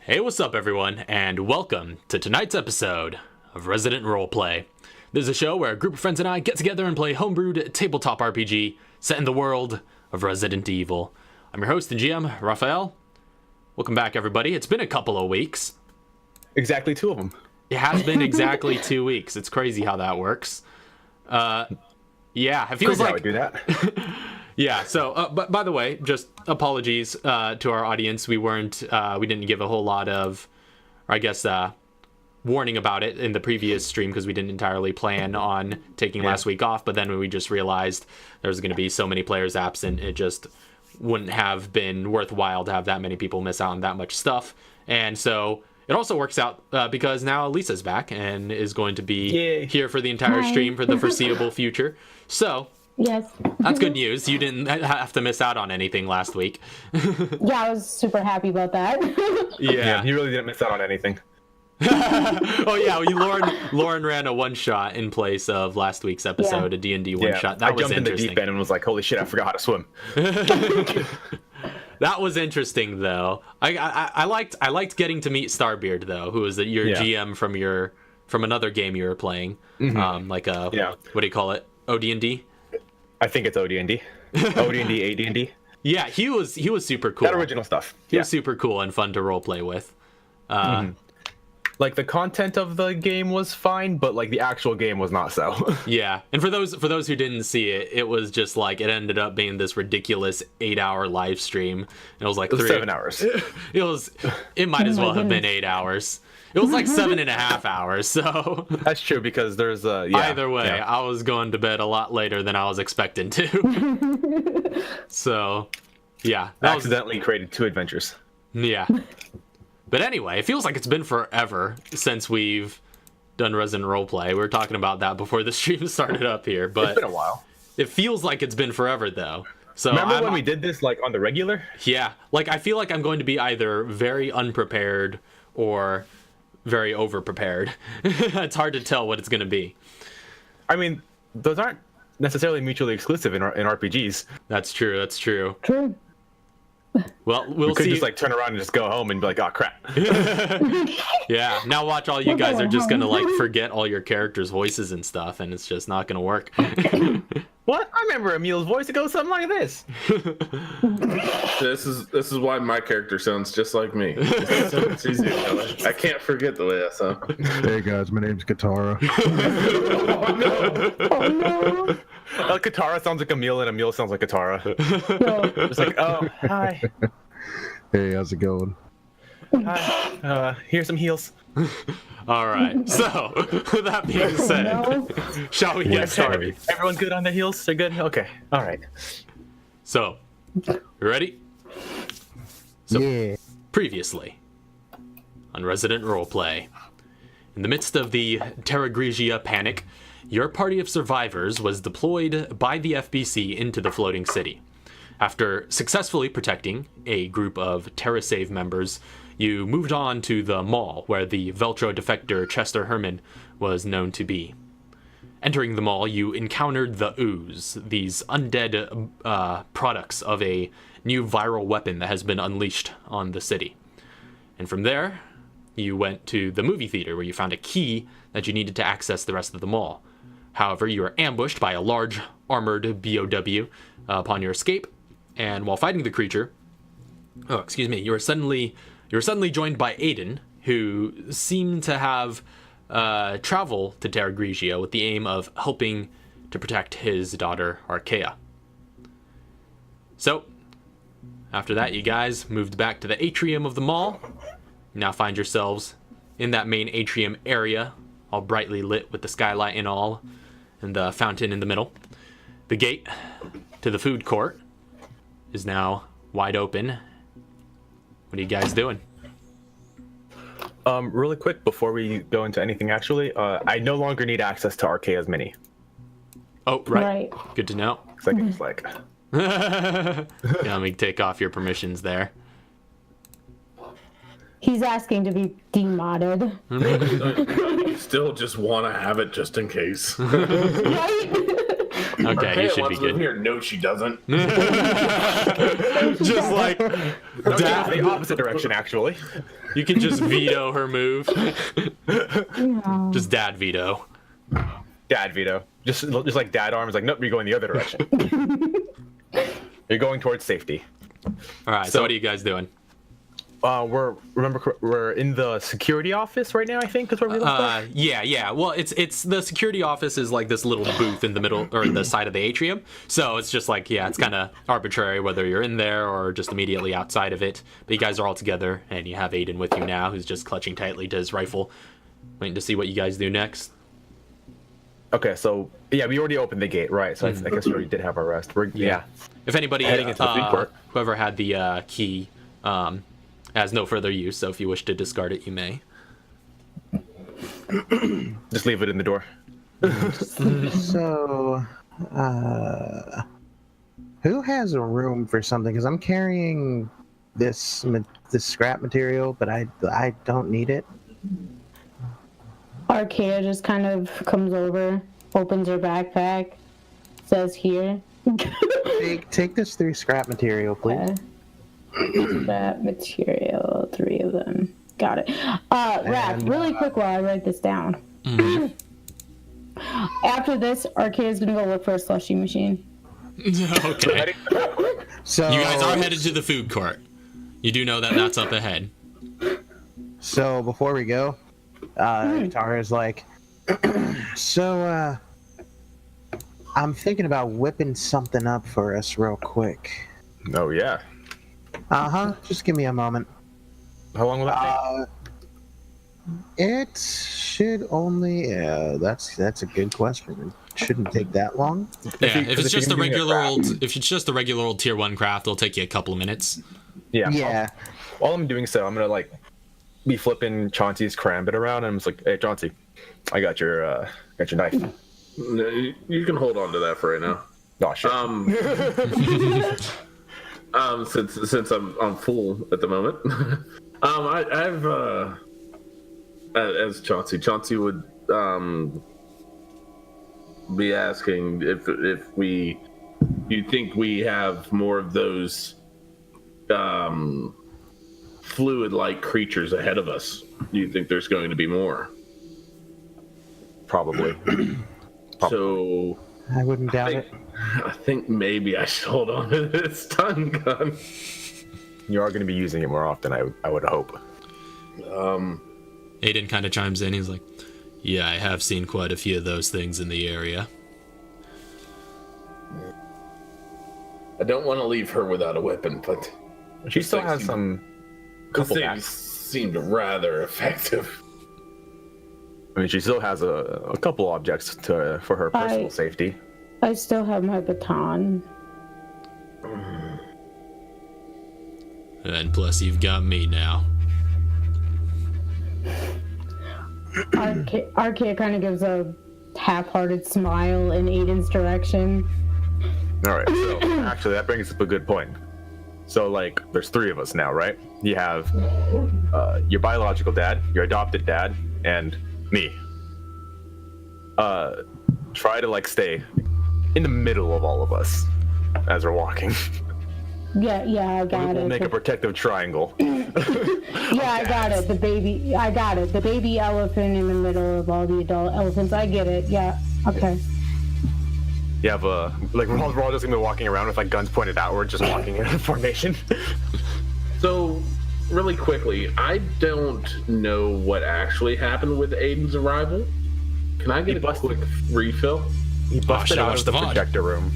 Hey, what's up, everyone, and welcome to tonight's episode of Resident Roleplay. This is a show where a group of friends and I get together and play homebrewed tabletop RPG set in the world of Resident Evil. I'm your host and GM, Raphael. Welcome back, everybody. It's been a couple of weeks. Exactly 2 of them. It has been exactly 2 weeks. It's crazy how that works. Yeah, it feels like... How we do that. Yeah, so, but by the way, just apologies to our audience. We didn't give a whole lot of, I guess, warning about it in the previous stream because we didn't entirely plan on taking last week off. But then when we just realized there was going to be so many players absent, it just wouldn't have been worthwhile to have that many people miss out on that much stuff. And so it also works out because now Lisa's back and is going to be here for the entire stream for the foreseeable future. So... Yes. That's good news. You didn't have to miss out on anything last week. Yeah, I was super happy about that. Yeah, you really didn't miss out on anything. Oh yeah, Lauren ran a one-shot in place of last week's episode, a D&D one-shot. That I was jumped in the interesting. deep end and was like, holy shit, I forgot how to swim. That was interesting, though. I liked getting to meet Starbeard, though, who was your GM from another game you were playing. Mm-hmm. What do you call it? OD&D? I think it's OD&D. OD&D, AD&D. Yeah, he was super cool. That original stuff. He was super cool and fun to roleplay with. Like, the content of the game was fine, but, like, the actual game was not so. Yeah, and for those who didn't see it, it was just like, it ended up being this ridiculous 8-hour live stream. It was like 7 hours. It might as well have been 8 hours. It was like 7.5 hours, so... That's true, because there's Either way, I was going to bed a lot later than I was expecting to. So, yeah. I accidentally created 2 adventures. Yeah. But anyway, it feels like it's been forever since we've done Resident Roleplay. We were talking about that before the stream started up here, but... It's been a while. It feels like it's been forever, though. So remember when we did this, like, on the regular? Yeah. Like, I feel like I'm going to be either very unprepared or... very over-prepared. It's hard to tell what it's going to be. I mean, those aren't necessarily mutually exclusive in RPGs. That's true. True. Well, we could just like turn around and just go home and be like, oh crap. Yeah. Now watch, all you guys are just going to like forget all your characters' voices and stuff, and it's just not going to work. What? I remember Emil's voice. It goes something like this. This is why my character sounds just like me. It's easy. I can't forget the way I sound. Hey guys, my name's Katara. Oh no. Katara sounds like Emil, and Emil sounds like Katara. It's like, oh, hi. Hey, how's it going? Hi. Here's some heals. All right. So, with that being said, shall we get started? Everyone good on their heels? They're good? Okay. All right. So, you ready? So, Yeah. previously on Resident Roleplay, in the midst of the Terra Grigia panic, your party of survivors was deployed by the FBC into the floating city. After successfully protecting a group of TerraSave members, you moved on to the mall where the Veltro defector Chester Herman was known to be. Entering the mall, you encountered the Ooze, these undead products of a new viral weapon that has been unleashed on the city. And from there, you went to the movie theater where you found a key that you needed to access the rest of the mall. However, you were ambushed by a large armored BOW upon your escape, and while fighting the creature, you were suddenly joined by Aiden, who seemed to have travel to Terra Grigia with the aim of helping to protect his daughter Arkea. So, after that, you guys moved back to the atrium of the mall. You now find yourselves in that main atrium area, all brightly lit with the skylight and all, and the fountain in the middle. The gate to the food court is now wide open. What are you guys doing? Really quick before we go into anything, actually, I no longer need access to Arkea's mini. Oh, right. Good to know. So I can just like... Yeah, let me take off your permissions there. He's asking to be demodded. Still just want to have it just in case. Right? Okay, you should be wants to live good. here. No, she doesn't. Just like The opposite direction, actually. you can just veto her move. No. Just dad veto. Dad veto. Just like dad arms, like, nope, you're going the other direction. You're going towards safety. All right. So what are you guys doing? We're in the security office right now, I think, is where we left. Yeah. Well, it's the security office is like this little booth in the middle or the side of the atrium. So it's just like, yeah, it's kind of arbitrary whether you're in there or just immediately outside of it. But you guys are all together, and you have Aiden with you now, who's just clutching tightly to his rifle, waiting to see what you guys do next. Okay, so yeah, we already opened the gate, right? So I guess we already did have our rest. If anybody, Heading into the food court. whoever had the key, has no further use. So if you wish to discard it, you may. Just leave it in the door. So, who has a room for something? Because I'm carrying this scrap material, but I don't need it. Archaea just kind of comes over, opens her backpack, says here. Take this 3 scrap material, please. Scrap material, 3 of them. Got it. Raph, really quick while I write this down. After this, Archaea's gonna go look for a slushy machine. Okay. So You guys are headed to the food court. You do know that that's up ahead. So before we go, Tara's like, so I'm thinking about whipping something up for us real quick. Oh yeah. Just give me a moment. How long will that It should only. That's a good question. It shouldn't take that long. Yeah, if it's you just can a give me a regular craft. old, if it's just a regular old tier 1 craft, it'll take you a couple of minutes. take? Yeah. Yeah. While I'm doing so, I'm gonna like be flipping Chauncey's karambit around, and I'm just like, hey Chauncey, I got your knife. No, you can hold on to that for right now. Oh shit. Since I'm full at the moment. I've as Chauncey would be asking if you think we have more of those fluid-like creatures ahead of us. Do you think there's going to be more? Probably. So I wouldn't doubt it. I think maybe I should hold on to this stun gun. You are going to be using it more often, I would hope. Aiden kind of chimes in. He's like, yeah, I have seen quite a few of those things in the area. I don't want to leave her without a weapon, but She still things has seem- some these couple things packs. seemed rather effective. I mean, she still has a couple objects for her personal safety. I still have my baton. And plus, you've got me now. Archaea kind of gives a half-hearted smile in Aiden's direction. All right, so actually that brings up a good point. So like, there's 3 of us now, right? You have your biological dad, your adopted dad, and me. Try to like stay in the middle of all of us as we're walking. Yeah, I got We'll it. make a protective triangle. Yeah, I got it. I got it. The baby elephant in the middle of all the adult elephants. I get it. Yeah. Okay. You have like we're all just gonna be walking around with like guns pointed outward, just walking in formation. So, really quickly, I don't know what actually happened with Aiden's arrival. Can I get a quick refill? He busted should've out watched of the the VOD. projector room.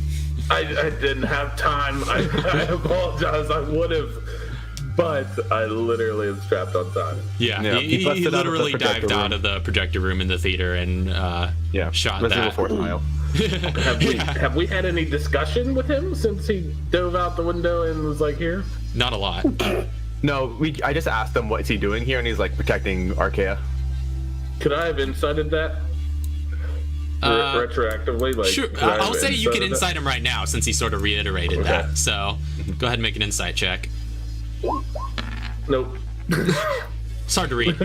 I didn't have time. I apologize. I would have, but I literally am strapped on time. Yeah, Yeah, he he busted out of the literally projector dived out room. of the projector room in the theater and shot Resident that. Evil 4 style. Have we had any discussion with him since he dove out the window and was like here? Not a lot. No, I just asked him what's he doing here, and he's like protecting Archaea. Could I have incited that? Retroactively? Like, Sure, could I have I'll say you can incited that? insight him right now since he sort of reiterated that. So go ahead and make an insight check. Nope. It's hard to read.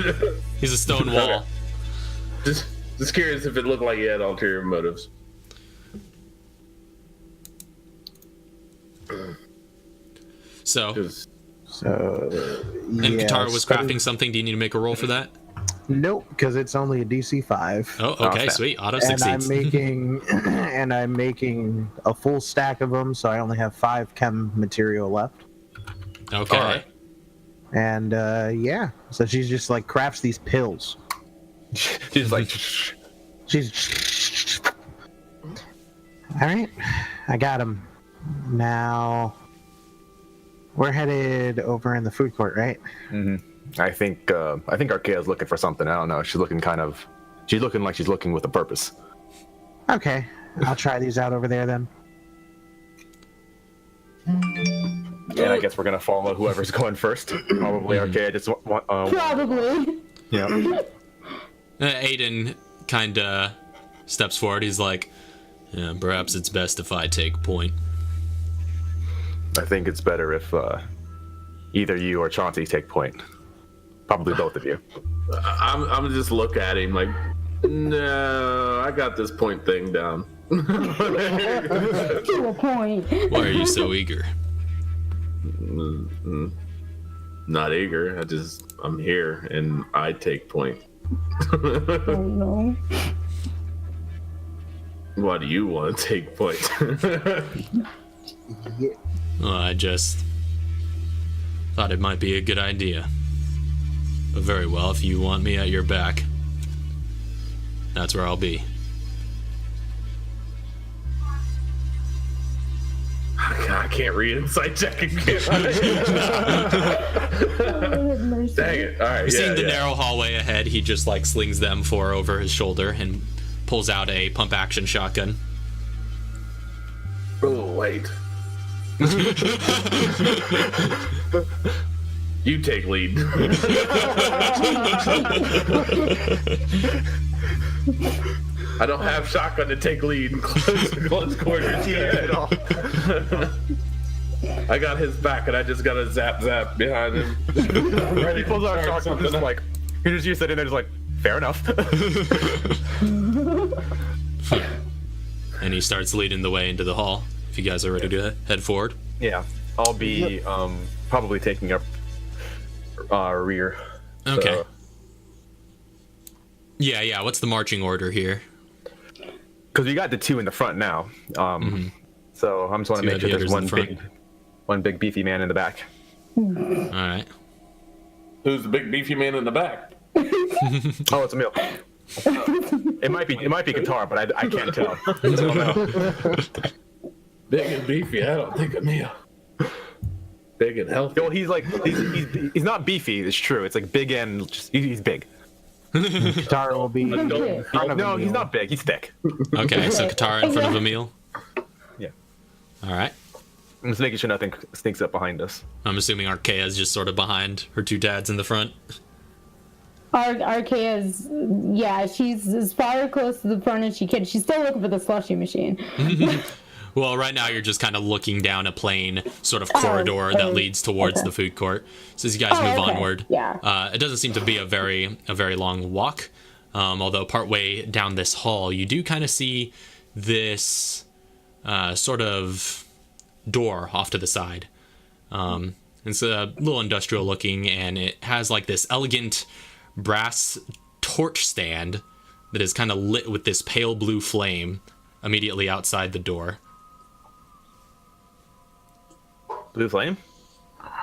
He's a stone wall. Just curious if it looked like he had ulterior motives. So, So, and Katara was crafting something. Do you need to make a roll for that? Nope, because it's only a DC 5. Oh, okay, Okay. sweet. Auto And succeeds. I'm making a full stack of them, so I only have 5 chem material left. Okay. All right. And yeah, so she's just like crafts these pills. She's like, She's all right. I got them. Now we're headed over in the food court, right? I think Arkea's looking for something. I don't know. She's looking like she's looking with a purpose. Okay, I'll try these out over there then. And I guess we're gonna follow whoever's going first. Probably Arkea. Just Probably. yeah. Aiden kind of steps forward. He's like, yeah, perhaps it's best if I take point. I think it's better if either you or Chauncey take point. Probably both of you. I'm gonna just look at him like, no, I got this point thing down. To a point. Why are you so eager? Not eager. I'm here and I take point. Oh no. Why do you want to take point? Well, I just thought it might be a good idea. But very well, if you want me at your back, that's where I'll be. I can't read inside check again. Mercy. Dang it. All right. Seeing the narrow hallway ahead, he just like slings the M4 over his shoulder and pulls out a pump action shotgun. Oh, wait. You take lead. I don't have shotgun to take lead in close quarters yet. I got his back and I just got a zap behind him. He pulls out a shotgun, just like you're sitting there, just like fair enough. And he starts leading the way into the hall. If you guys are ready to head forward. Yeah, I'll be probably taking up rear. Okay. So, Yeah. What's the marching order here? because we got the 2 in the front now. So I'm just want to 2 make sure heavy there's hitters in the one big beefy man in the back. All right. Who's the big beefy man in the back? Oh, it's Emil. It might be Katara, but I can't tell. Big and beefy. I don't think of me. Big and healthy. Well, he's not beefy. It's true. It's like big and he's big. Katara will be in front of No, me. he's not big. He's thick. Okay, so Katara in front of Emil. Yeah. All right. I'm just making sure nothing sneaks up behind us. I'm assuming Arkea is just sort of behind her 2 dads in the front. Arkea's, yeah, she's as far close to the front as she can. She's still looking for the slushy machine. Well, right now you're just kind of looking down a plain sort of corridor that leads towards the food court. So as you guys move onward, it doesn't seem to be a very long walk. Although partway down this hall, you do kind of see this sort of door off to the side. It's a little industrial looking, and it has like this elegant brass torch stand that is kind of lit with this pale blue flame immediately outside the door. Blue flame?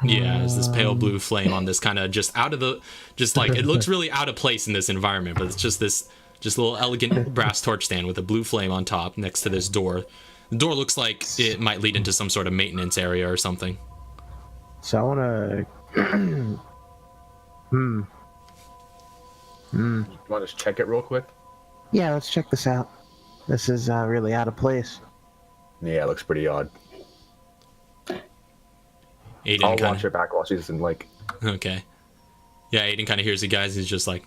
Yeah, there's this pale blue flame on this kind of just like it looks really out of place in this environment, but it's just a little elegant brass torch stand with a blue flame on top next to this door. The door looks like it might lead into some sort of maintenance area or something. So I want to. You want to check it real quick? Yeah, let's check this out. This is really out of place. Yeah, it looks pretty odd. Aiden I'll kinda, watch her back while she's in like. Okay. Yeah, Aiden kind of hears you guys. He's just like,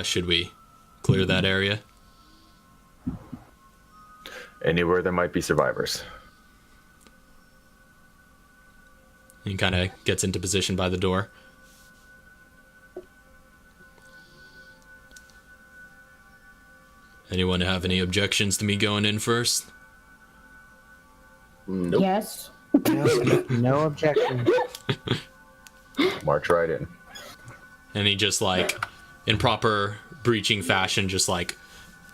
should we clear that area? Anywhere there might be survivors. He kind of gets into position by the door. Anyone have any objections to me going in first? Nope. Yes. No objection. March right in. And he just like, in proper breaching fashion, just like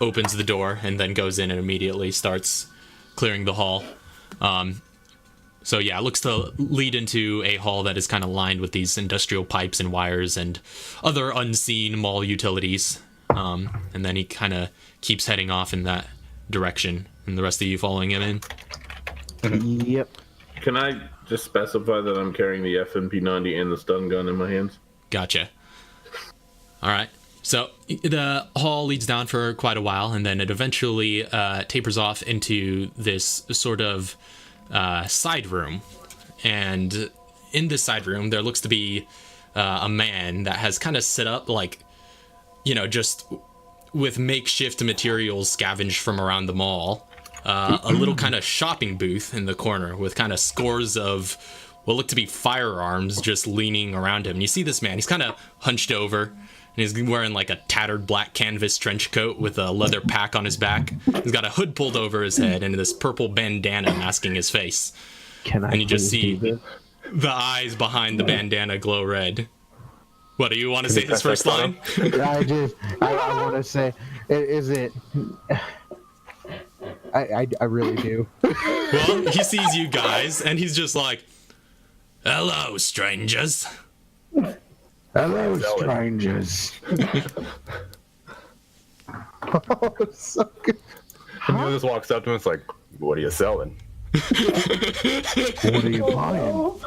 opens the door and then goes in and immediately starts clearing the hall. So yeah, it looks to lead into a hall that is kind of lined with these industrial pipes and wires and other unseen mall utilities. And then he kind of keeps heading off in that direction, and the rest of you following him in. Yep. Can I just specify that I'm carrying the FMP90 and the stun gun in my hands? Gotcha. All right. So the hall leads down for quite a while, and then it eventually tapers off into this sort of side room. And in this side room, there looks to be a man that has kind of set up, like, you know, just with makeshift materials scavenged from around the mall. A little kind of shopping booth in the corner with kind of scores of what look to be firearms just leaning around him. And you see this man, he's kind of hunched over, and he's wearing like a tattered black canvas trench coat with a leather pack on his back. He's got a hood pulled over his head and this purple bandana masking his face. And you just see the eyes behind the bandana glow red. What, do you want to say his first line? I want to say, is it... I really do. Well, he sees you guys, and he's just like, "Hello, strangers." Hello, strangers. Oh, it's so good. Camille just walks up to him and it's like, what are you selling? What are you buying?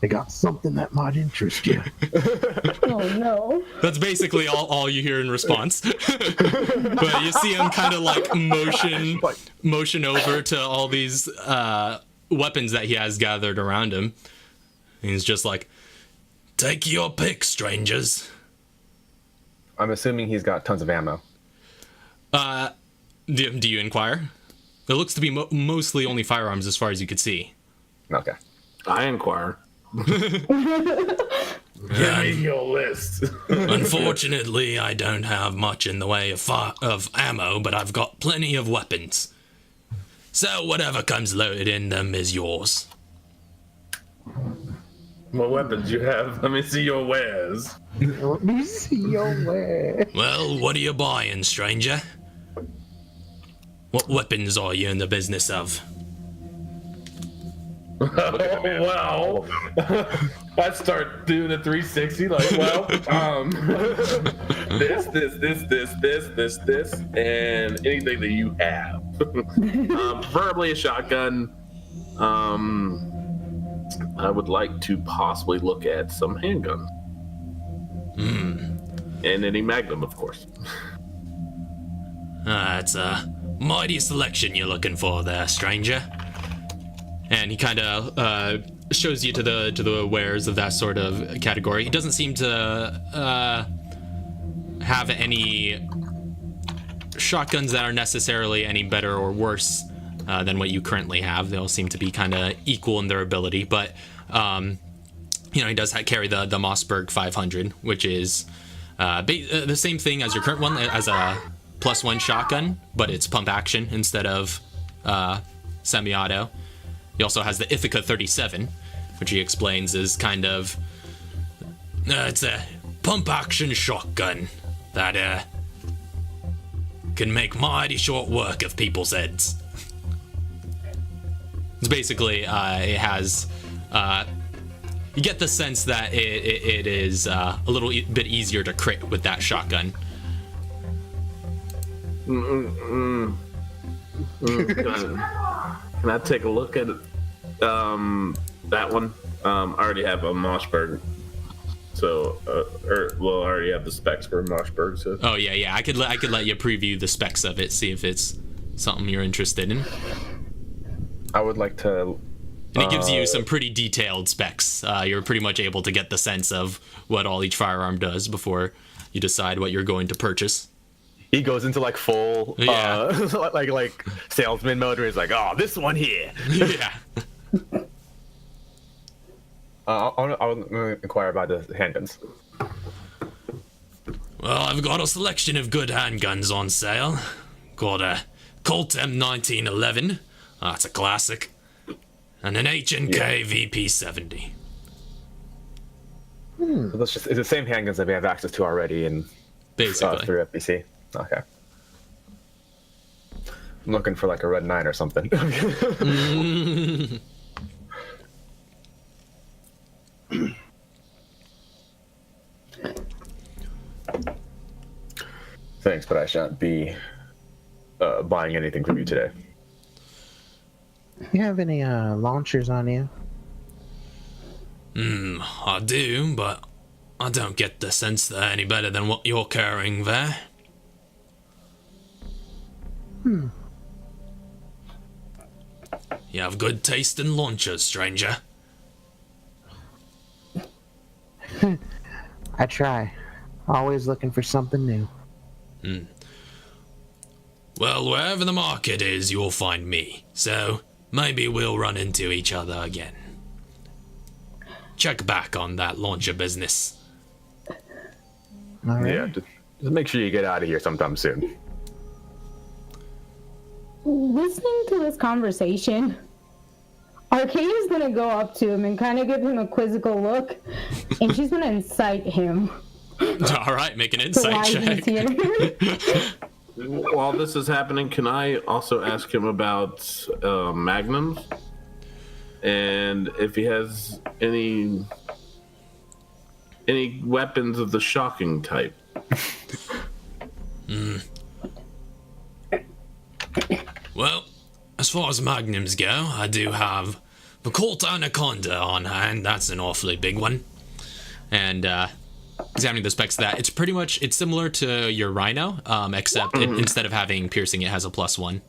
They got something that might interest you. Oh no. That's basically all you hear in response. But you see him kind of like motion over to all these weapons that he has gathered around him. And he's just like, "Take your pick, strangers." I'm assuming he's got tons of ammo. Do you inquire? There looks to be mostly only firearms as far as you could see. Okay. I inquire. Give me your list. Unfortunately, I don't have much in the way of ammo, but I've got plenty of weapons. So whatever comes loaded in them is yours. What weapons you have? Let me see your wares. Let me see your way. Well, what are you buying, stranger? What weapons are you in the business of? Well, I start doing a 360, like, well, this, and anything that you have. Preferably a shotgun. I would like to possibly look at some handguns. And any Magnum, of course. It's a mighty selection you're looking for there, stranger. And he kind of shows you to the wares of that sort of category. He doesn't seem to have any shotguns that are necessarily any better or worse than what you currently have. They all seem to be kind of equal in their ability, but you know, he does carry the Mossberg 500, which is the same thing as your current one, as a +1 shotgun, but it's pump action instead of semi-auto. He also has the Ithaca 37, which he explains is kind of it's a pump action shotgun that can make mighty short work of people's heads. It's basically it has you get the sense that it is a little bit easier to crit with that shotgun. Can I take a look at that one? I already have a Mossberg, so I already have the specs for a Mossberg. So. Oh yeah, I could let you preview the specs of it, see if it's something you're interested in. I would like to. And it gives you some pretty detailed specs. You're pretty much able to get the sense of what all each firearm does before you decide what you're going to purchase. He goes into like full, like salesman mode, where he's like, "Oh, this one here." Yeah. I'll inquire about the handguns. Well, I've got a selection of good handguns on sale. Got a Colt M1911, That's a classic. And an H&K VP70. So it's the same handguns that we have access to already and Basically. through FBC. Okay. I'm looking for like a red 9 or something. Thanks, but I shan't be buying anything from you today. You have any launchers on you? I do, but I don't get the sense they're any better than what you're carrying there. You have good taste in launchers, stranger. I try. Always looking for something new. Well, wherever the market is, you'll find me. So, maybe we'll run into each other again. Check back on that launcher business. All right. Yeah, just make sure you get out of here sometime soon. Listening to this conversation, Arcadia's gonna go up to him and kind of give him a quizzical look, and she's gonna incite him. Alright, make an to insight why check. he's here. While this is happening, can I also ask him about magnums? And if he has any weapons of the shocking type? Well, as far as magnums go, I do have the Colt Anaconda on hand. That's an awfully big one. And, examining the specs of that, it's similar to your Rhino, except instead of having piercing, it has a +1.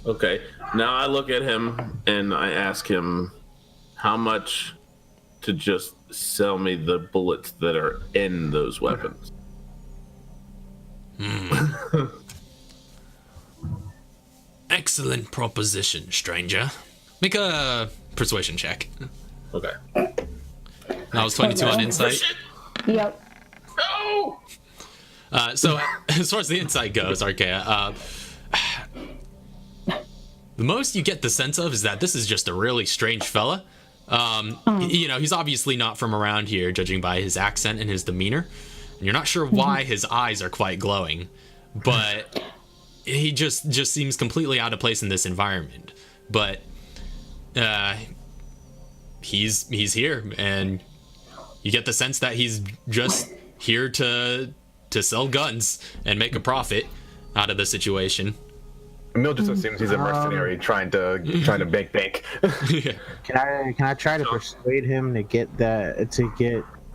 Okay. Now I look at him and I ask him how much to just sell me the bullets that are in those weapons. Excellent proposition, stranger. Make a persuasion check. Okay. That was 22 on insight. Yep. No! So, as far as the insight goes, Archaea, the most you get the sense of is that this is just a really strange fella. He's obviously not from around here, judging by his accent and his demeanor. And you're not sure why his eyes are quite glowing, but he just seems completely out of place in this environment. But he's here, and you get the sense that he's just here to sell guns and make a profit out of the situation. Emil just assumes he's a mercenary trying to make bank. Yeah. Can I try to persuade him to get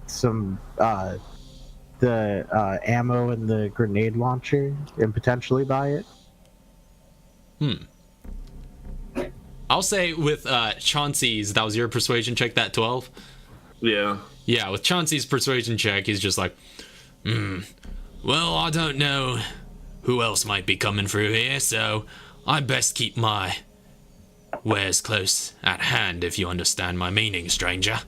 some the ammo and the grenade launcher and potentially buy it? I'll say with Chauncey's, that was your persuasion check, that 12? Yeah. Yeah, with Chauncey's persuasion check, he's just like, well, I don't know who else might be coming through here, so I best keep my wares close at hand, if you understand my meaning, stranger.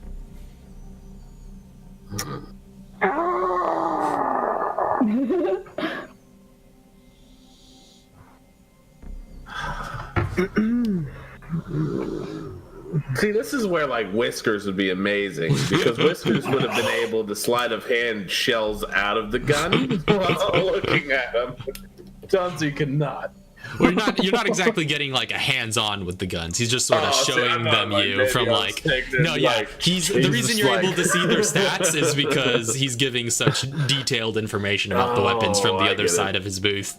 See, this is where like Whiskers would be amazing, because Whiskers would have been able to sleight of hand shells out of the gun while looking at them. Chauncey cannot. Well, you're not exactly getting like a hands-on with the guns. He's just sort of showing them you from like, no, yeah. The reason you're able to see their stats is because he's giving such detailed information about the weapons from the other side of his booth.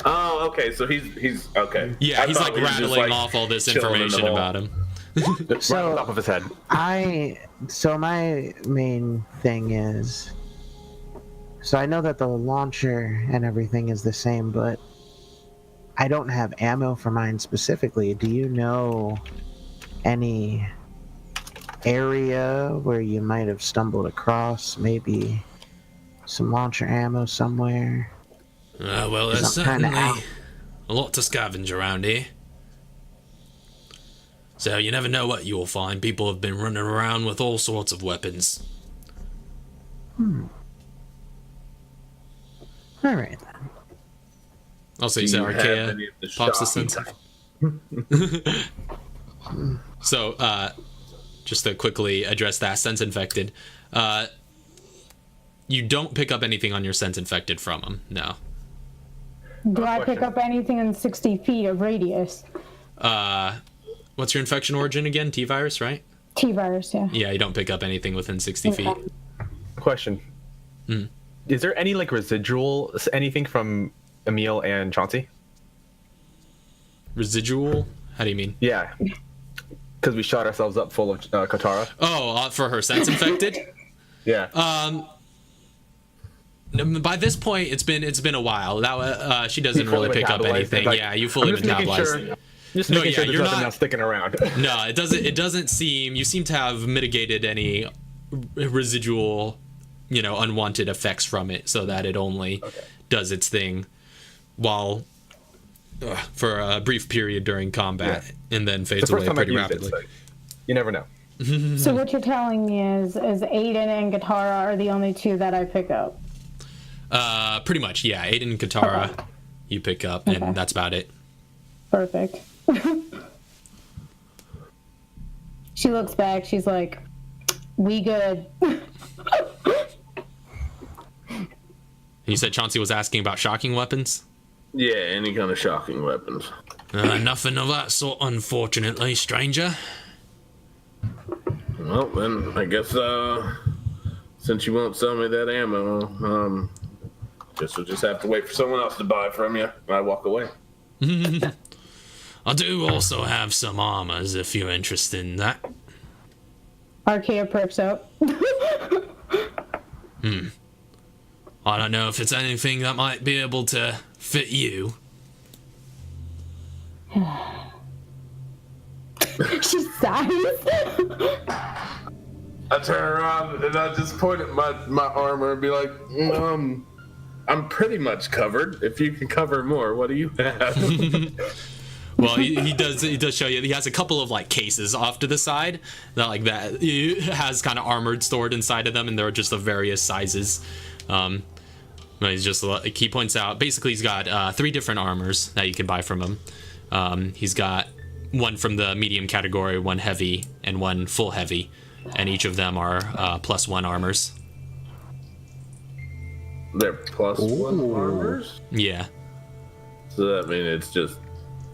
Oh, okay. So he's okay. Yeah, he's like rattling off all this information about him. So Top of his head. So my main thing is, so I know that the launcher and everything is the same, but I don't have ammo for mine specifically. Do you know any area where you might have stumbled across maybe some launcher ammo somewhere? Well, there's certainly a lot to scavenge around here. So you never know what you'll find. People have been running around with all sorts of weapons. All right then. Also, you Do said you have Archaea any of the pops the shocking sense. So, just to quickly address that, sense infected. You don't pick up anything on your sense infected from them. No. Do I pick up anything in 60 feet of radius? What's your infection origin again? T-virus, right? T-virus, yeah. Yeah, you don't pick up anything within 60 feet. Question. Is there any like residual anything from Emil and Chauncey? Residual? How do you mean? Yeah. Because we shot ourselves up full of Katara. Oh, for her sense infected? Yeah. By this point, it's been a while. That she doesn't really pick up metabolized anything. it, like, Yeah, you fully I'm just making metabolized. sure- Just making sure there's you're nothing not. else sticking around. No, it doesn't. It doesn't seem. You seem to have mitigated any residual, unwanted effects from it, so that it only does its thing while for a brief period during combat, and then fades The first away time pretty I used rapidly. it, so you never know. So what you're telling me is Aiden and Katara are the only two that I pick up. Pretty much, yeah. Aiden and Katara, you pick up, and that's about it. Perfect. She looks back. She's like, "We good." You said Chauncey was asking about shocking weapons? Yeah, any kind of shocking weapons. Nothing of that sort, unfortunately, stranger. Well, then I guess since you won't sell me that ammo, guess we'll just have to wait for someone else to buy from you. I walk away. I do also have some armors if you're interested in that. Archaea perks up. I don't know if it's anything that might be able to fit you. She sighs. I turn around and I just point at my armor and be like, I'm pretty much covered. If you can cover more, what do you have? Well, he does show you. He has a couple of cases off to the side that he has kind of armored stored inside of them, and they're just of various sizes. He's just he points out basically he's got 3 different armors that you can buy from him. He's got one from the medium category, one heavy, and one full heavy, and each of them are +1 armors. They're +1 armors? Yeah. So that means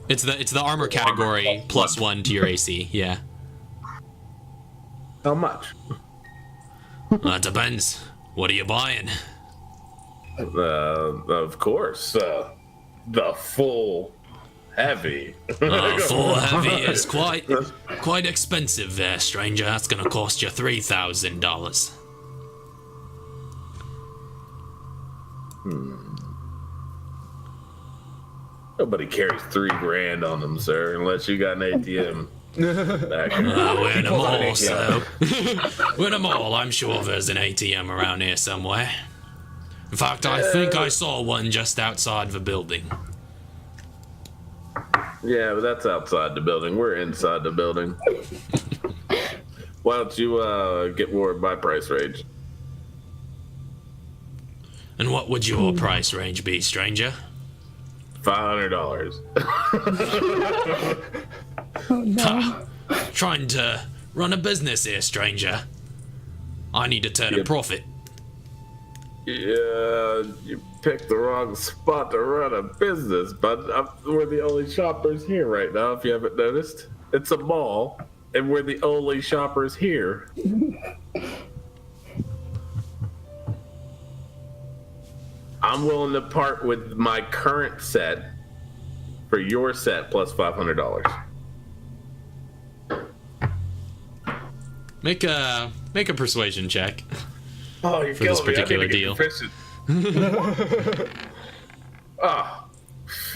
It's the armor category +1 to your AC. Yeah. how much? That depends. What are you buying? Of course, the full heavy. Full heavy is quite expensive there, stranger. That's gonna cost you $3,000. Nobody carries $3,000 on them, sir, unless you got an ATM. We're in a mall, so we're in a mall. I'm sure there's an ATM around here somewhere. In fact, I think I saw one just outside the building. Yeah, but that's outside the building. We're inside the building. Why don't you get more of my price range? And what would your price range be, stranger? $500. Oh, no. Ha! Trying to run a business here, stranger. I need to turn a profit. Yeah, you picked the wrong spot to run a business, but we're the only shoppers here right now, if you haven't noticed. It's a mall, and we're the only shoppers here. I'm willing to part with my current set for your set plus $500. Make a persuasion check. Oh, you're For this killing me. I need particular to get deal. proficient. Oh.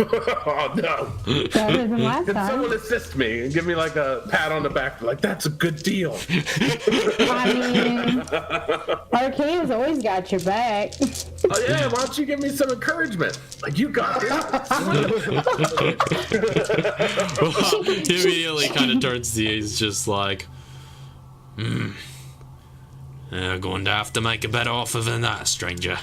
Oh no. Better than last Can someone time. assist me and give me like a pat on the back? Like, that's a good deal. I mean, Archaea's always got your back. Oh yeah, why don't you give me some encouragement? Like, you got this. He immediately kind of turns to you. He's just like, going to have to make a better offer than that, stranger.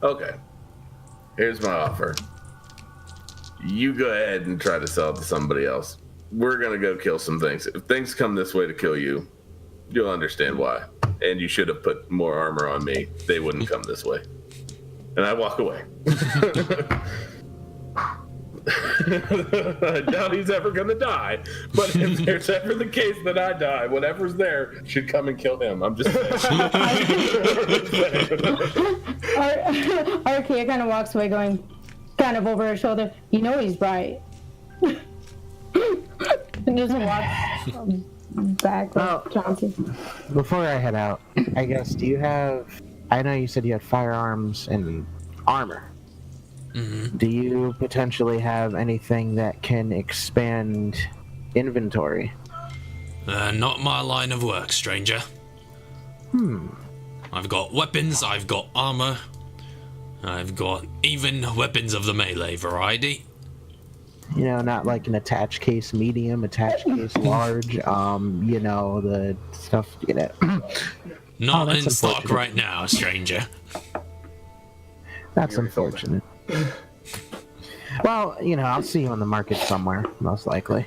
Okay. Here's my offer. You go ahead and try to sell it to somebody else. We're gonna go kill some things. If things come this way to kill you, you'll understand why. And you should have put more armor on me. They wouldn't come this way. And I walk away. I doubt he's ever gonna die. But if there's ever the case that I die, whatever's there should come and kill him. I'm just saying. Archaea kind of walks away going, kind of over her shoulder, you know he's right. And just walks back with Chauncey. Before I head out, I guess, do you have... I know you said you had firearms and armor. Mm-hmm. Do you potentially have anything that can expand inventory? Not my line of work, stranger. I've got weapons, I've got armor, I've got even weapons of the melee variety. You know, not like an attached case medium, attached case large, you know, the stuff, you know. Not that's in stock unfortunate. right now, stranger. That's unfortunate. Well, you know, I'll see you on the market somewhere, most likely.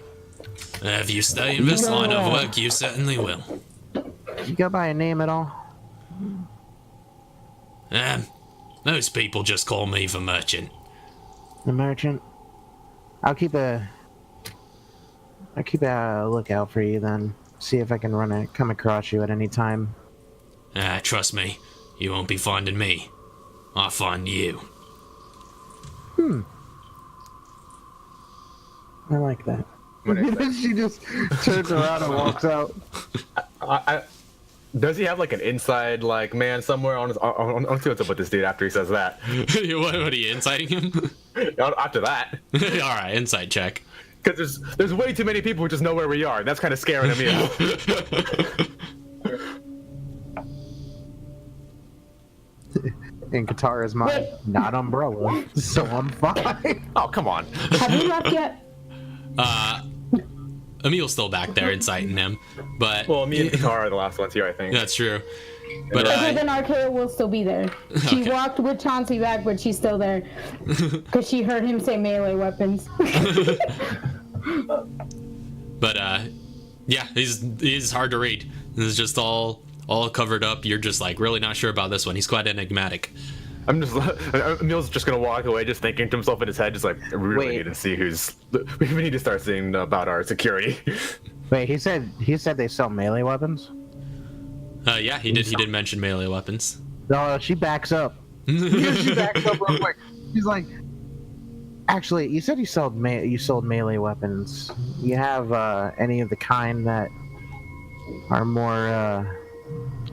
If you stay in this line of work, you certainly will. You go by a name at all? Those people just call me the merchant. The merchant? I'll keep a lookout for you then. See if I can come across you at any time. Trust me, you won't be finding me. I'll find you. I like that. She just turns around and walks out. Does he have like an inside like man somewhere on his? I want to see what's up with this dude after he says that. What are you inciting him? After that, All right, insight check. because there's way too many people who just know where we are. That's kind of scaring me. And Katara's mine, not Umbrella, so I'm fine. Oh, come on. Have we left yet? Emil's still back there inciting him, but Well, me and Katara are the last ones here, I think. that's true. But Okay, then Archaea will still be there. She Okay. walked with Chauncey back, but she's still there. Because she heard him say melee weapons. yeah, he's hard to read. It's just all covered up. You're just like really not sure about this one. He's quite enigmatic. I'm just. Emil's just gonna walk away, just thinking to himself in his head, just like, we really Wait. need to see who's. We need to start seeing about our security. Wait, he said they sell melee weapons? Yeah, he did mention melee weapons. No, she backs up. She backs up real quick. She's like, actually, you said you sold melee weapons. You have any of the kind that are more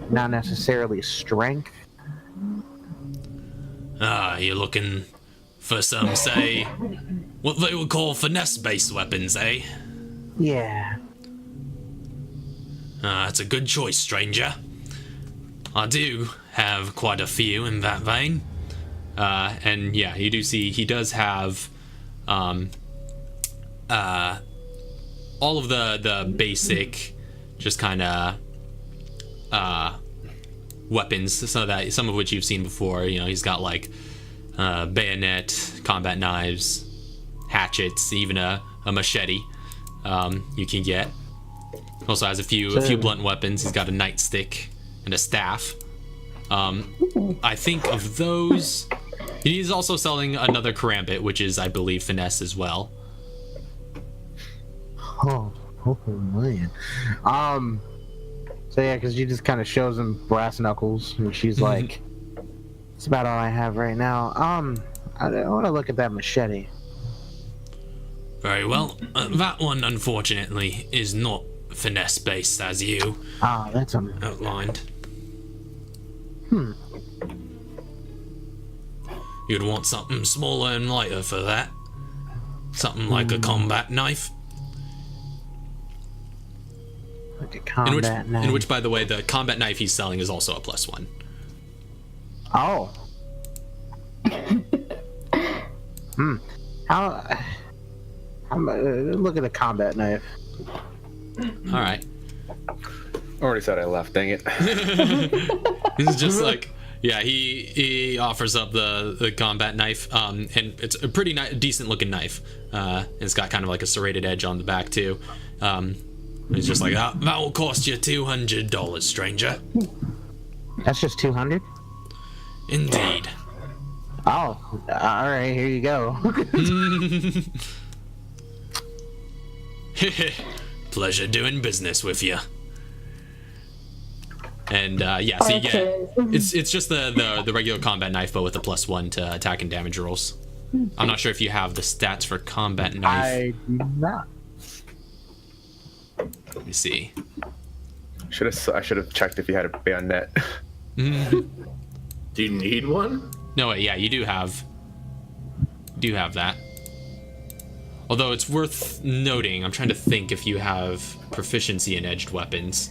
not necessarily strength? You're looking for some, say, what they would call finesse-based weapons, eh? Yeah. That's a good choice, stranger. I do have quite a few in that vein. And yeah, you do see he does have all of the basic, just kind of weapons, some of which you've seen before. You know, he's got like bayonet, combat knives, hatchets, even a machete you can get. Also has a few blunt weapons. He's got a nightstick and a staff. I think of those. He's also selling another karambit, which is, I believe, finesse as well. Oh man. So yeah, because she just kind of shows him brass knuckles, and she's like, "That's about all I have right now." I want to look at that machete. Very well. That one, unfortunately, is not finesse-based as you That's outlined. You'd want something smaller and lighter for that. Something like a combat knife. like a combat knife. In which, by the way, the combat knife he's selling is also a +1. Oh. Look at a combat knife. All right. Already said I left. Dang it. This is just like Yeah, he offers up the combat knife, and it's a pretty decent looking knife. It's got kind of like a serrated edge on the back too. He's just like, that will cost you $200, stranger. That's just 200. Indeed. Oh, all right. Here you go. Pleasure doing business with you. And yeah, so you get it's just the regular combat knife, but with a +1 to attack and damage rolls. I'm not sure if you have the stats for combat knife. I do not. Let me see. I should have checked if you had a bayonet. Do you need one? No, wait, yeah, you do have that. Although it's worth noting, I'm trying to think if you have proficiency in edged weapons.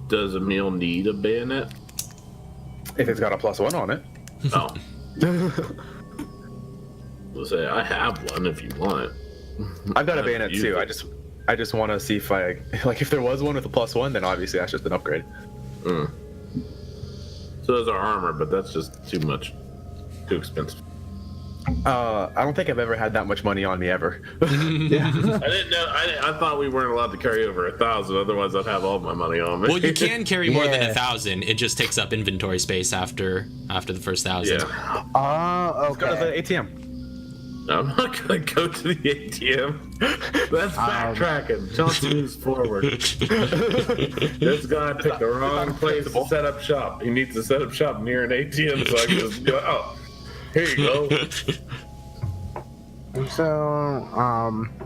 Does Emil need a bayonet? If it's got a +1 on it. No. We'll say I have one if you want. I've got a bayonet use too. it. I just want to see if if there was one with a +1, then obviously that's just an upgrade. So does our armor, but that's just too expensive. I don't think I've ever had that much money on me ever. I didn't know. I thought we weren't allowed to carry over 1,000. Otherwise, I'd have all my money on me. Well, you can carry more than Yeah. 1,000. It just takes up inventory space after the first 1,000. Yeah. Oh, Go to the okay. ATM. I'm not gonna go to the ATM. That's backtracking. Johnson moves forward. This guy picked the wrong place to set up shop. He needs to set up shop near an ATM so I can just go, oh, here you go. So,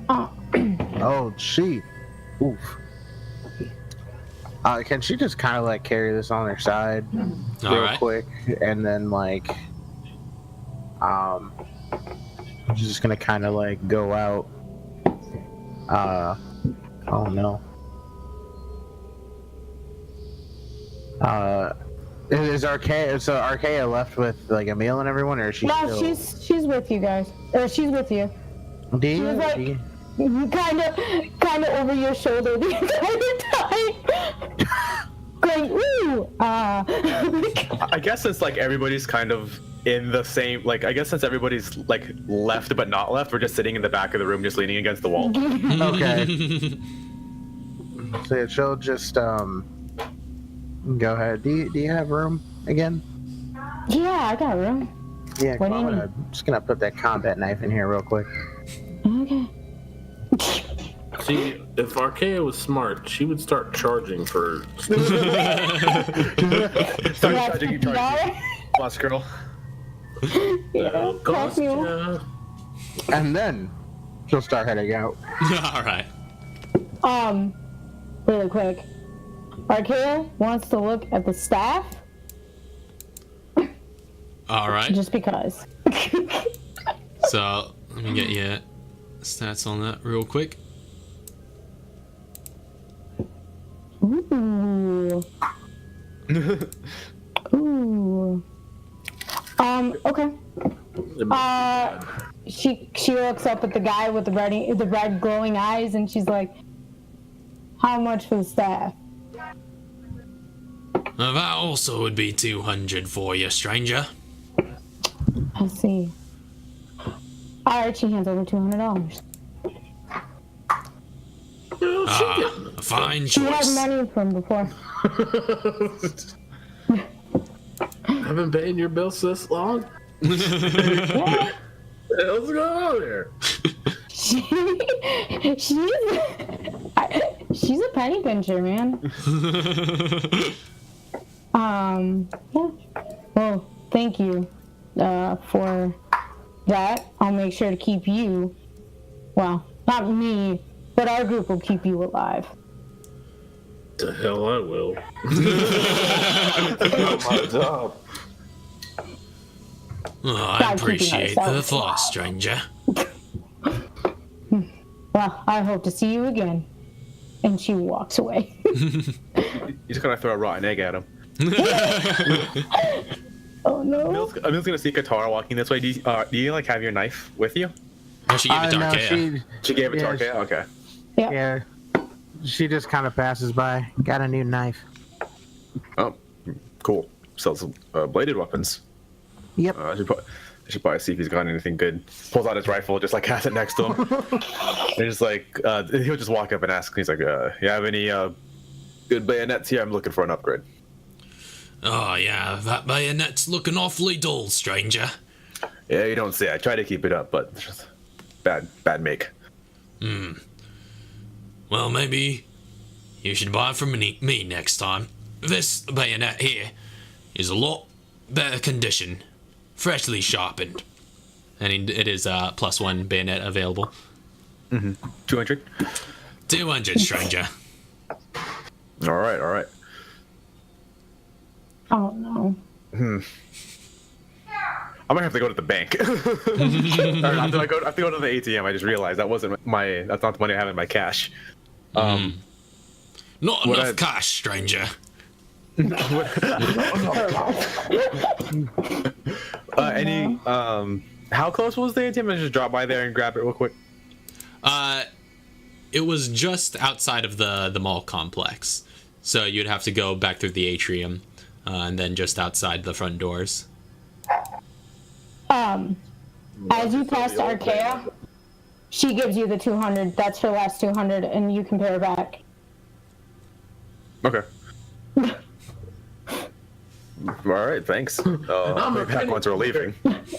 oh, she. Oof. Can she just kind of like carry this on her side real Alright. quick, and then like, she's just gonna kind of like go out. Oh no. Is Archaea left with like Emil and everyone, or is she No, still? she's with you guys. Or she's with you. Do you? She was like- do you- Kind of over your shoulder the entire time. Going, ooh, I guess since like everybody's kind of in the same, like I guess since everybody's like left but not left, we're just sitting in the back of the room, just leaning against the wall. Okay. So she'll just go ahead. Do you have room again? yeah, I got room. Yeah, What do you I'm just gonna put that combat knife in here real quick. Okay. See, if Archaea was smart, she would start charging for. Start charging you, $50? boss girl. Yeah, cost cost me. ya. And then she'll start heading out. All right. Really quick. Archaea wants to look at the staff All right. just because. So let me get you stats on that real quick. Ooh. Ooh. Okay. She looks up at the guy with the red glowing eyes, and she's like, "How much for the staff?" That also would be 200 for you, stranger. I see. Alright, she hands over $200. A fine She had choice. money from before. I've been paying your bills this long. What the hell's going on here? She's a penny pincher, man. Yeah. Well, thank you for that. I'll make sure to keep you. Well, not me, but our group will keep you alive. The hell I will. That's my job. Oh, I Gotta keep appreciate ourselves the thought, stranger. Well, I hope to see you again. And she walks away. You're just gonna throw a rotten egg at him. Oh no. Emil's gonna see Katara walking this way. Do you like have your knife with you? Oh, she gave it to no, Archaea. She gave it to Yeah, Archaea? Okay. yeah. She just kind of passes by. Got a new knife. Oh, cool. Sells bladed weapons. Yep. I should probably see if he's got anything good. Pulls out his rifle, just like has it next to him. And just like he'll just walk up and ask. He's like, "You have any good bayonets here? I'm looking for an upgrade." Oh, yeah, that bayonet's looking awfully dull, stranger. Yeah, you don't say. I try to keep it up, but it's just bad make. Well, maybe you should buy from me next time. This bayonet here is a lot better condition, freshly sharpened. And it is +1 bayonet available. 200. 200, stranger. All right. Oh no. I'm gonna have to go to the bank. Or I have to go to the ATM. I just realized that's not the money I have in my cash. Not What enough cash, stranger. How close was the ATM? I just drop by there and grab it real quick. It was just outside of the mall complex. So you'd have to go back through the atrium, and then just outside the front doors. As you pass Archaea, she gives you the 200. That's her last 200, and you can pay her back. Okay. All right, thanks. I'll be back once we're leaving.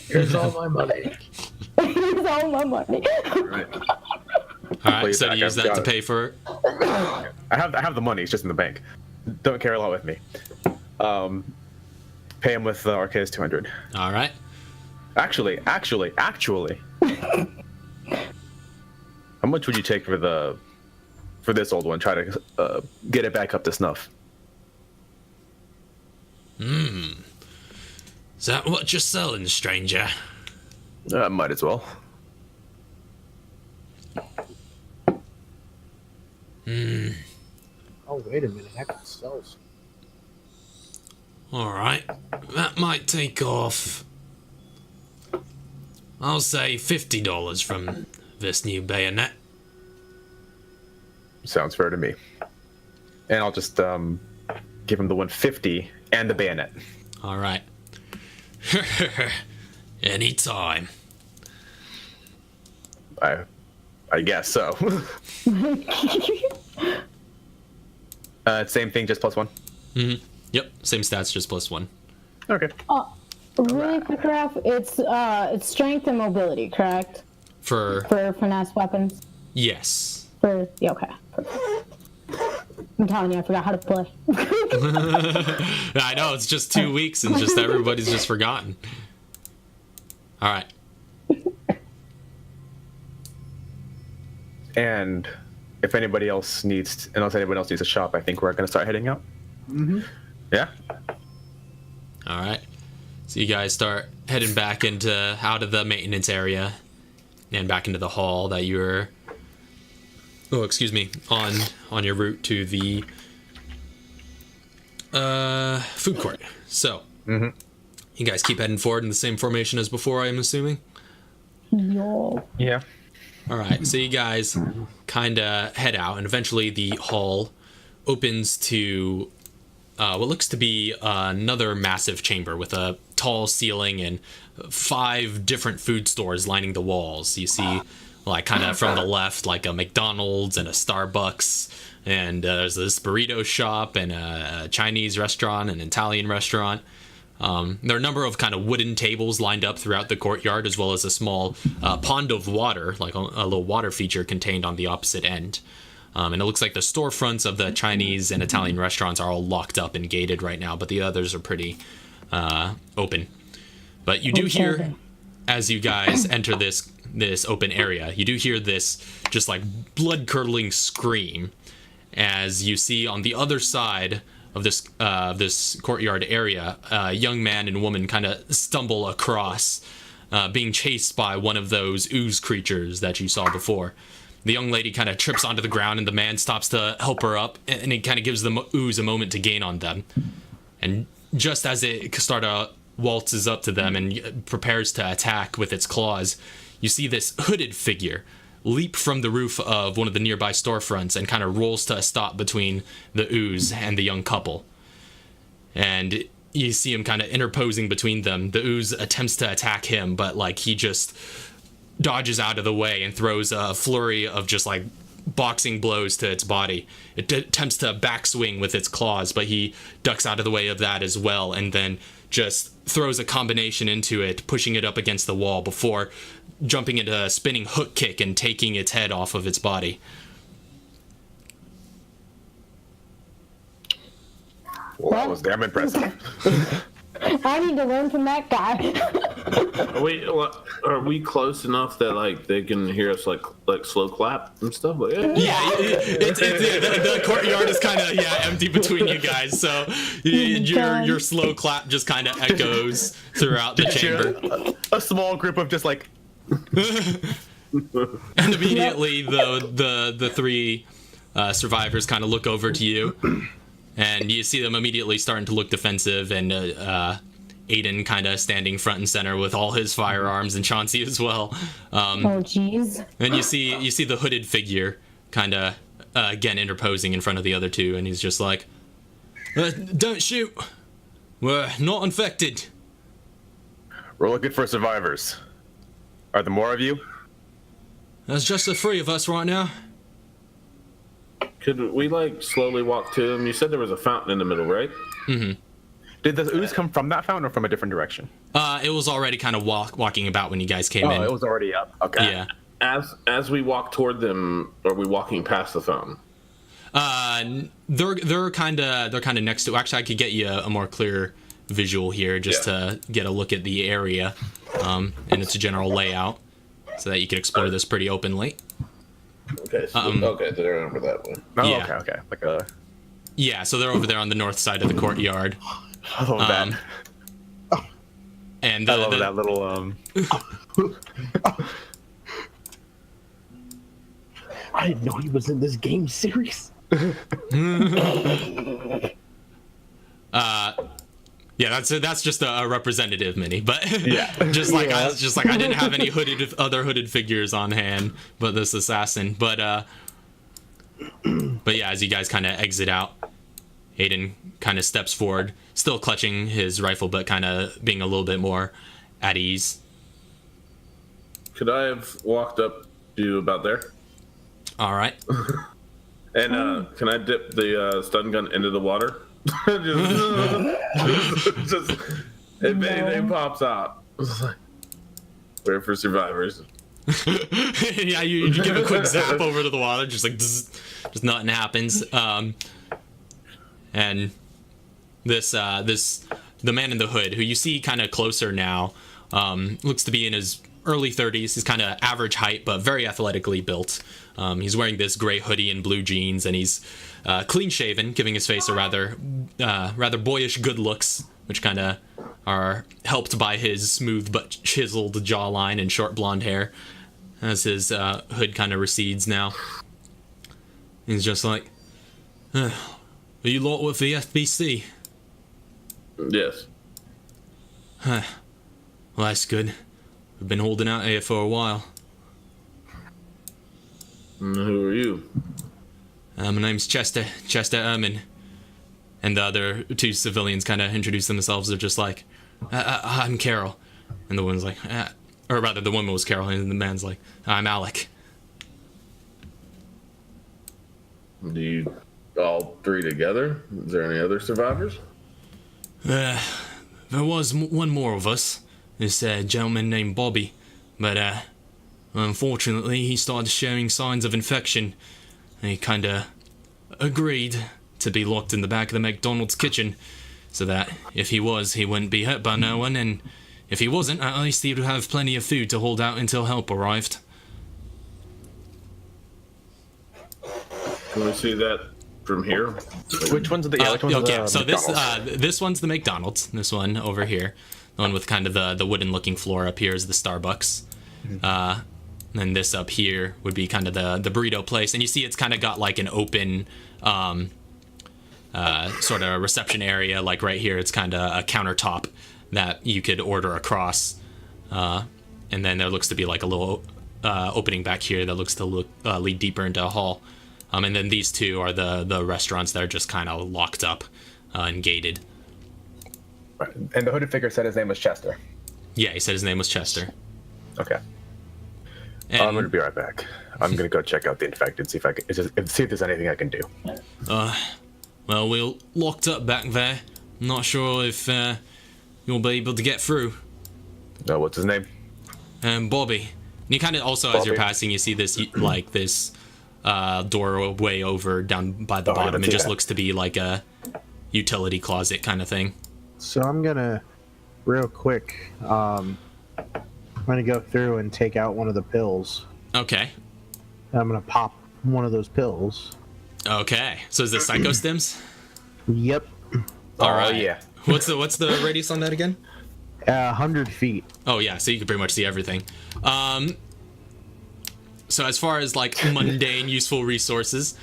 Here's all my money. Here's all my money. Right. All right, Please, so to Zach, use I've that got to it. pay for. I have the money. It's just in the bank. Don't carry a lot with me. Pay him with Archaea's 200. All right. Actually. How much would you take for this old one? Try to get it back up to snuff. Is that what you're selling, stranger? Might as well. Oh, wait a minute. I can sell some. All right, that might take off. I'll say $50 from this new bayonet. Sounds fair to me. And I'll just give him the 150 and the bayonet. All right. Anytime. I guess so. Same thing, just +1. Yep, same stats, just +1. Okay. Really quick, Ralph. It's strength and mobility, correct? For For finesse weapons. yes. Yeah, okay. I'm telling you, I forgot how to play. I know, it's just 2 weeks and just everybody's just forgotten. All right. And if anybody else unless anyone else needs a shop, I think we're gonna start heading out. Yeah. All right. So you guys start heading back out of the maintenance area and back into the hall that you were on your route to the food court. So you guys keep heading forward in the same formation as before, I'm assuming? Yo. Yeah. All right, so you guys kind of head out, and eventually the hall opens to what looks to be another massive chamber with a tall ceiling and 5 different food stores lining the walls. You see, like, kind of from the left, like a McDonald's and a Starbucks, and there's this burrito shop and a Chinese restaurant, an Italian restaurant. There are a number of kind of wooden tables lined up throughout the courtyard, as well as a small pond of water, like a little water feature contained on the opposite end. And it looks like the storefronts of the Chinese and Italian restaurants are all locked up and gated right now, but the others are pretty open. But you do hear, as you guys enter this open area, you do hear this just like blood-curdling scream as you see on the other side of this courtyard area, a young man and woman kind of stumble across, being chased by one of those ooze creatures that you saw before. The young lady kind of trips onto the ground, and the man stops to help her up, and it kind of gives the ooze a moment to gain on them. And just as it waltzes up to them and prepares to attack with its claws, you see this hooded figure leap from the roof of one of the nearby storefronts and kind of rolls to a stop between the ooze and the young couple. And you see him kind of interposing between them. The ooze attempts to attack him, but like he just dodges out of the way and throws a flurry of just like boxing blows to its body. It attempts to backswing with its claws, but he ducks out of the way of that as well, and then just throws a combination into it, pushing it up against the wall before jumping into a spinning hook kick and taking its head off of its body. Well, that was damn impressive. I need to learn from that guy. Are we close enough that like they can hear us like slow clap and stuff? Like, The courtyard is kind of empty between you guys, so your slow clap just kind of echoes throughout the chamber. A small group of just like. And immediately the three survivors kind of look over to you, and you see them immediately starting to look defensive, and Aiden kind of standing front and center with all his firearms, and Chauncey as well. Oh jeez. And you see the hooded figure kind of again interposing in front of the other two, and he's just like, "Don't shoot. We're not infected." We're looking for survivors. Are there more of you? There's just the three of us right now. Could we like slowly walk to them? You said there was a fountain in the middle, right? Mm-hmm. Did the ooze come from that fountain or from a different direction? It was already kind of walking about when you guys came in. Oh, it was already up. Okay. Yeah. As we walk toward them, are we walking past the fountain? They're kind of next to. Actually, I could get you a more clear visual here just to get a look at the area and its general layout, so that you can explore this pretty openly. Okay. So, okay, they're over that way. Oh, Yeah. okay. Like a. Yeah, so they're over there on the north side of the courtyard. I love that. And I love that little I didn't know he was in this game series. Yeah, that's just a representative mini, but Yeah. just like I didn't have any other hooded figures on hand, but this assassin. But yeah, as you guys kind of exit out, Aiden kind of steps forward, still clutching his rifle, but kind of being a little bit more at ease. Could I have walked up to about there? All right. And can I dip the stun gun into the water? just if anything pops out. Wait for survivors. Yeah, you give a quick zap over to the water, just like just nothing happens. And this the man in the hood, who you see kind of closer now, looks to be in his early 30s. He's kind of average height, but very athletically built. He's wearing this gray hoodie and blue jeans, and he's clean shaven, giving his face a rather boyish good looks, which kind of are helped by his smooth but chiseled jawline and short blonde hair, as his hood kind of recedes now. He's just like, are you lot with the FBC? Yes. Well, that's good. We've been holding out here for a while. And who are you? My name's Chester Ehrman. And the other two civilians kind of introduce themselves. They're just like, I'm Carol. And the woman's like, or rather the woman was Carol, and the man's like, I'm Alec. Do you all three together? Is there any other survivors? There was one more of us. This gentleman named Bobby. But unfortunately, he started showing signs of infection. And he kind of agreed to be locked in the back of the McDonald's kitchen, so that if he was, he wouldn't be hurt by no one, and if he wasn't, at least he would have plenty of food to hold out until help arrived. Can we see that from here? Which one's the? Okay, so this one's the McDonald's. This one over here, the one with kind of the wooden-looking floor up here is the Starbucks. And this up here would be kind of the burrito place, and you see it's kind of got like an open sort of reception area. Like right here, it's kind of a countertop that you could order across. And and then there looks to be like a little opening back here that looks to lead deeper into a hall. And then these two are the restaurants that are just kind of locked up and gated. Right. And the hooded figure said his name was Chester. Yeah, he said his name was Chester. Okay. And, I'm gonna be right back. I'm gonna go check out the infected, see if there's anything I can do. Well, we're locked up back there. I'm not sure if you'll be able to get through. What's his name? Bobby. And you kind of also, as you're Bobby. passing, you see this doorway over down by the bottom. It just looks to be like a utility closet kind of thing. So I'm gonna, real quick, I'm gonna go through and take out one of the pills. Okay. I'm gonna pop one of those pills. Okay. So is this psychostims? Yep. All right. Yeah. What's the radius on that again? 100 feet. Oh yeah, so you can pretty much see everything. So as far as like mundane useful resources,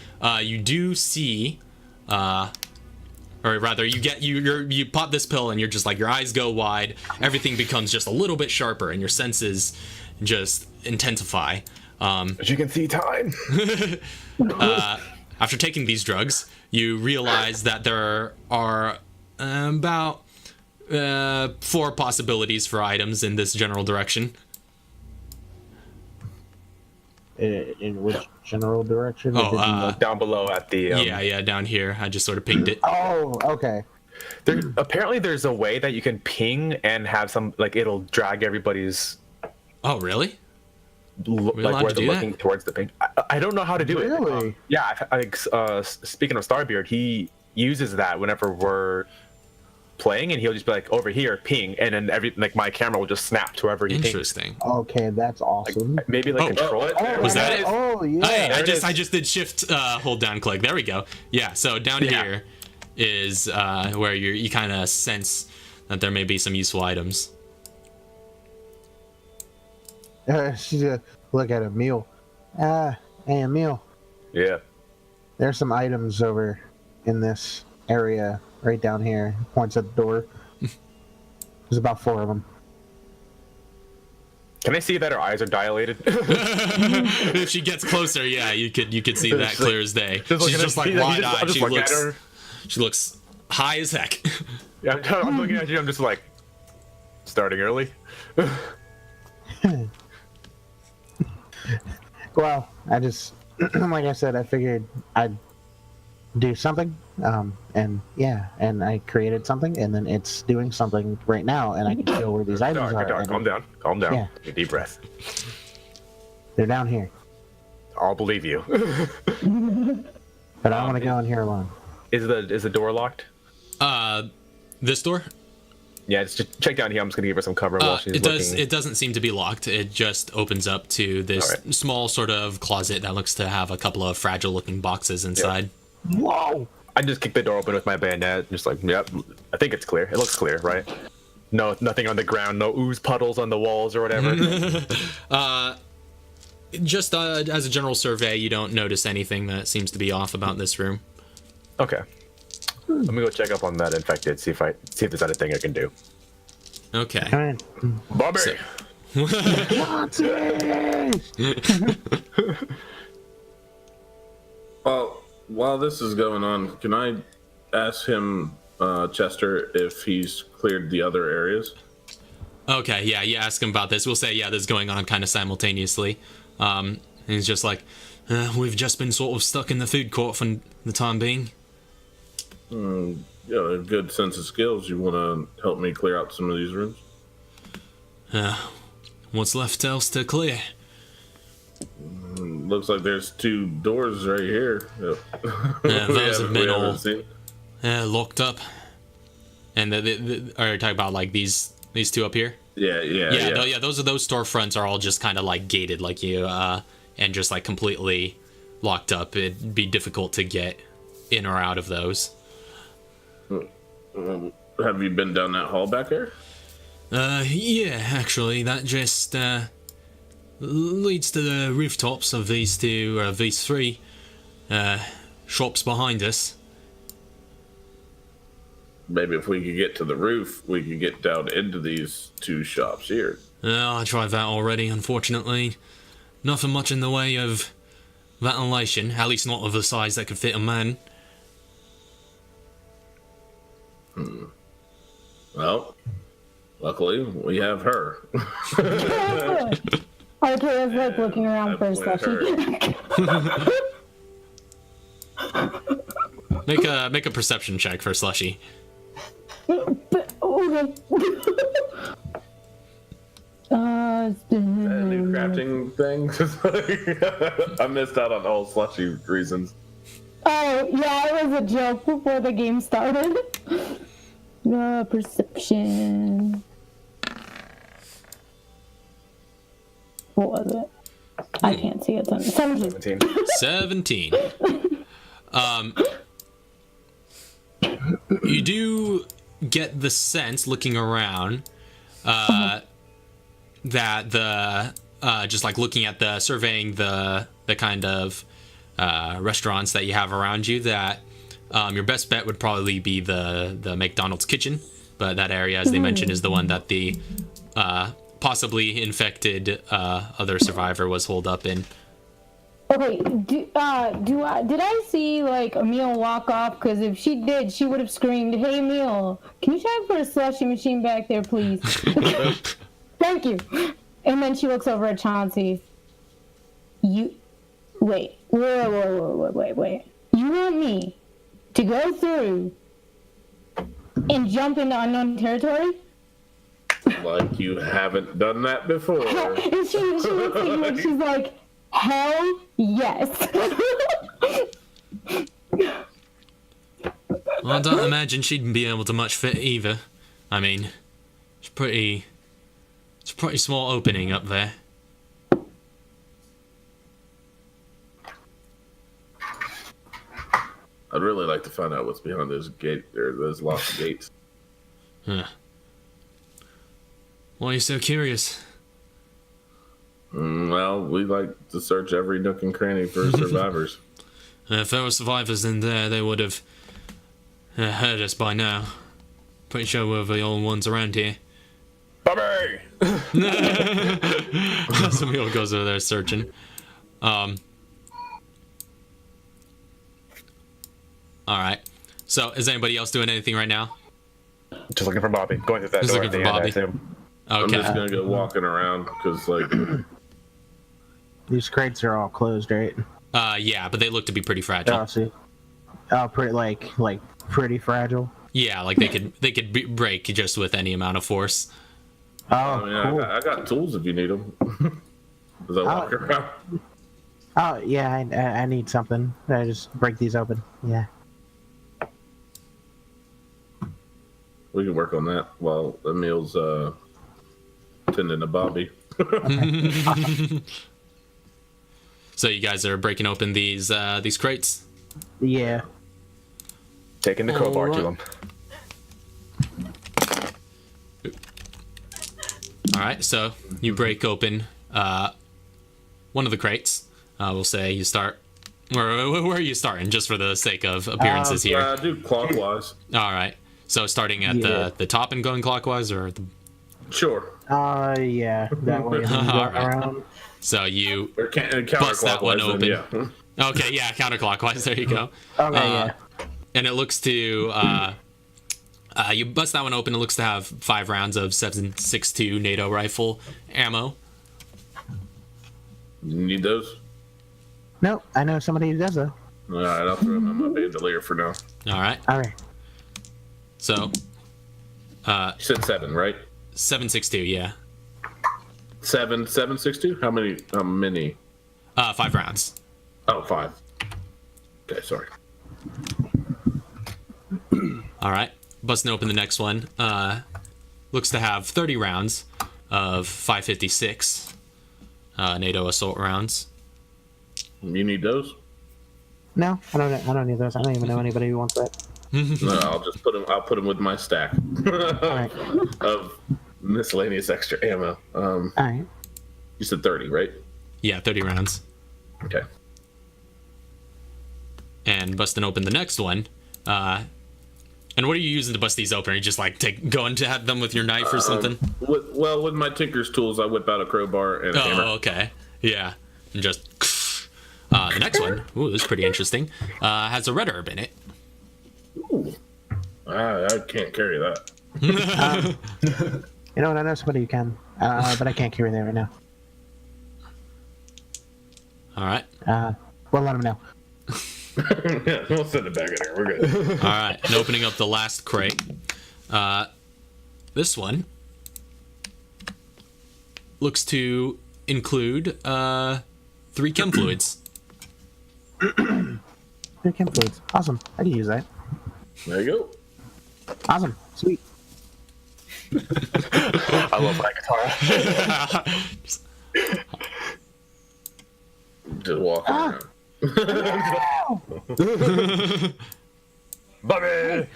you do see, or rather, you pop this pill and you're just like your eyes go wide. Everything becomes just a little bit sharper, and your senses just intensify. As you can see, time. After taking these drugs, you realize that there are about 4 possibilities for items in this general direction. In which general direction? Down below at the. Yeah, down here. I just sort of pinged it. Oh, okay. Apparently, there's a way that you can ping and have some it'll drag everybody's. Oh, really? Like allowed where to they're do looking towards the ping. I don't know how to do it. Really? Yeah. Speaking of Starbeard, he uses that whenever we're playing, and he'll just be like, over here, ping, and then my camera will just snap to wherever he pings. Interesting. Okay, that's awesome. Maybe control it. Was that it? Oh, yeah. Hey, I is. just did shift hold down click. There we go. Yeah, so down here is where you kind of sense that there may be some useful items. She's gonna look at Emil. Hey, Emil. Yeah. There's some items over in this area right down here. Points at the door. There's about 4 of them. Can I see that her eyes are dilated? If she gets closer, yeah, you could see that clear as day. She's just like wide-eyed. She looks high as heck. Yeah, I'm looking at you. I'm just like starting early. Well, I just, like I said, I figured I'd do something, and I created something, and then it's doing something right now, and I can show where these items are. Calm down. Yeah. Take a deep breath. They're down here, I'll believe you. but I want to go in here alone. Is the door locked? This door? Yeah, just check down here. I'm just gonna give her some cover while she's looking. It doesn't seem to be locked. It just opens up to this small sort of closet that looks to have a couple of fragile-looking boxes inside. Yeah. Whoa! I just kicked the door open with my bayonet. Just like, yep. I think it's clear. It looks clear, right? No, nothing on the ground. No ooze puddles on the walls or whatever. Just as a general survey, you don't notice anything that seems to be off about this room. Okay. Let me go check up on that infected. See if there's anything I can do. Okay. All right. Bobby. Well, while this is going on, can I ask him, Chester, if he's cleared the other areas? Okay, yeah, you ask him about this. We'll say, yeah, this is going on kind of simultaneously. And he's just like, we've just been sort of stuck in the food court for the time being. Yeah, a good sense of skills. You want to help me clear out some of these rooms? What's left else to clear? Looks like there's 2 doors right here. Those have been all seen. locked up. And are you talking about like these 2 up here? Yeah. Those storefronts are all just kind of like gated, like you, and just like completely locked up. It'd be difficult to get in or out of those. Have you been down that hall back there? Yeah, actually, that just leads to the rooftops of these 3 shops behind us. Maybe if we could get to the roof, we could get down into these 2 shops here. I tried that already, unfortunately. Nothing much in the way of ventilation, at least not of the size that could fit a man. Well, luckily we have her. Artura's like looking around for a slushy. Make a perception check for Slushy. Okay. New crafting thing. I missed out on all slushy reasons. Oh, yeah, it was a joke before the game started. Perception. What was it? I can't see it. 17. 17. You do get the sense, looking around, that the just like looking at the surveying the kind of restaurants that you have around you, that your best bet would probably be the McDonald's kitchen, but that area, as they mentioned, is the one that the possibly infected other survivor was holed up in. Okay, did I see like Emil walk off? Because if she did, she would have screamed, "Hey Emil, can you try to put a slushy machine back there, please?" Thank you. And then she looks over at Chauncey. Wait. You want me to go through and jump into unknown territory? Like you haven't done that before. And she looks at you and she's like, hell yes. Well, I don't imagine she'd be able to much fit either. I mean, it's a pretty small opening up there. I'd really like to find out what's behind those those locked gates. Huh. Why are you so curious? Well, we like to search every nook and cranny for survivors. If there were survivors in there, they would have heard us by now. Pretty sure we're the only ones around here. Bobby! Emil goes over there searching. Alright. So, is anybody else doing anything right now? Just looking for Bobby. Going through that Just door. looking at the for end, I Bobby. assume. I'm Okay. just gonna go walking around because, like, These crates are all closed, right? Yeah, but they look to be pretty Oh, fragile. see. Oh, pretty like pretty fragile. Yeah, like they could break just with any amount of force. Oh, I mean, cool. I got tools if you need them. As I walk around. Oh, yeah, I need something. I just break these open. Yeah. We can work on that while Emil's tending to Bobby. So you guys are breaking open these crates. Yeah. Taking the crowbar to Alright. him. All right, so you break open one of the crates. We'll say you start. Where are you starting? Just for the sake of appearances here. Do clockwise. All right. So starting at Yeah. the top and going clockwise, or Sure. Yeah. That way. Alright. Around. so you Or Bust that one counterclockwise, then, open. yeah. okay? Yeah, counterclockwise. There you go. Okay, yeah. And it looks to you bust that one open. It looks to have 5 rounds of 7.62 NATO rifle ammo. You need those? Nope, I know somebody who does though. All right, I'll throw them in my bandolier for now. All right. All right. So You said 7, right? 7.62. Yeah. 7.62? How many? 5 rounds. Oh, 5. Okay, sorry. All right. Busting open the next one. Looks to have 30 rounds of 5.56 NATO assault rounds. You need those? No, I don't need those. I don't even know anybody who wants that. No, I'll just put them. I'll put them with my stack Alright. of miscellaneous extra ammo. Alright. You said 30, right? Yeah, 30 rounds. Okay. And busting open the next one. And what are you using to bust these open? Are you just like going to have them with your knife or something? With well, with my tinker's tools, I whip out a crowbar and a hammer. Oh, okay. Yeah. And just... the next one, ooh, this is pretty interesting, has a red herb in it. Ooh. I can't carry that. You know what? I know somebody who can, but I can't carry that right now. All right. We'll let him know. We'll send it back in here. We're good. All right. And opening up the last crate, this one looks to include 3 chem fluids. 3 chem fluids. Awesome. I can use that. There you go. Awesome. Sweet. I love my guitar. Just walking around. Bobby!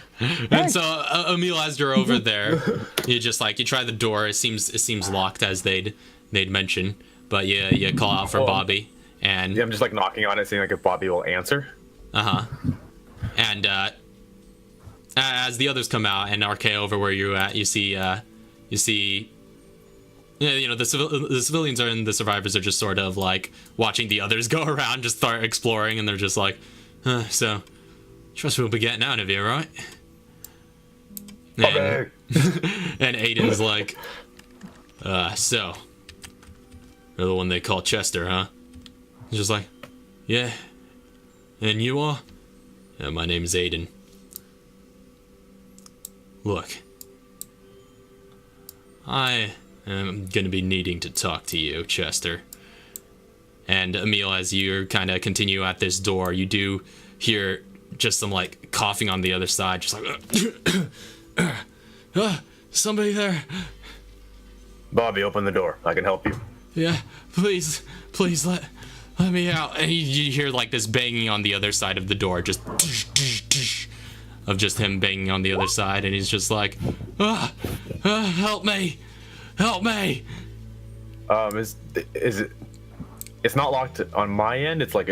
And so, Emil, as you're over there, you just like you try the door. It seems locked as they'd mentioned, but you call out for Bobby, and Yeah, I'm just like knocking on it, seeing like if Bobby will answer. And as the others come out and RK over where you're at, you see, you know, the civilians are and the survivors are just sort of like watching the others go around, just start exploring, and they're just like, so, trust we'll be getting out of here, right? And, and Aiden's like, so, you're the one they call Chester, huh? He's just like, yeah. And you are? Yeah, my name's Aiden. Look, I am gonna be needing to talk to you, Chester. And Emil, as you kind of continue at this door, you do hear just some like coughing on the other side, just like, somebody there. Bobby, open the door. I can help you. Yeah, please let me out. And you hear like this banging on the other side of the door, just of just him banging on the other side, and he's just like, help me. Is it? It's not locked on my end. It's like,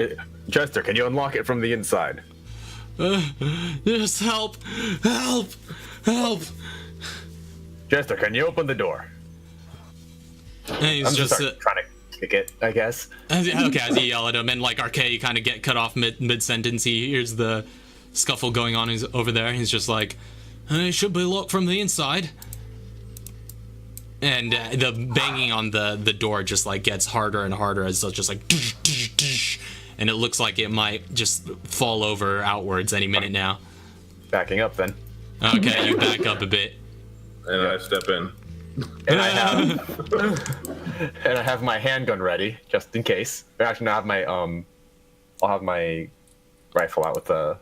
Chester, can you unlock it from the inside? Just help. Chester, can you open the door? And he's I'm just just trying to kick it, I guess. as you yell at him, and like RK, you kind of get cut off mid sentence. He hears the scuffle going on. He's over there. He's just like, it should be locked from the inside. And the banging on the door just like gets harder and harder as it's just like, and it looks like it might just fall over outwards any minute now. Backing up then. Okay, you back up a bit. And I step in. And I have my handgun ready just in case. Or actually, I have my I'll have my rifle out with the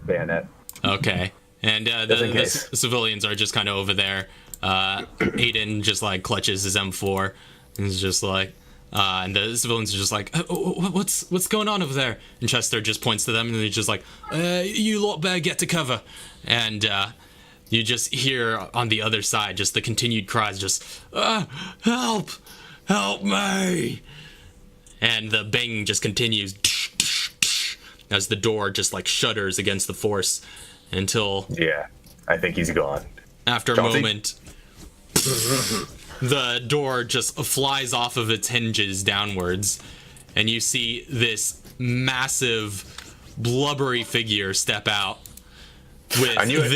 bayonet. Okay, and the civilians are just kind of over there. Aiden just like clutches his M4 and is just like, and the civilians are just like, what's going on over there? And Chester just points to them and he's just like, you lot better get to cover. And you just hear on the other side just the continued cries, just help me. And the banging just continues as the door just like shudders against the force until, Yeah, I think he's gone. after a Chauncey? moment, the door just flies off of its hinges downwards, and you see this massive blubbery figure step out with I knew it.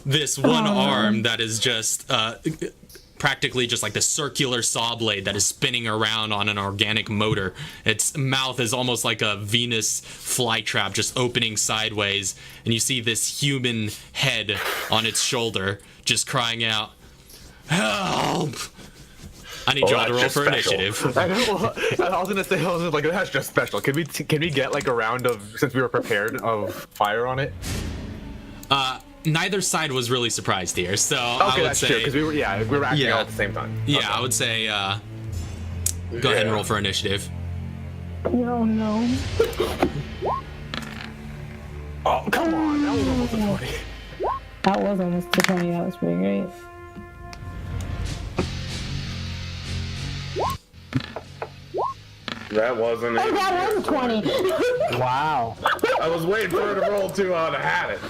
this one arm that is just practically just like the circular saw blade that is spinning around on an organic motor. Its mouth is almost like a Venus flytrap, just opening sideways, and you see this human head on its shoulder just crying out, help! I need y'all to roll for initiative. I was gonna say, I was like, that's just special. Can we get like a round of, since we were prepared, of fire on it? Neither side was really surprised here, so Okay, I would that's say, true, because we were acting Yeah. all at the same time. yeah, Okay. I would say, go ahead and roll for initiative. Oh no. Oh, come on, that was almost a 20. That was almost the 20. That was pretty great. That wasn't Oh, it. that was a 20. Wow. I was waiting for her to roll 2 on. I had it.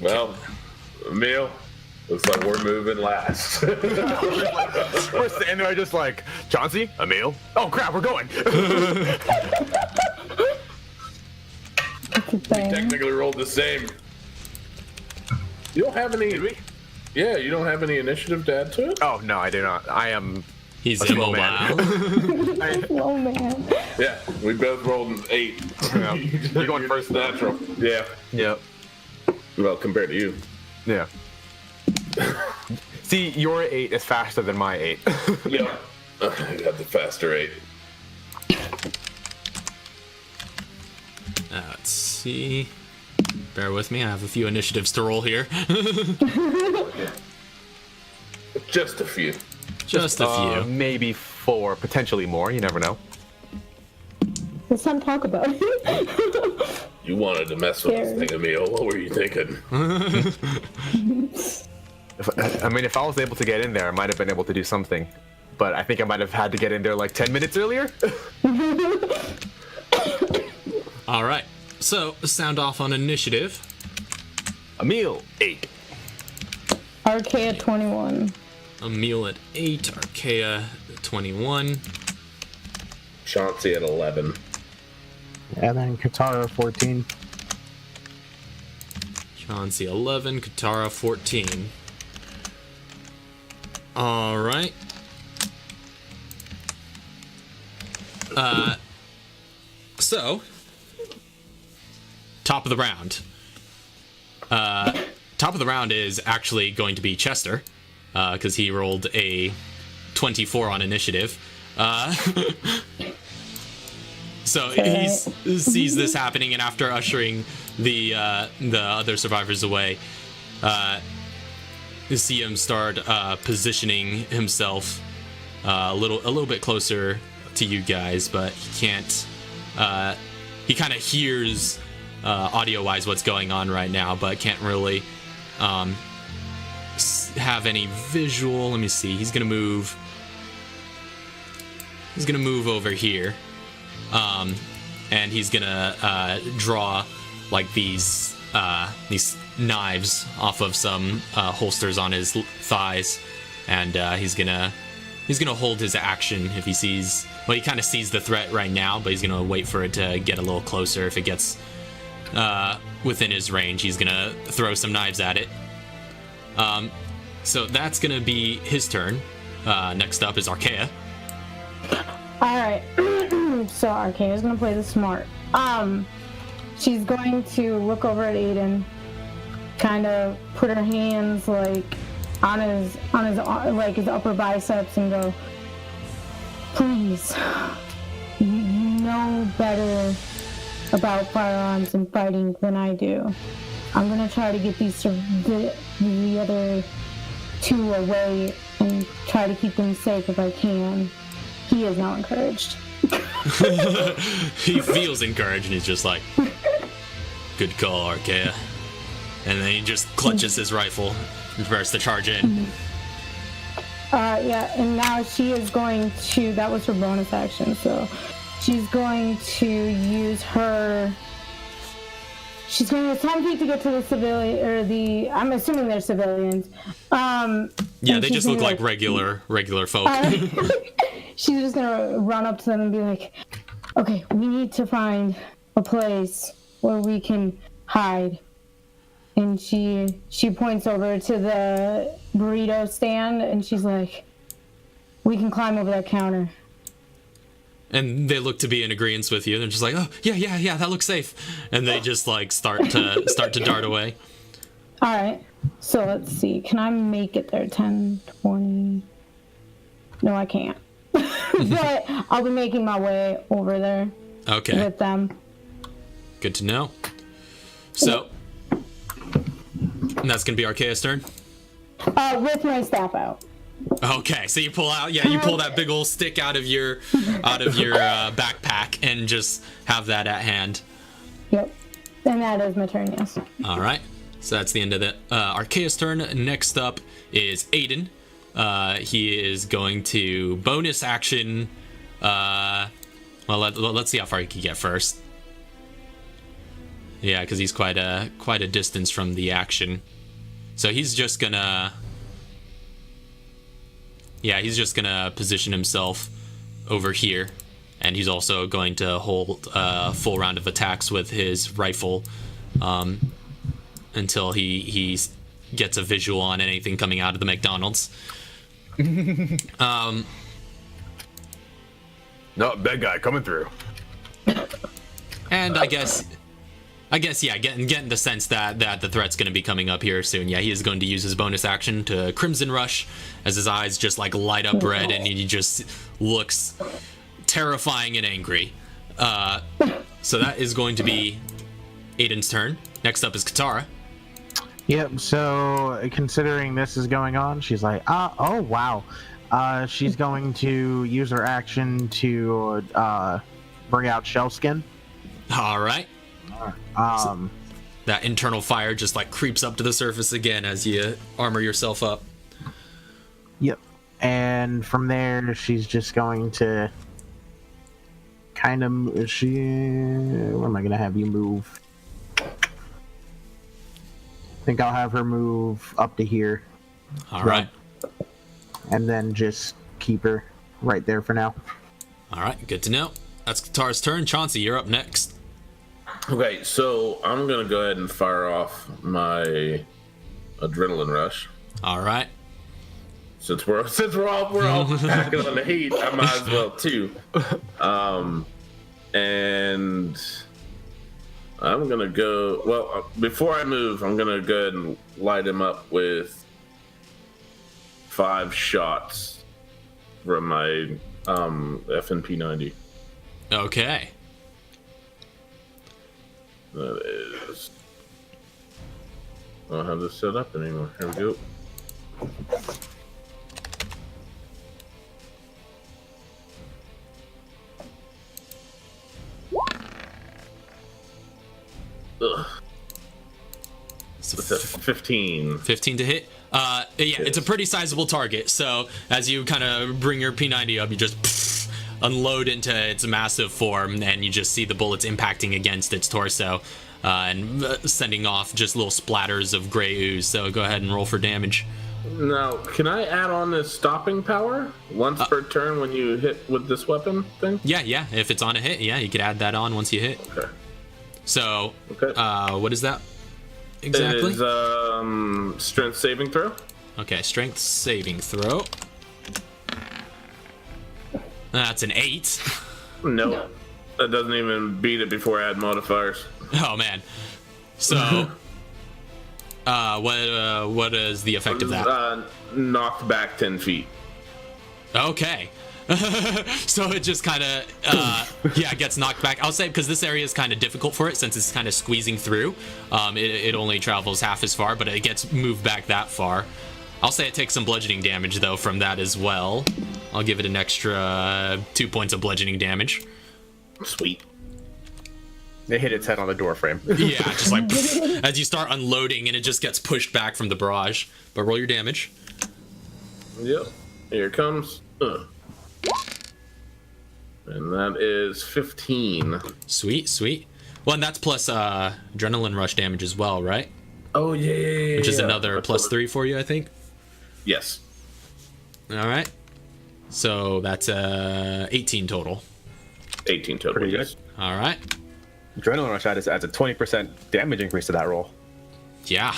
Well, Emil, looks like we're moving last. We're standing there just like, Chauncey, Emil. Oh crap, we're going. Technically rolled the same. You don't have any. Did we? Yeah, you don't have any initiative to add to it? Oh no, I do not. I am. He's a slow immobile. Oh man. Yeah, we both rolled an 8. Yeah. You're going first. Natural. Yeah. Yep. Well, compared to you. Yeah. See, your 8 is faster than my 8. Yeah. I got the faster 8. Let's see. Bear with me. I have a few initiatives to roll here. Just a few. Just a few. Maybe 4, potentially more. You never know. Let's not talk about it. You wanted to mess with this thing, Emil. What were you thinking? If I was able to get in there, I might have been able to do something. But I think I might have had to get in there like 10 minutes earlier. All right. So, sound off on initiative. Emil, 8. Archaea 21. Emil at 8. Archaea 21. Chauncey at 11. And then Katara 14. Chauncey 11. Katara 14. All right. So, top of the round. Top of the round is actually going to be Chester, because he rolled a 24 on initiative. So he sees this happening, and after ushering the other survivors away, you see him start positioning himself a little bit closer to you guys, but he can't. He kind of hears audio-wise what's going on right now, but can't really have any visual. Let me see. He's gonna move. He's gonna move over here, and he's gonna draw like these knives off of some holsters on his thighs, and he's gonna hold his action if he sees. Well, he kind of sees the threat right now, but he's gonna wait for it to get a little closer. If it gets within his range, he's gonna throw some knives at it. So that's gonna be his turn. Next up is Archaea. Alright. So Archaea's gonna play the smart. She's going to look over at Aiden, kind of put her hands like on his like his upper biceps and go, please, you know better about firearms and fighting than I do. I'm gonna try to get the other two away and try to keep them safe if I can. He is now encouraged. He feels encouraged, and he's just like, good call, Archaea. And then he just clutches his rifle and prepares to charge in. Yeah, and now she is going to, that was her bonus action, so she's going to use her, she's going to use 10 feet to get to the civilian, or the, I'm assuming they're civilians. Yeah, they just look like regular folk. She's just gonna run up to them and be like, okay, we need to find a place where we can hide. And she points over to the burrito stand, and she's like, we can climb over that counter. And they look to be in agreement with you. They're just like, oh, yeah, that looks safe. And they just like start to dart away. All right, so let's see. Can I make it there? 10, 20. No, I can't. But I'll be making my way over there. Okay. With them. Good to know. So, and that's gonna be Archaea's turn. With my staff out. Okay, so you pull out, you pull that big old stick out of your backpack and just have that at hand. Yep. And that is my turn, yes. All right. So that's the end of the Archaea's turn. Next up is Aiden. He is going to bonus action. Well, let's see how far he can get first. Yeah, because he's quite a distance from the action. So he's just gonna... Yeah, he's just gonna position himself over here. And he's also going to hold a full round of attacks with his rifle until he gets a visual on anything coming out of the McDonald's. No, bad guy coming through. And I guess, yeah, getting the sense that the threat's going to be coming up here soon. Yeah, he is going to use his bonus action to Crimson Rush as his eyes just like light up red and he just looks terrifying and angry. So that is going to be Aiden's turn. Next up is Katara. Yep, so considering this is going on, she's like, oh wow. She's going to use her action to bring out Shell Skin. All right. That internal fire just like creeps up to the surface again as you armor yourself up. Yep. And from there, she's just going to kind of... Where am I going to have you move? I think I'll have her move up to here. All right. And then just keep her right there for now. All right, good to know. That's Katara's turn. Chauncey, you're up next. Okay, so I'm gonna go ahead and fire off my adrenaline rush. All right. Since we're all packing on the heat, I might as well too. And I'm gonna go. Well, before I move, I'm gonna go ahead and light him up with 5 shots from my FNP 90. Okay. That is. I don't have this set up anymore. Here we go. Ugh. So What's that? 15. 15 to hit. Yeah, it's a pretty sizable target. So as you kind of bring your P90 up, you just unload into its massive form, and you just see the bullets impacting against its torso and sending off just little splatters of gray ooze. So go ahead and roll for damage. Now, can I add on this stopping power once per turn when you hit with this weapon thing? Yeah. If it's on a hit, yeah, you could add that on once you hit. Okay. So, Okay. What is that exactly? It is strength saving throw. Okay, strength saving throw. That's an 8. No, that doesn't even beat it before I add modifiers. Oh man. So, what is the effect of that? Knocked back 10 feet. Okay. So it just kind of, gets knocked back. I'll say because this area is kind of difficult for it since it's kind of squeezing through. It only travels half as far, but it gets moved back that far. I'll say it takes some bludgeoning damage though from that as well. I'll give it an extra 2 points of bludgeoning damage. Sweet. They hit its head on the door frame. Yeah, just like as you start unloading and it just gets pushed back from the barrage. But roll your damage. Yep. Here it comes. And that is 15. Sweet. Well, and that's plus adrenaline rush damage as well, right? Oh, yeah. Which is another plus 3 for you, I think. Yes. All right. So that's 18 total. 18 total. Pretty good. Yes. All right. Adrenaline rush adds a 20% damage increase to that roll. Yeah.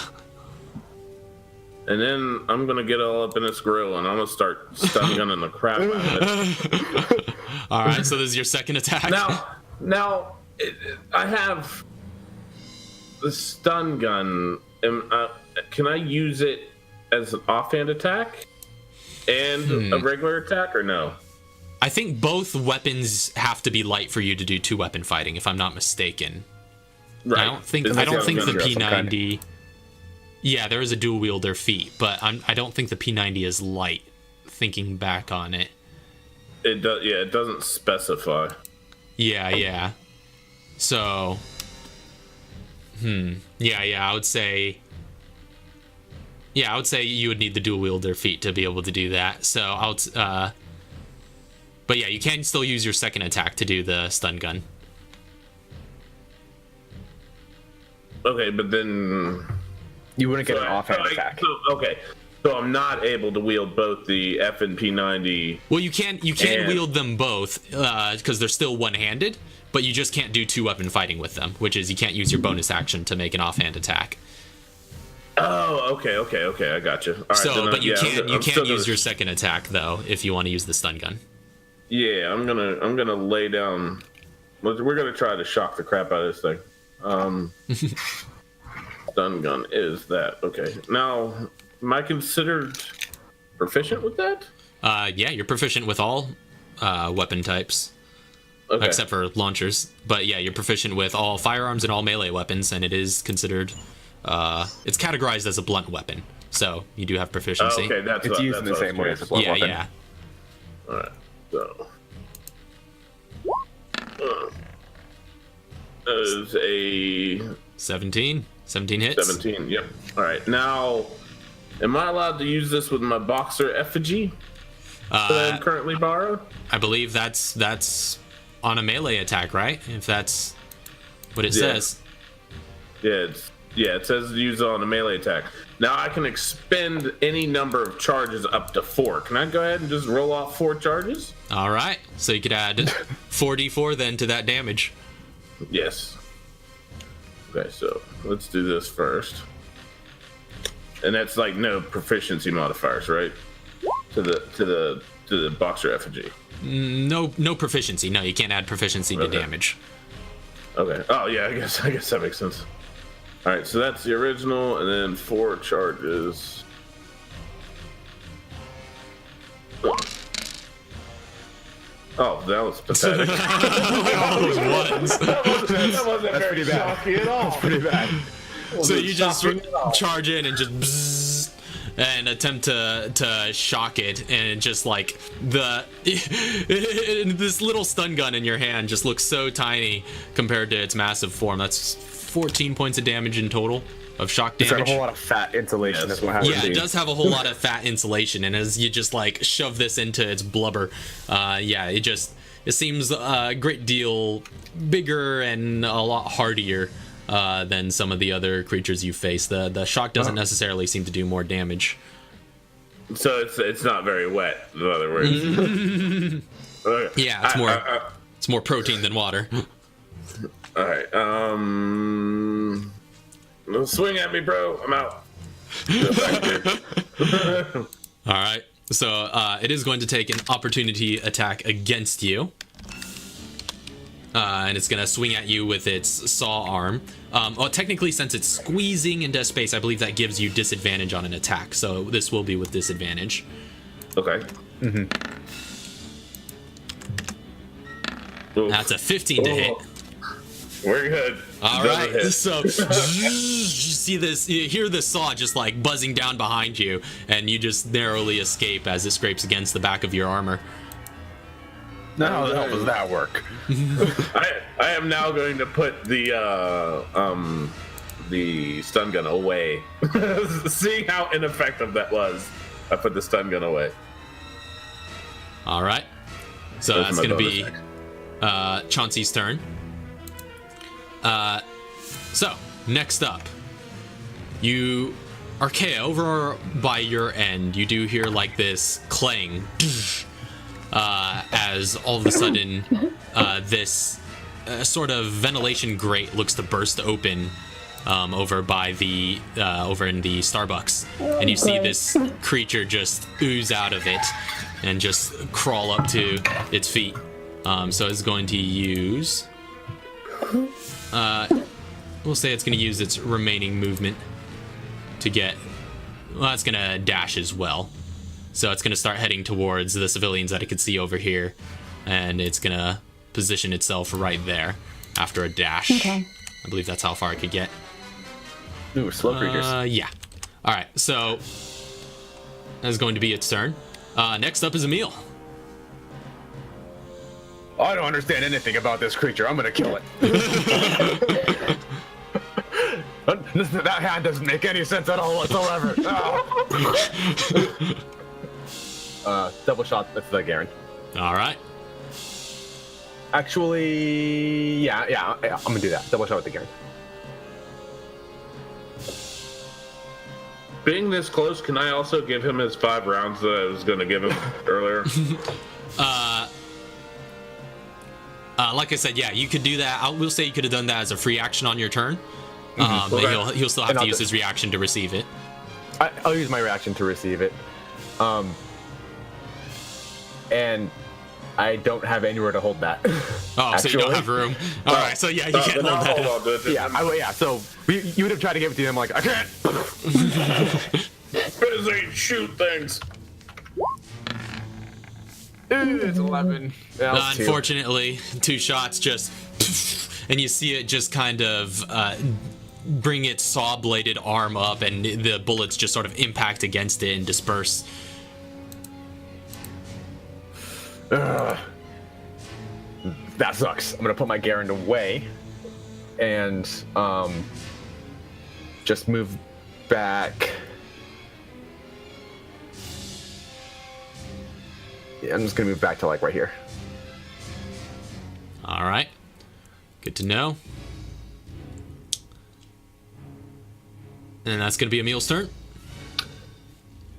And then I'm going to get all up in its grill and I'm going to start stun gunning the crap out of it. All right. So this is your second attack. Now, I have the stun gun. Can I use it as an offhand attack and a regular attack, or no? I think both weapons have to be light for you to do 2-weapon fighting, if I'm not mistaken. Right. I don't think the P90. Yeah, there is a dual wielder feat, but I don't think the P90 is light. Thinking back on it, It does. Yeah, it doesn't specify. yeah. So, yeah. I would say you would need the dual wielder feat to be able to do that. So but yeah, you can still use your second attack to do the stun gun. Okay, but then You wouldn't get an offhand attack. So I'm not able to wield both the F and P90. Well, you can wield them both because they're still one-handed, but you just can't do two-weapon fighting with them, which is you can't use your bonus action to make an offhand attack. Oh, okay, I gotcha. All right, So, but you can't use your your. second attack though if you want to use the stun gun. Yeah, I'm gonna lay down. We're gonna try to shock the crap out of this thing. Stun gun is that okay? Now, am I considered proficient with that? Yeah, you're proficient with all weapon types. Okay. Except for launchers. But yeah, you're proficient with all firearms and all melee weapons, and it is considered, it's categorized as a blunt weapon. So you do have proficiency. Okay, It's used in the same way as a blunt Yeah, weapon. yeah. Alright, so. That is a 17 hits. 17, yep. Alright, now, am I allowed to use this with my boxer effigy that I'm currently borrowed? I believe that's on a melee attack, right? If that's what it says. Yeah, it says use on a melee attack. Now I can expend any number of charges up to 4. Can I go ahead and just roll off 4 charges? All right, so you could add 4d4 then to that damage. Yes. Okay, so let's do this first. And that's like no proficiency modifiers, right? To the boxer effigy. No proficiency. No, you can't add proficiency to damage. Okay. Oh yeah, I guess that makes sense. All right, so that's the original, and then 4 charges. Oh, that was pathetic. that wasn't very pretty bad. shocking at all. Pretty bad. So you just charge in and just bzzz, and attempt to shock it, and just like this little stun gun in your hand just looks so tiny compared to its massive form. That's 14 points of damage in total of shock It's got a damage. whole lot of fat insulation. That's what Yeah, happens. it does have a whole lot of fat insulation, and as you just like shove this into its blubber, it seems a great deal bigger and a lot hardier than some of the other creatures you face. The shock doesn't necessarily seem to do more damage. So it's not very wet, in other words. Okay. Yeah, it's more protein than water. All right. Swing at me, bro. I'm out. All right. So it is going to take an opportunity attack against you. And it's going to swing at you with its saw arm. Well, technically, since it's squeezing into space, I believe that gives you disadvantage on an attack. So this will be with disadvantage. Okay. That's a 15 to hit. We're good. All Doesn't right, hit. so you hear the saw just like buzzing down behind you, and you just narrowly escape as it scrapes against the back of your armor. Now how the hell does that work? I am now going to put the stun gun away. Seeing how ineffective that was, I put the stun gun away. All right, so That's that's my going to bonus be action. Chauncey's turn. So next up, you, Archaea, over by your end, you do hear like this clang. As all of a sudden, this sort of ventilation grate looks to burst open over by the over in the Starbucks, and you see this creature just ooze out of it and just crawl up to its feet. So it's going to use. We'll say it's going to use its remaining movement to get. Well, it's going to dash as well. So it's going to start heading towards the civilians that it could see over here, and it's going to position itself right there after a dash. Okay. I believe that's how far it could get. Ooh, slow creatures. Yeah. All right, so that's going to be its turn. Next up is Emil. I don't understand anything about this creature. I'm gonna kill it. That hand doesn't make any sense at all whatsoever. Double shot. That's the Garen. All right. Actually, yeah, I'm gonna do that. Double shot with the Garen. being this close, can I also give him his 5 rounds that I was going to give him earlier? Like I said, yeah, you could do that. We'll say you could have done that as a free action on your turn. But he'll still have to use his reaction to receive it. I'll use my reaction to receive it. And I don't have anywhere to hold that. Oh, so you don't have room. All right, so yeah, you can't hold that. Hold on, dude. Yeah, so you would have tried to give it to him, like, I can't! Busy, shoot things. It's 11. Yeah, Unfortunately, 2 shots just... And you see it just kind of bring its saw-bladed arm up, and the bullets just sort of impact against it and disperse. That sucks. I'm gonna put my Garand away and just move back. Yeah, I'm just gonna move back to like right here. All right, good to know. And that's gonna be Emil's turn.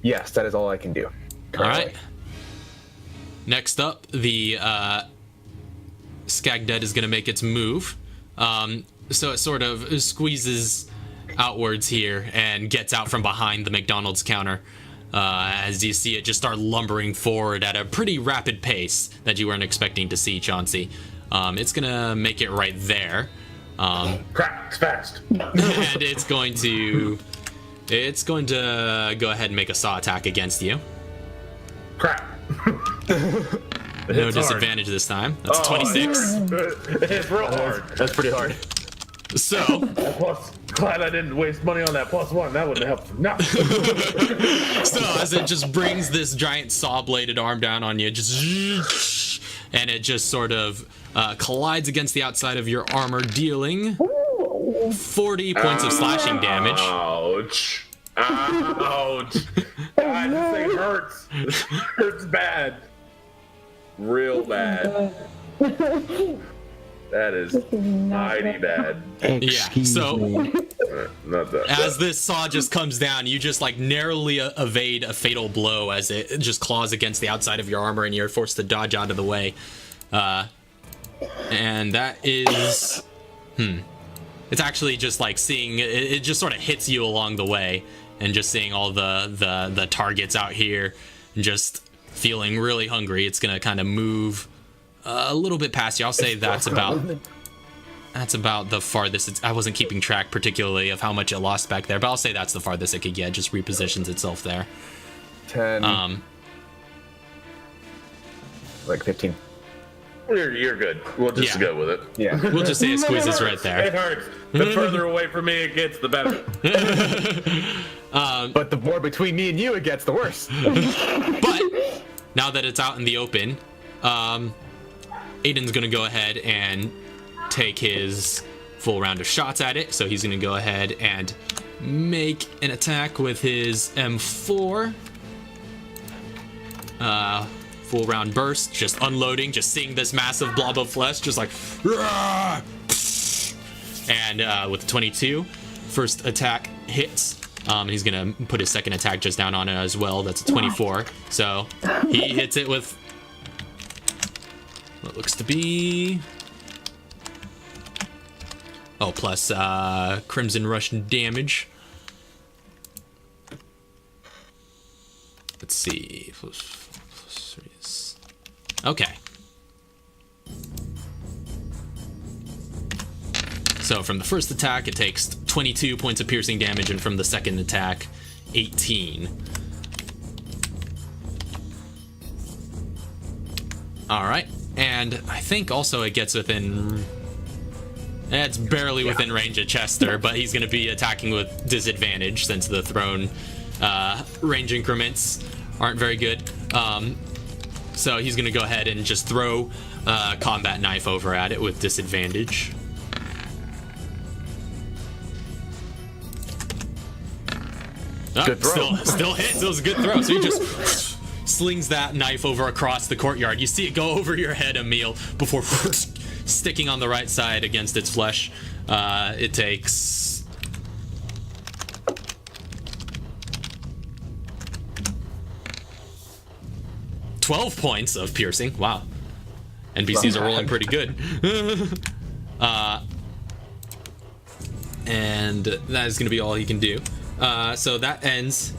Yes, that is all I can do. All right. Next up, the Skagdead is going to make its move. So it sort of squeezes outwards here and gets out from behind the McDonald's counter. As you see it just start lumbering forward at a pretty rapid pace that you weren't expecting to see, Chauncey. It's going to make it right there. Crap, it's fast. And it's going to go ahead and make a saw attack against you. Crap. No disadvantage this time. That's 26. It's real hard. That's pretty hard. So, Glad I didn't waste money on that +1. That wouldn't have helped. No. so as it just brings this giant saw-bladed arm down on you, and it just sort of collides against the outside of your armor, dealing 40 points of slashing damage. Ouch. Ouch. God, this thing hurts. Hurts bad. Real bad. That is mighty bad. Excuse me. Not that. As this saw just comes down, you just like narrowly evade a fatal blow as it just claws against the outside of your armor, and you're forced to dodge out of the way. And that is... It's actually just like seeing... It just sort of hits you along the way, and just seeing all the targets out here, and just feeling really hungry. It's going to kind of move a little bit past you. I'll say that's about the farthest. I wasn't keeping track particularly of how much it lost back there, but I'll say that's the farthest it could get. Just repositions itself there. 10. Like 15. You're good. We'll just go with it. Yeah. We'll just say it squeezes right It there. hurts. The further away from me it gets, the better. But the more between me and you it gets, the worse. But now that it's out in the open, Aiden's gonna go ahead and take his full round of shots at it. So he's gonna go ahead and make an attack with his M4. Full round burst, just unloading, just seeing this massive blob of flesh, just like, Rah! And with 22, first attack hits. He's gonna put his second attack just down on it as well. That's a 24. So he hits it with what looks to be plus Crimson Rush damage. Let's see. Okay. So from the first attack, it takes 22 points of piercing damage, and from the second attack, 18. All right, and I think also it gets within... It's barely within range of Chester, but he's going to be attacking with disadvantage since the thrown range increments aren't very good. So he's going to go ahead and just throw a combat knife over at it with disadvantage. Good throw. Still hits. It was a good throw. So he just slings that knife over across the courtyard. You see it go over your head, Emil, before sticking on the right side against its flesh. It takes 12 points of piercing. Wow. NPCs are rolling pretty good. And that is going to be all he can do. So that ends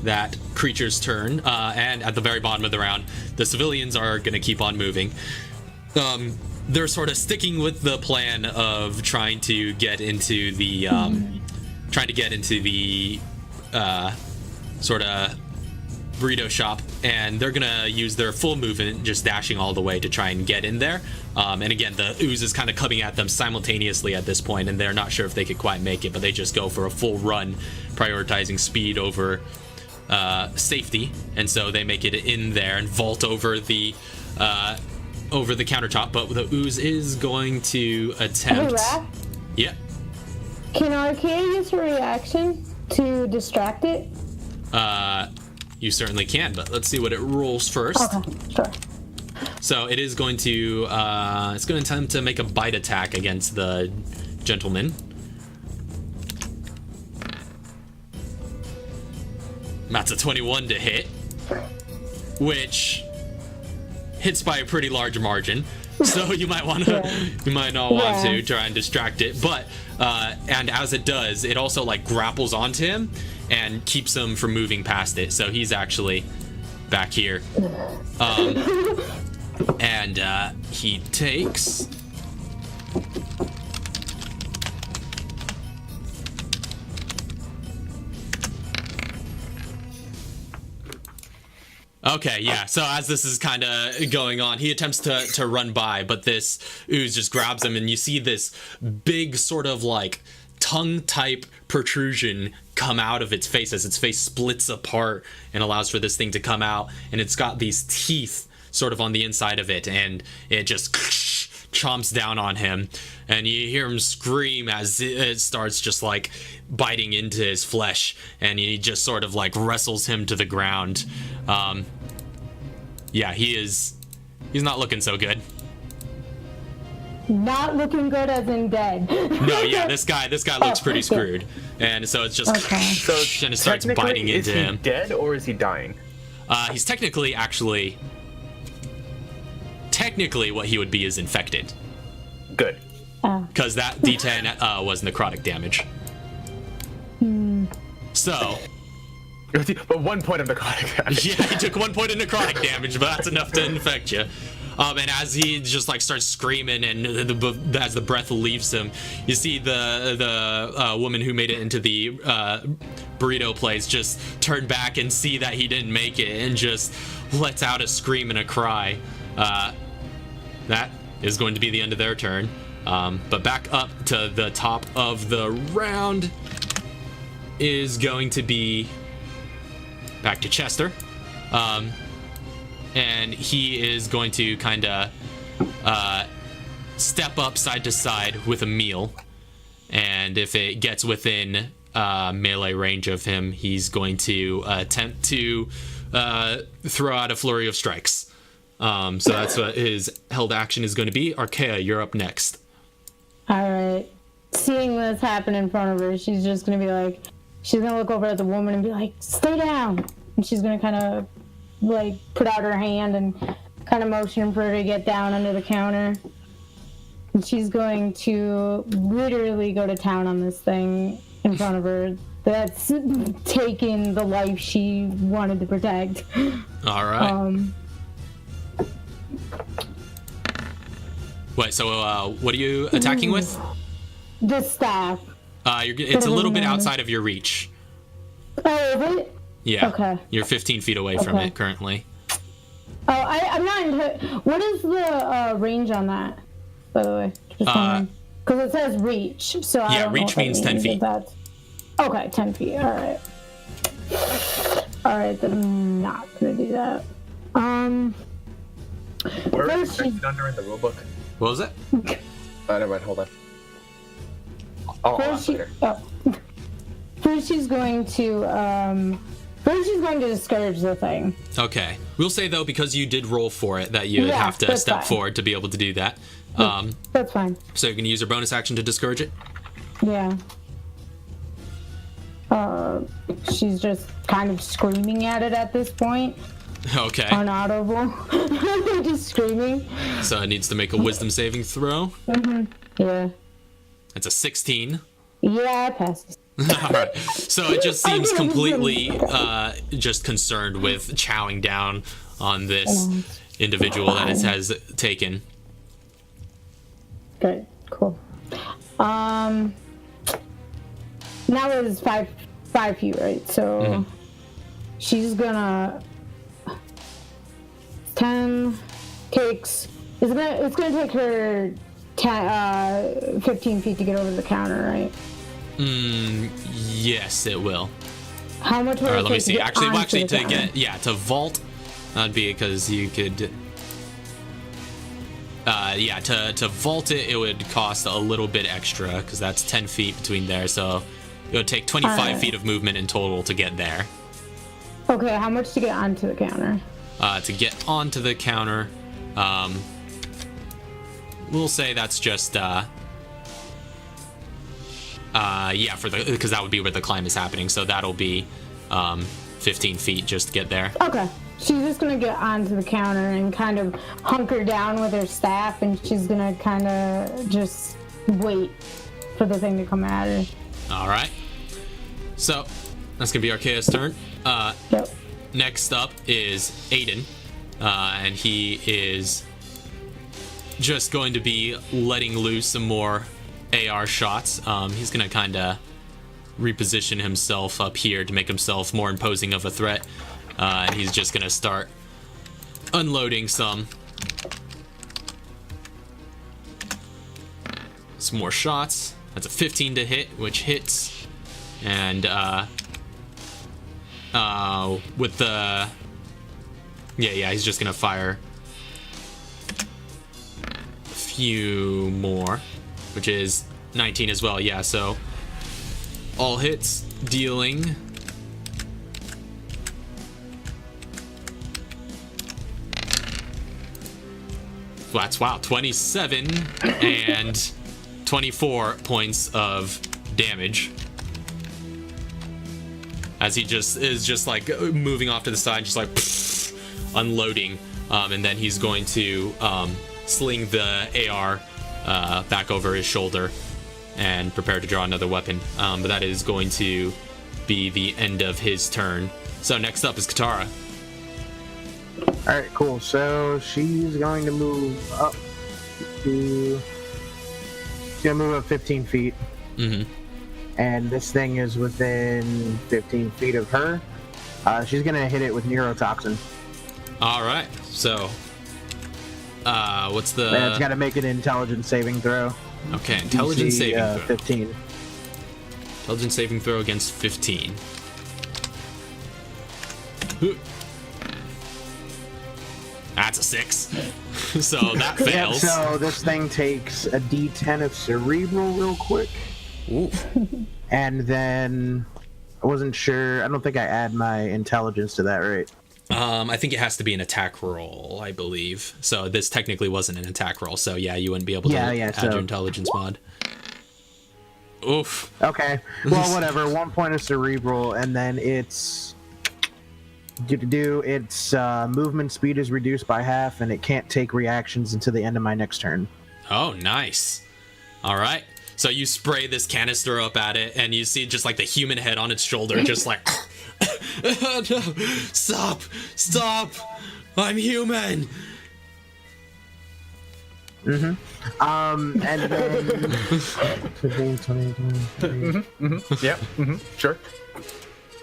that creature's turn. And at the very bottom of the round, the civilians are going to keep on moving. They're sort of sticking with the plan of trying to get into the sort of burrito shop, and they're gonna use their full movement, just dashing all the way to try and get in there. And again, the ooze is kind of coming at them simultaneously at this point, and they're not sure if they could quite make it, but they just go for a full run, prioritizing speed over safety, and so they make it in there and vault over the countertop. But the ooze is going to attempt. Raph, Yeah. can Archaea use a reaction to distract it? You certainly can, but let's see what it rolls first. Okay, sure. So it is going to attempt to make a bite attack against the gentleman. That's a 21 to hit, which hits by a pretty large margin. So you might not want to try and distract it, but and as it does, it also like grapples onto him and keeps him from moving past it. So he's actually back here, and he takes. Okay, yeah, so as this is kind of going on, he attempts to run by, but this ooze just grabs him, and you see this big sort of like tongue-type protrusion come out of its face as its face splits apart and allows for this thing to come out, and it's got these teeth sort of on the inside of it, and it just chomps down on him, and you hear him scream as it starts just like biting into his flesh, and he just sort of like wrestles him to the ground. Yeah, he's not looking so good. Not looking good as in dead. No, yeah, this guy looks pretty screwed, and so it's just and it starts biting into him. Is he dead or is he dying? He's technically what he would be is infected. Good. Because that D10 was necrotic damage. So. But 1 point of necrotic damage. Yeah, he took 1 point of necrotic damage, but that's enough to infect you. And as he just like starts screaming, and as the breath leaves him, you see the woman who made it into the burrito place just turn back and see that he didn't make it, and just lets out a scream and a cry. That is going to be the end of their turn. But back up to the top of the round is going to be back to Chester. And he is going to kind of step up side to side with a meal. And if it gets within melee range of him, he's going to attempt to throw out a flurry of strikes. So that's what his held action is going to be. Archaea, you're up next. All right. Seeing this happen in front of her, she's just going to be like, she's going to look over at the woman and be like, stay down. And she's going to kind of like put out her hand and kind of motion for her to get down under the counter. And she's going to literally go to town on this thing in front of her that's taken the life she wanted to protect. All right. Wait, so what are you attacking with? The staff. It's a little bit outside of your reach. Oh, is it? Yeah. Okay. You're 15 feet away from it currently. Oh, I'm not into. What is the range on that, by the way? Because it says reach, so I don't know reach if means 10 feet. That's... Okay, 10 feet. All right. All right, then I'm not gonna do that. Where First is it protected under in the rulebook? What was it? Never mind, hold on. I'll ask later. First, she's going to discourage the thing. Okay. We'll say, though, because you did roll for it, that you have to step forward to be able to do that. That's fine. So you're going to use your bonus action to discourage it? Yeah. She's just kind of screaming at it at this point. Okay. Unaudible. Just screaming. So it needs to make a wisdom saving throw. Yeah. It's a 16. Yeah, it passes. All right. So it just seems completely just concerned with chowing down on this individual that it has taken. Good. Cool. Now it's 5 feet, right? So she's gonna 10 takes. It's gonna take her 15 feet to get over the counter, right? Yes, it will. How much would All it right, let me take see. to get Actually, onto the to counter? get to vault, that'd be because you could. To vault it, it would cost a little bit extra because that's 10 feet between there. So it would take 25 Alright. feet of movement in total to get there. Okay, how much to get onto the counter? To get onto the counter, we'll say that's just because that would be where the climb is happening. So that'll be 15 feet just to get there. Okay. She's just gonna get onto the counter and kind of hunker down with her staff, and she's gonna kind of just wait for the thing to come at her. All right. So that's gonna be Archaea's turn. Yep. Next up is Aiden, and he is just going to be letting loose some more AR shots. He's gonna kind of reposition himself up here to make himself more imposing of a threat, and he's just gonna start unloading some more shots. That's a 15 to hit, which hits, and with the he's just gonna fire a few more, which is 19 as well. Yeah, so all hits, dealing that's 27 and 24 points of damage. As he is like moving off to the side, just like unloading, and then he's going to sling the AR back over his shoulder and prepare to draw another weapon. But that is going to be the end of his turn. So next up is Katara. All right, cool. So she's going to move up to. She's gonna move up 15 feet. Mm-hmm. And this thing is within 15 feet of her. She's gonna hit it with neurotoxin. All right. So, what's the? And it's got to make an intelligence saving throw. Okay, intelligence DC, saving throw. 15. Intelligence saving throw against 15. That's a 6. So that Yep, fails. so this thing takes a D10 of cerebral real quick. Ooh. And then I wasn't sure. I don't think I add my intelligence to that, right? I think it has to be an attack roll, I believe. So this technically wasn't an attack roll. So yeah, you wouldn't be able to add your intelligence mod. Oof. Okay. Well, whatever. 1 point of cerebral, and then its movement speed is reduced by half, and it can't take reactions until the end of my next turn. Oh, nice. All right. So you spray this canister up at it, and you see just like the human head on its shoulder, just like, no, stop, I'm human. And then 15, 20, Yep. Sure.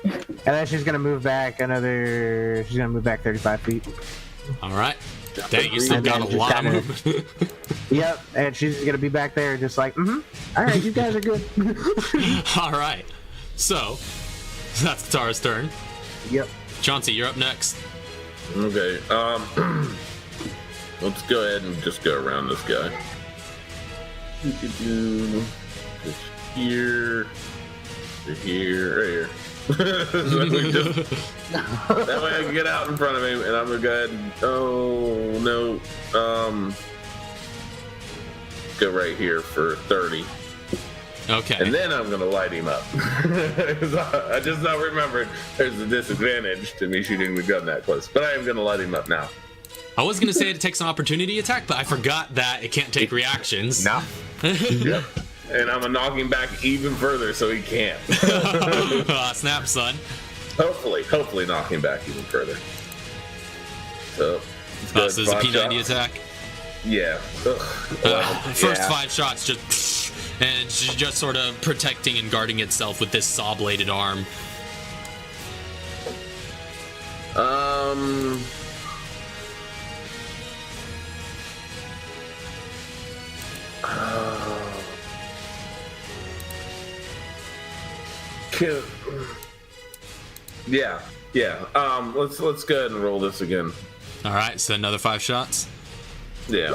and then she's gonna move back 35 feet. All right. Dang, you still And got a then just lot of kinda- movement. Yep, and she's gonna be back there just like, all right, you guys are good. All right. So that's Katara's turn. Yep. Chauncey, you're up next. Okay. Let's go ahead and just go around this guy. We could do this here, to here, right here. So we just, that way I can get out in front of him, and I'm gonna go ahead and go right here for 30. Okay. And then I'm gonna light him up. I just now remembered there's a disadvantage to me shooting the gun that close, but I am gonna light him up now. I was gonna say it takes an opportunity attack, but I forgot that it can't take reactions. No. Yep. And I'm gonna knock him back even further so he can't. Snap, son. Hopefully knock him back even further. So, So there's a P90 attack. Yeah. First 5 shots, and it's just sort of protecting and guarding itself with this saw-bladed arm. Yeah. Let's go ahead and roll this again. All right, so another 5 shots. Yeah.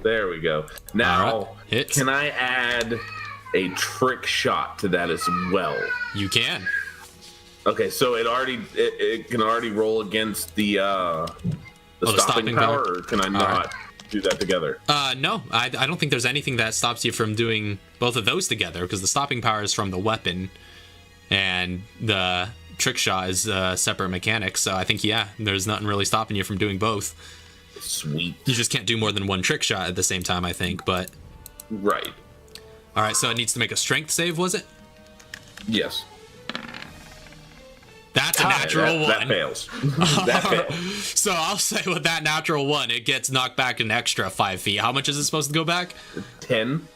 There we go. Now, All right, hits. Can I add a trick shot to that as well? You can. Okay, so it can already roll against the stopping power, or can I not do that together? No, I don't think there's anything that stops you from doing both of those together, because the stopping power is from the weapon, and the trick shot is a separate mechanic. So I think, yeah, there's nothing really stopping you from doing both. Sweet. You just can't do more than one trick shot at the same time, I think, but... Right. All right, so it needs to make a strength save, was it? Yes. That's a natural one. That fails. That fails. So I'll say with that natural one, it gets knocked back an extra 5 feet. How much is it supposed to go back? 10.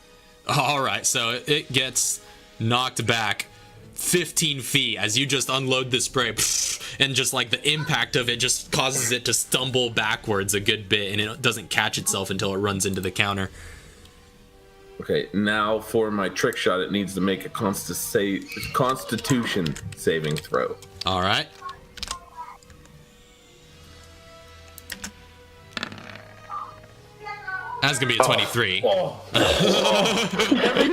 All right, so it gets knocked back 15 feet as you just unload the spray, and just like the impact of it just causes it to stumble backwards a good bit, and it doesn't catch itself until it runs into the counter. Okay, now for my trick shot, it needs to make a Constitution saving throw. All right. That's gonna be a 23. Every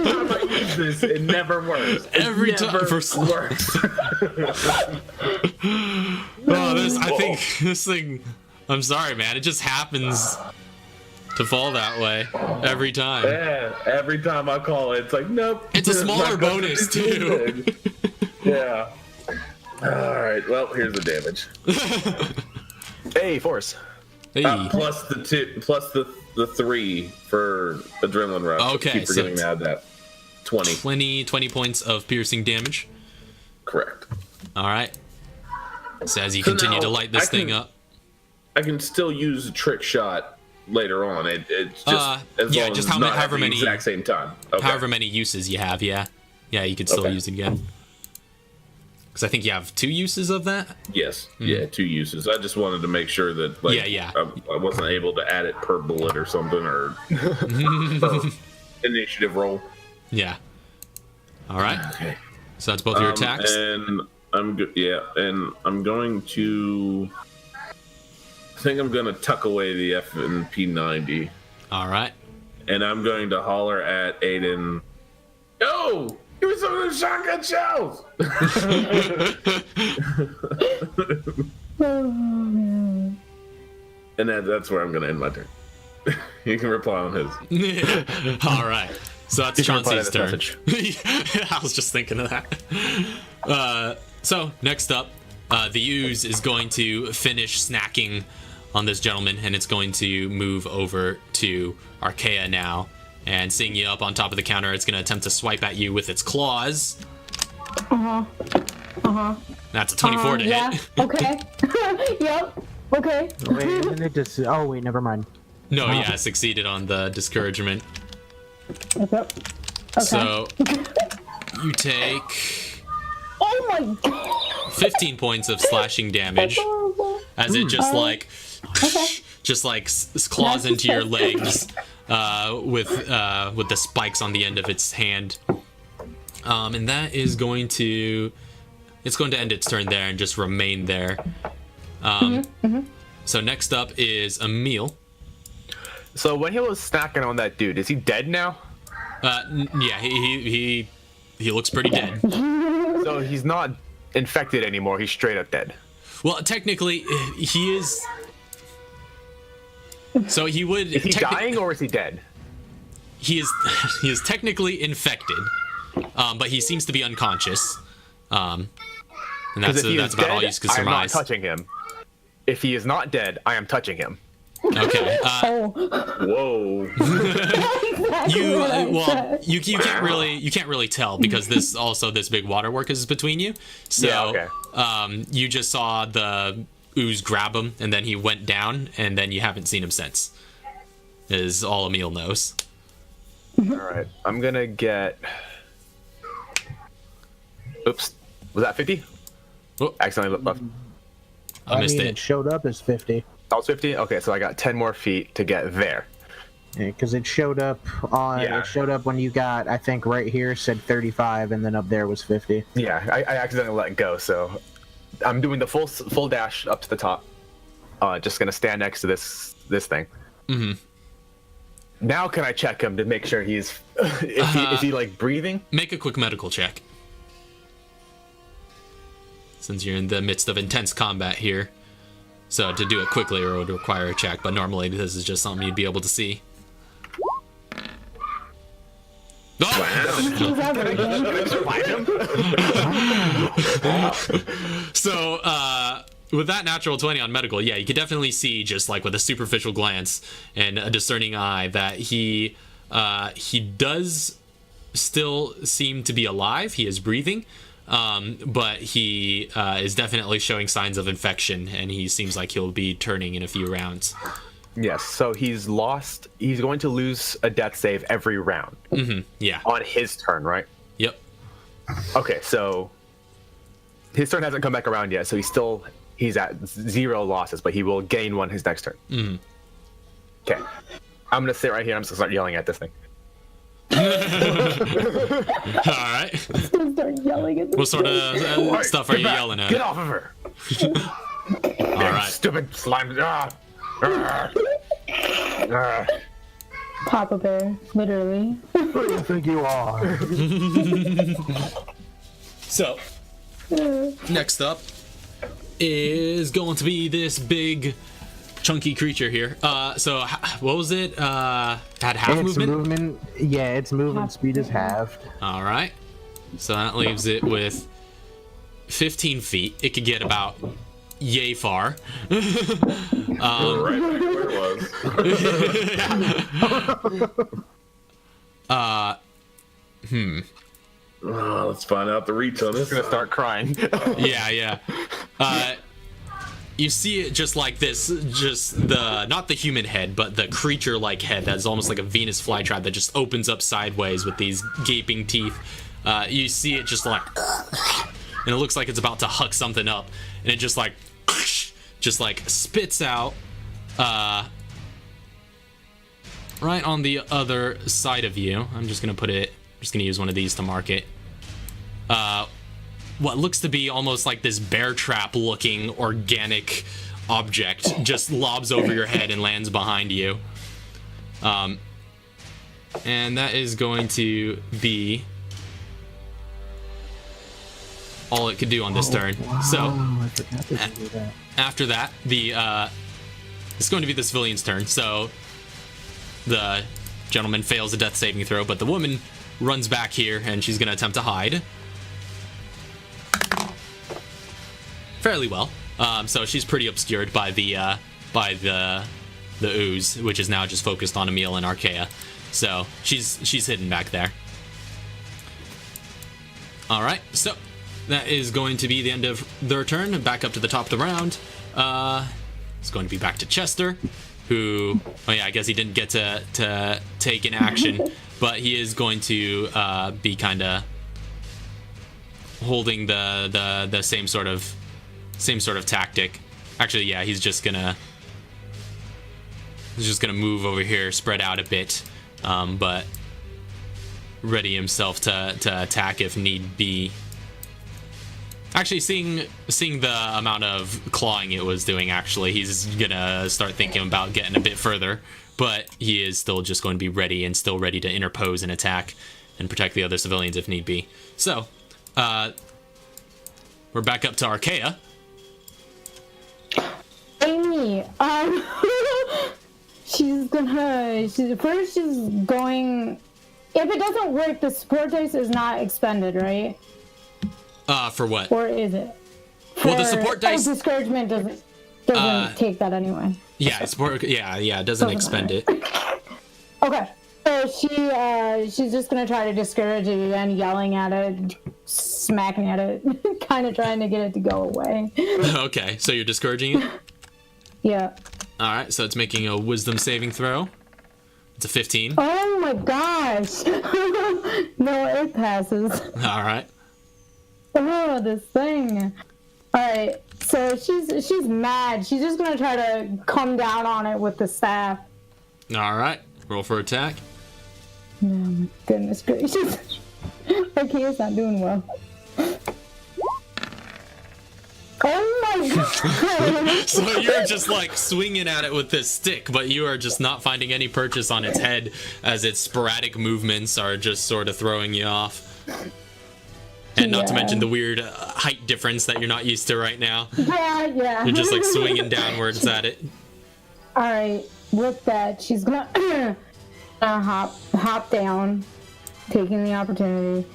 time I use this, it never works. Every time works. I think this thing. I'm sorry, man. It just happens to fall that way every time. Yeah, every time I call it, it's like, nope. It's a smaller bonus too. Yeah. All right. Well, here's the damage. Hey, force. Hey. Plus the 3 for adrenaline rush. Okay, I keep forgetting so to add that. 20. 20 points of piercing damage. Correct. All right. So as you continue now to light this thing up, I can still use a trick shot later on. It's just as long just as it's not however at the many exact same time. Okay. however many uses you have, yeah, you could still Okay. use it again. Because I think you have 2 uses of that. Yes. Yeah, 2 uses. I just wanted to make sure that Yeah. I wasn't able to add it per bullet or something, or per initiative roll. Yeah. All right. Okay. So that's both your attacks. And I'm good. Yeah, and I'm going to. I think I'm going to tuck away the F and P90, All right. and I'm going to holler at Aiden. Yo, give me some of those shotgun shells. And that's where I'm going to end my turn. You can reply on his. All right. So that's You can reply to Chauncey's this turn. message. I was just thinking of that. So next up, the ooze is going to finish snacking on this gentleman, and it's going to move over to Archaea now. And seeing you up on top of the counter, it's going to attempt to swipe at you with its claws. That's a 24 to yeah. hit. Okay. Yep. Okay. Wait, isn't it just? Oh wait, never mind. No, yeah, succeeded on the discouragement. Yep. Okay. So you take Oh my god. 15 points of slashing damage Horrible. as it just claws into your legs with the spikes on the end of its hand. And that is going to end its turn there and just remain there. So next up is Emil. So when he was snacking on that dude, is he dead now? Yeah, he looks pretty dead. So he's not infected anymore. He's straight up dead. Well, technically, he is. So he would. Is he dying or is he dead? he is technically infected, but he seems to be unconscious. And that's about all you can I am not surmise. touching him. If he is not dead, I am touching him. Okay. Whoa. You can't really tell because this big waterwork is between you. So Yeah, okay. You just saw the ooze grab him and then he went down and then you haven't seen him since. Is all Emil knows. All right, I'm gonna get. Oops, was that 50? Oh, Accidentally left. I missed mean, it. it showed up as 50. That was 50. Okay, so I got 10 more feet to get there. Because it showed up on. Yeah. It showed up when you got. I think right here said 35, and then up there was 50. Yeah, I accidentally let go, so I'm doing the full dash up to the top. Just gonna stand next to this thing. Mm-hmm. Now can I check him to make sure he's is he like breathing? Make a quick medical check. Since you're in the midst of intense combat here. So to do it quickly it would require a check, but normally this is just something you'd be able to see. Oh! So, with that natural 20 on medical, yeah, you could definitely see just like with a superficial glance and a discerning eye that he does still seem to be alive. He is breathing, but he is definitely showing signs of infection, and he seems like he'll be turning in a few rounds. Yes, so he's going to lose a death save every round. Mm-hmm. Yeah. On his turn, right? Yep. Okay, so his turn hasn't come back around yet, so he's at 0 losses, but he will gain 1 his next turn. Mm-hmm. Okay. I'm gonna sit right here, I'm just gonna start yelling at this thing. All right. Start yelling at What sort of stuff are you yelling at? Get off of her! All right. Stupid slime. Papa Bear, literally. Who do you think you are? So, next up is going to be this big, chunky creature here. So, what was it? Had half Its movement? Yeah, its movement speed is halved. All right. So that leaves it with 15 feet. It could get about yay far. Right where it was. Let's find out the reach on this. I'm gonna start crying. Yeah. You see it just like this, just not the human head, but the creature-like head that's almost like a Venus flytrap that just opens up sideways with these gaping teeth. You see it just like, and it looks like it's about to huck something up, and it just like spits out right on the other side of you. I'm just gonna use one of these to mark it. What looks to be almost like this bear trap looking organic object just lobs over your head and lands behind you. And that is going to be all it could do on this turn. So I forgot to do that. after that, it's going to be the civilian's turn. So the gentleman fails a death saving throw, but the woman runs back here and she's going to attempt to hide. Fairly well. So she's pretty obscured by the ooze, which is now just focused on Emil and Archaea. So she's hidden back there. All right, so that is going to be the end of their turn. Back up to the top of the round. It's going to be back to Chester, who, oh yeah, I guess he didn't get to take an action, but he is going to be kind of holding the same sort of tactic. Actually, yeah, he's just gonna move over here, spread out a bit, but ready himself to attack if need be. Actually, seeing the amount of clawing it was doing, actually, he's gonna start thinking about getting a bit further, but he is still just going to be ready and still ready to interpose and attack and protect the other civilians if need be. So, we're back up to Archaea. Amy, she she's going. If it doesn't work, the support dice is not expended, right? For what? Or is it? Well, the support dice. Discouragement doesn't take that anyway. Yeah, support. Yeah, it doesn't expend it. Okay. So she's just gonna try to discourage it again, yelling at it, smacking at it, kind of trying to get it to go away. Okay, so you're discouraging it? Yeah. All right, so it's making a wisdom saving throw. It's a 15. Oh my gosh! No, it passes. All right. Oh, this thing. All right, so she's mad. She's just gonna try to come down on it with the staff. All right, roll for attack. Oh my goodness gracious. Okay, it's not doing well. Oh my god! So you're just like swinging at it with this stick, but you are just not finding any purchase on its head as its sporadic movements are just sort of throwing you off. And not to mention the weird height difference that you're not used to right now. Yeah. You're just like swinging downwards at it. Alright, with that, she's gonna hop down, taking the opportunity.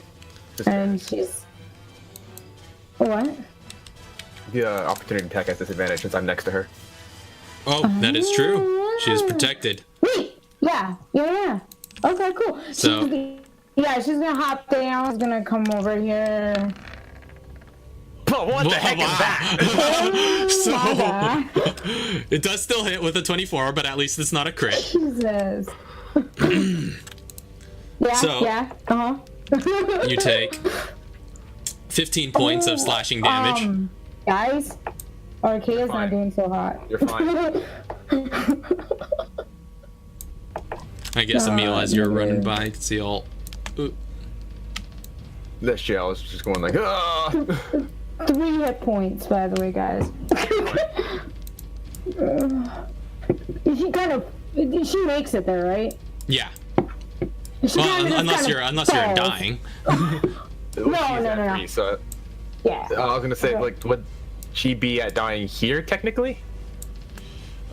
And she's... What? The opportunity attack has disadvantage since I'm next to her. Oh, that is true. She is protected. Wait! Yeah. Okay, cool. So... she's gonna hop down, she's gonna come over here. Oh, what the heck is that? So, it does still hit with a 24, but at least it's not a crit. Jesus. Yeah. You take 15 points of slashing damage. Guys, Arcade's not doing so hot. You're fine. I guess, Emil, as you're running by, you can see all... Ooh. This shell is just going like, ah! 3 hit points, by the way, guys. She makes it there, right? Yeah. Well, unless you're dying. No. So, Yeah. I was gonna say, like, would she be at dying here technically?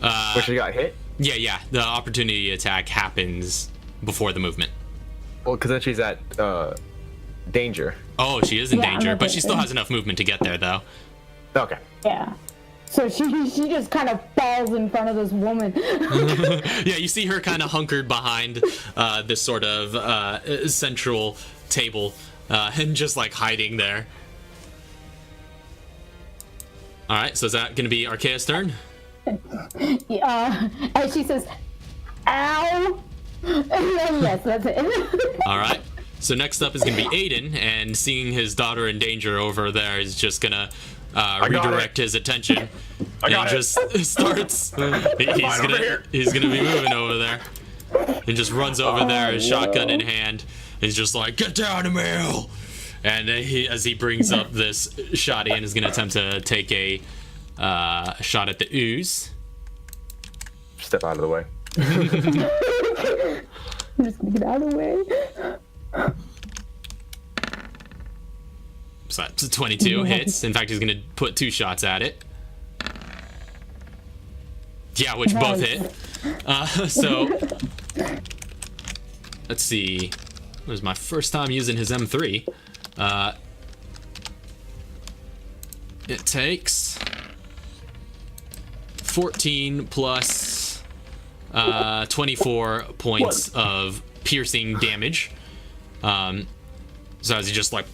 Where she got hit? Yeah. The opportunity attack happens before the movement. Well, because then she's at danger. Oh, she is in danger, but she still has enough movement to get there, though. Okay. Yeah. So she just kind of falls in front of this woman. Yeah, you see her kind of hunkered behind this sort of central table and just like hiding there. All right, so is that going to be Archaea's turn? And she says, "Ow!" And then yes, that's it. All right. So next up is going to be Aiden, and seeing his daughter in danger over there, is just going to redirect his attention. And just starts. He's gonna be moving over there, and just runs over there, his shotgun in hand. He's just like, "Get down, Emil!" And as he brings up this shotgun, is gonna attempt to take a shot at the ooze. Step out of the way. I'm just gonna get out of the way. So that's a 22 hits. In fact, he's gonna put 2 shots at it. Yeah, which both hit. So let's see. It was my first time using his M3. It takes 14 plus 24 points of piercing damage. So as he just like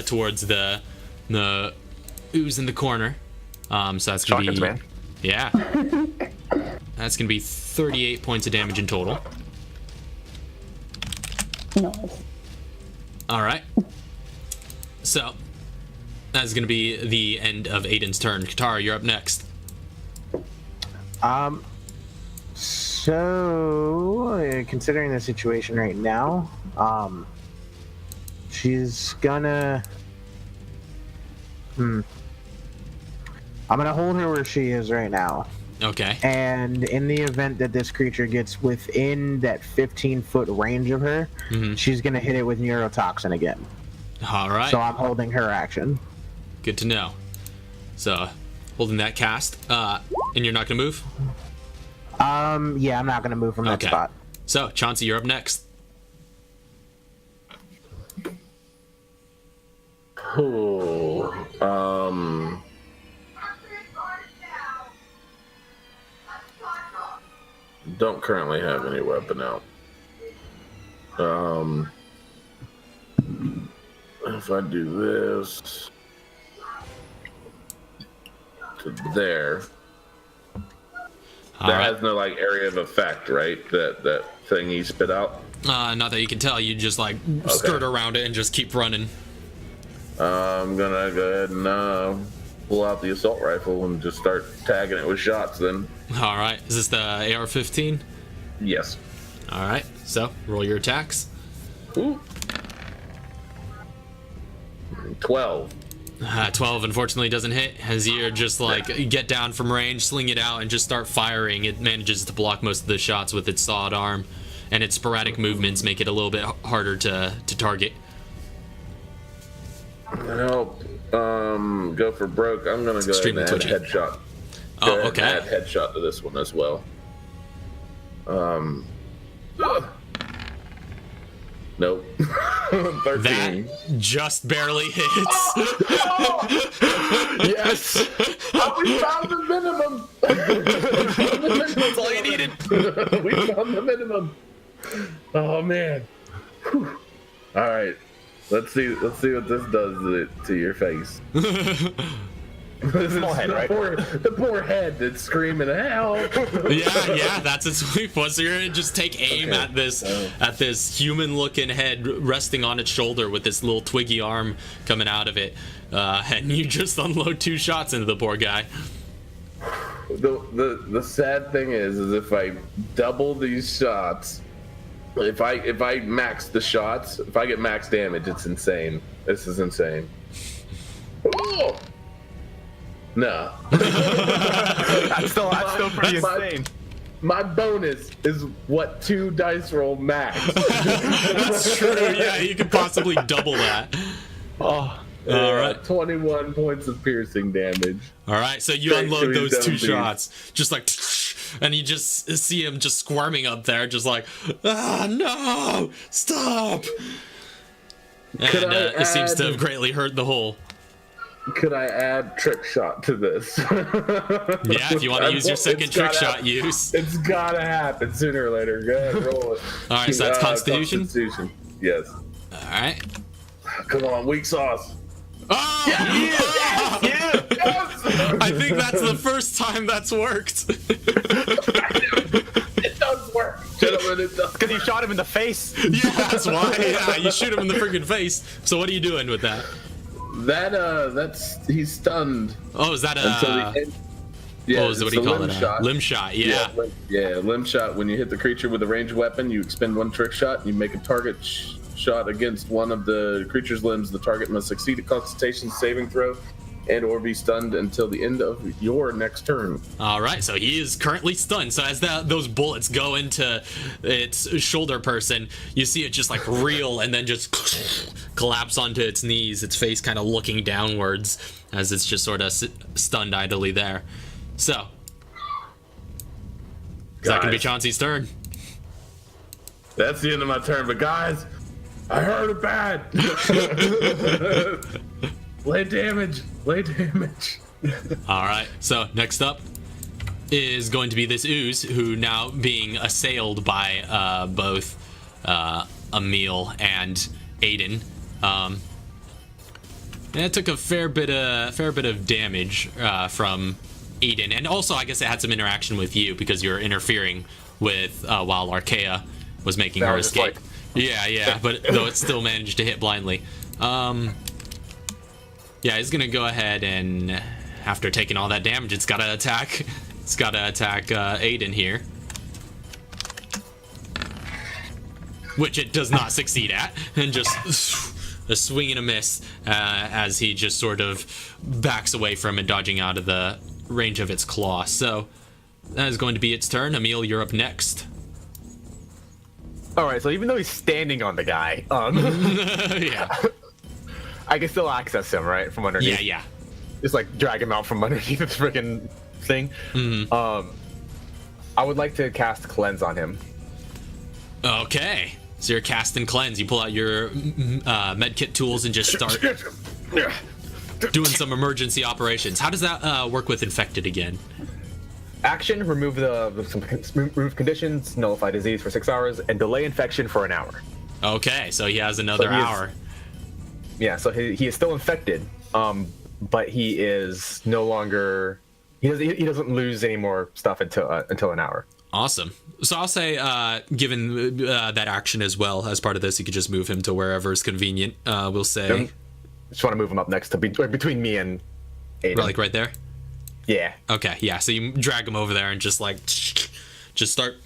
towards the ooze in the corner. So that's gonna Shotguns, be man. Yeah. That's gonna be 38 points of damage in total. Nice. All right. So that's gonna be the end of Aiden's turn. Katara, you're up next. So considering the situation right now, she's gonna I'm gonna hold her where she is right now. Okay. And in the event that this creature gets within that 15-foot range of her, she's gonna hit it with neurotoxin again. All right. So I'm holding her action. Good to know. So holding that cast. And you're not gonna move? Yeah, I'm not gonna move from that Okay. spot. So, Chauncey, you're up next. Oh, don't currently have any weapon out. If I do this to there, All that right. has no like area of effect, right? That thing he spit out. Not that you can tell. You just like skirt around it and just keep running. I'm gonna go ahead and pull out the assault rifle and just start tagging it with shots. Then, All right. Is this the AR-15? yes. All right. So, roll your attacks. Ooh. 12. 12 unfortunately doesn't hit. As you just like get down from range, sling it out, and just start firing, it manages to block most of the shots with its sawed arm, and its sporadic movements make it a little bit harder to target. Help. Go for broke. I'm gonna go Extremely ahead and add twitchy. headshot. Oh, Go ahead okay. and add headshot to this one as well. Nope. 13. That just barely hits. Yes. We found the minimum. That's all you needed. We found the minimum. Oh man. Whew. All right. Let's see what this does to your face. Small head, right? The poor head that's screaming help. Yeah, that's its sweep. So you're gonna just take aim at this human-looking head resting on its shoulder with this little twiggy arm coming out of it, and you just unload 2 shots into the poor guy. The sad thing is if I double these shots, if I max the shots, if I get max damage, it's insane. This is insane. Oh! No. That's still pretty insane. My bonus is what 2 dice roll max. That's true. Yeah, you could possibly double that. Oh, All right. 21 points of piercing damage. All right, so you Thanks unload to those these 2 dumb shots, just like, and you just see him just squirming up there, just like, no, stop. And it seems to have greatly hurt the hole. Could I add trick shot to this? Yeah, if you want to use your second trick shot use. It's gotta happen sooner or later. Go ahead, roll it. All right, so that's Constitution? Constitution. Yes. All right. Come on, weak sauce. Oh! yeah. I think that's the first time that's worked. It does work, gentlemen. It does. Because you shot him in the face. Yeah, that's why. Yeah, you shoot him in the freaking face. So what are you doing with that? That's he's stunned. Oh, is that Until the end. Yeah, what do you call it? limb shot. Limb shot. Yeah. Limb shot. When you hit the creature with a ranged weapon, you expend 1 trick shot. And you make a target shot against one of the creature's limbs. The target must succeed a Constitution saving throw, and/or be stunned until the end of your next turn. All right, so he is currently stunned. So as those bullets go into its shoulder person, you see it just like reel and then just collapse onto its knees, its face kind of looking downwards as it's just sort of stunned idly there. So, is that going to be Chauncey's turn? That's the end of my turn. But guys, I heard it bad. Lay damage. All right, so next up is going to be this ooze, who now being assailed by both Emil and Aiden. It took a fair bit of damage from Aiden, and also I guess it had some interaction with you because you're interfering with while Archaea was making her was just escape. like- Yeah, but though it still managed to hit blindly. Yeah, he's gonna go ahead and after taking all that damage, it's gotta attack Aiden here, which it does not succeed at, and just a swing and a miss as he just sort of backs away from it, dodging out of the range of its claw. So that is going to be its turn. Emil, you're up next. All right, so even though he's standing on the guy, Yeah, I can still access him, right, from underneath. yeah. Just like drag him out from underneath his freaking thing. I would like to cast Cleanse on him. Okay. So you're casting Cleanse. You pull out your medkit tools and just start doing some emergency operations. How does that work with infected again? Action: remove remove conditions, nullify disease for 6 hours, and delay infection for an hour. Okay, so he has another hour. Yeah, so he is still infected, but he is no longer. He doesn't lose any more stuff until an hour. Awesome. So I'll say, given that action as well as part of this, you could just move him to wherever is convenient. We'll say. Just want to move him up next to between me and Aiden. Like right there. Yeah. Okay. Yeah. So you drag him over there and just start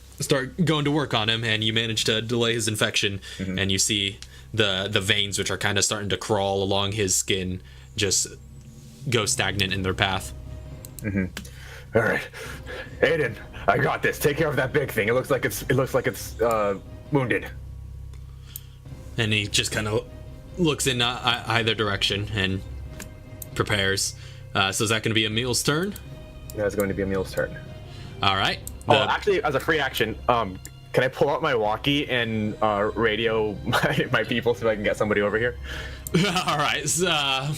going to work on him, and you manage to delay his infection, and you see the veins, which are kind of starting to crawl along his skin, just go stagnant in their path. All right, Aiden, I got this. Take care of that big thing. It looks like it's wounded. And he just kind of looks in either direction and prepares. So is that going to be Emil's turn? That's going to be Emil's turn. All right. Actually, as a free action, can I pull out my walkie and radio my people so I can get somebody over here? All right. So,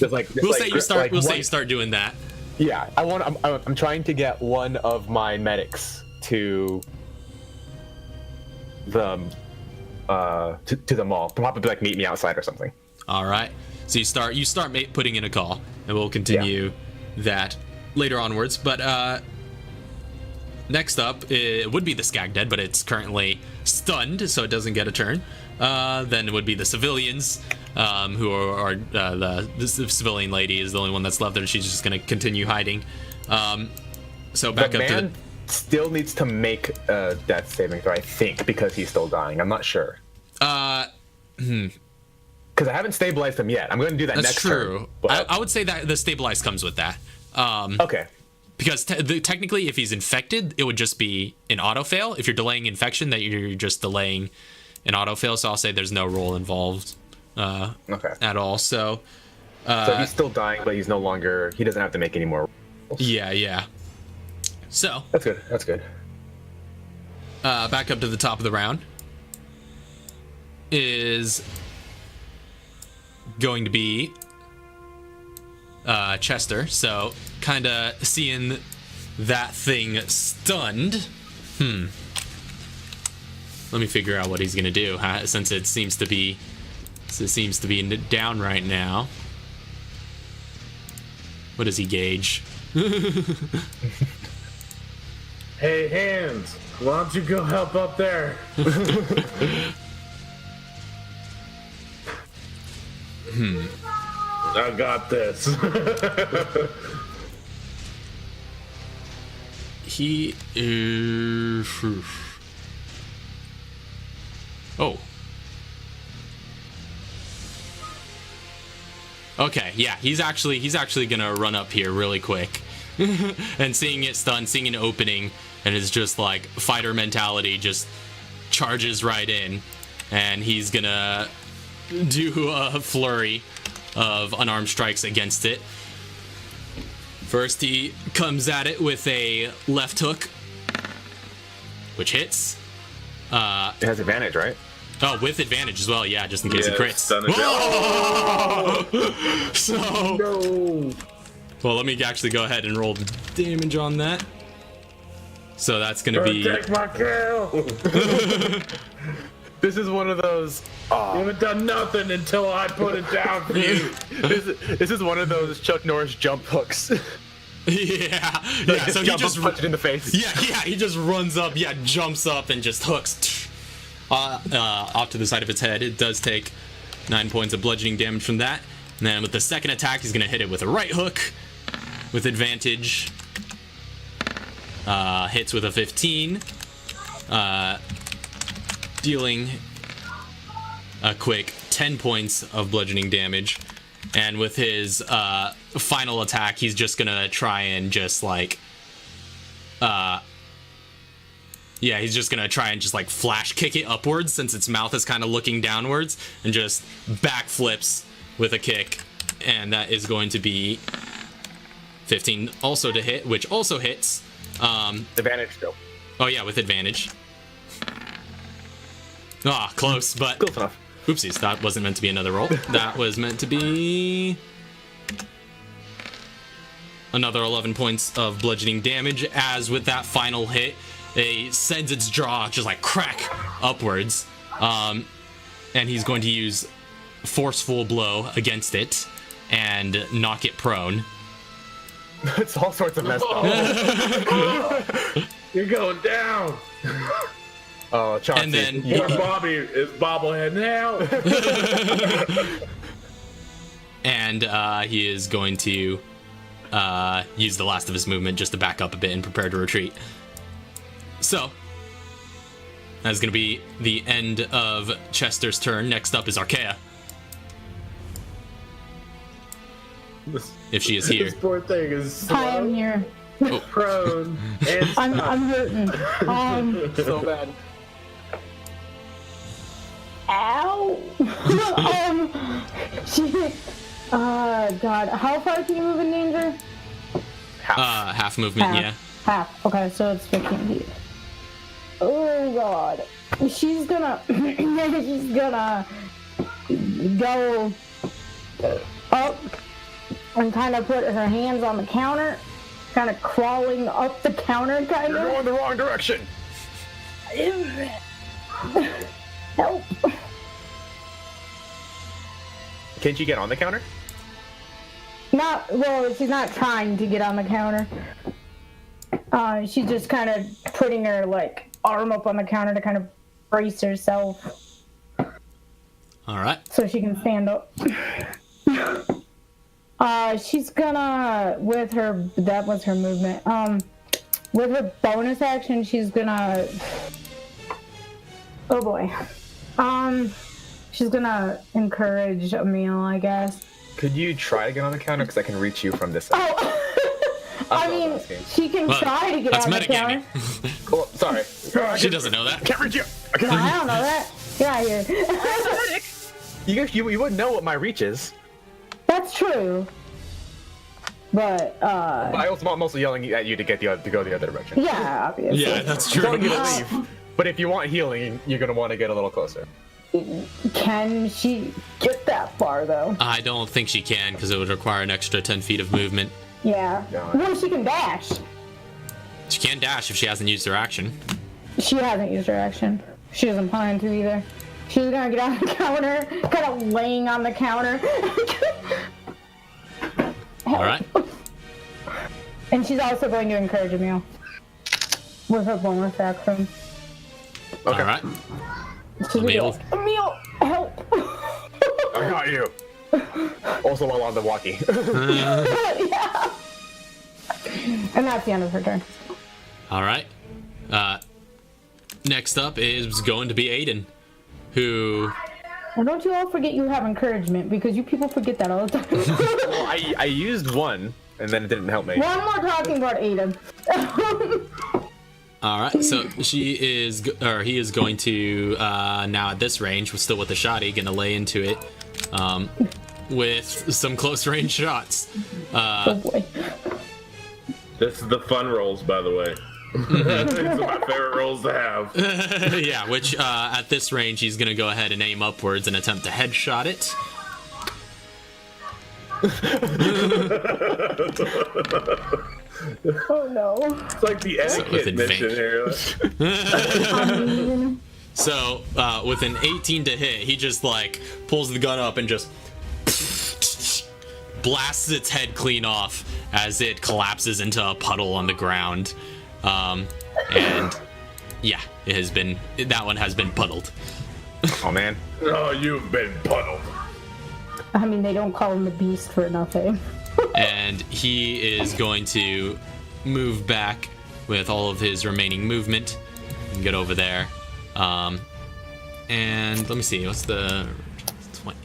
we'll say you start doing that. Yeah, I'm trying to get one of my medics to the to the mall. Probably meet me outside or something. All right. So you start putting in a call, and we'll continue that later onwards. But next up, it would be the Skag Dead, but it's currently stunned, so it doesn't get a turn. Then it would be the civilians, who are the civilian lady is the only one that's left there. She's just going to continue hiding. So back up to the... still needs to make a death saving throw, I think, because he's still dying. I'm not sure. Because I haven't stabilized him yet. I'm going to do that next turn. That's true. I would say that the stabilize comes with that. Okay. Because technically, if he's infected, it would just be an auto fail. If you're delaying infection, that you're just delaying an auto fail. So I'll say there's no roll involved at all. So he's still dying, but he's no longer. He doesn't have to make any more rolls. Yeah. So that's good. Back up to the top of the round is going to be Chester. So kind of seeing that thing stunned. Let me figure out what he's gonna do, since it seems to be down right now. What does he gauge? Hey, Hands, why don't you go help up there? I got this. He is... Oh. Okay, yeah, he's actually gonna run up here really quick. And seeing it stunned, seeing an opening, and it's just like fighter mentality, just charges right in, and he's gonna do a flurry of unarmed strikes against it. First, he comes at it with a left hook, which hits. It has advantage, right? Oh, with advantage as well, yeah, just in case it crits. So, No. well, let me actually go ahead and roll the damage on that. So that's gonna be... Take my kill. This is one of those. You haven't done nothing until I put it down for you. This is one of those Chuck Norris jump hooks. Yeah. So he just punch it in the face. Yeah. He just runs up, jumps up and just hooks off to the side of its head. It does take 9 points of bludgeoning damage from that. And then with the second attack, he's gonna hit it with a right hook with advantage. Hits with a 15. Dealing a quick 10 points of bludgeoning damage. And with his final attack, he's just gonna try and just like he's just gonna try and just like flash kick it upwards, since its mouth is kind of looking downwards, and just backflips with a kick, and that is going to be 15 also to hit, which also hits. Advantage still. Oh yeah, with advantage. Ah, close, but Close enough. oopsies, that wasn't meant to be another roll. That was meant to be another 11 points of bludgeoning damage, as with that final hit, it sends its jaw just like crack upwards. And he's going to use forceful blow against it and knock it prone. It's all sorts of messed up. You're going down. Oh, Chauncey. And then Poor Bobby is bobblehead now. and he is going to use the last of his movement just to back up a bit and prepare to retreat. So that's going to be the end of Chester's turn. Next up is Arkea, if she is here. This poor thing is Hi, I'm slow, here. prone, and I'm hurting. So bad. Ow. God. How far can you move in danger? Half movement, Half. yeah. Half. Okay, so it's 15 feet. Oh God. She's gonna go up and kind of put her hands on the counter, kind of crawling up the counter, kind You're of. going the wrong direction. Help. Can't you get on the counter? She's not trying to get on the counter. She's just kind of putting her like arm up on the counter to kind of brace herself All right. so she can stand up. She's gonna, that was her movement. With her bonus action, she's gonna, oh boy. She's gonna encourage Emil, I guess. Could you try to get on the counter? Because I can reach you from this side. Oh! I mean, she can Well, try to get that's on the metagaming. counter. Oh, sorry. She doesn't know that. Can't reach you. No, I don't know that. Get out of here. You wouldn't know what my reach is. That's true. But, I also am mostly yelling at you to go the other direction. yeah, obviously. Yeah, that's Telling you true. to leave. But if you want healing, you're gonna want to get a little closer. Can she get that far, though? I don't think she can, because it would require an extra 10 feet of movement. Yeah. No. Well, she can dash. She can dash if she hasn't used her action. She hasn't used her action. She doesn't plan to either. She's gonna get on the counter, kind of laying on the counter. All right. And she's also going to encourage Emil with her bonus action. All right. She's gonna Emil. go, Emil, help! I got you. Also while on the walkie. Yeah. And that's the end of her turn. All right. Next up is going to be Aiden, who... Well, don't you all forget you have encouragement, because you people forget that all the time. Well, I used one, and then it didn't help me. One more talking about Aiden. All right, so he is going to now at this range, still with the shotty, gonna lay into it with some close range shots. Oh boy. This is the fun rolls, by the way. These are my favorite rolls to have. Yeah, which at this range, he's gonna go ahead and aim upwards and attempt to headshot it. Oh no. It's like the with etiquette mission here. So with an 18 to hit, he just like pulls the gun up and just blasts its head clean off as it collapses into a puddle on the ground. And yeah, that one has been puddled. Oh man. Oh, you've been puddled. I mean, they don't call him the Beast for nothing. And he is going to move back with all of his remaining movement and get over there. And let me see, what's the 20?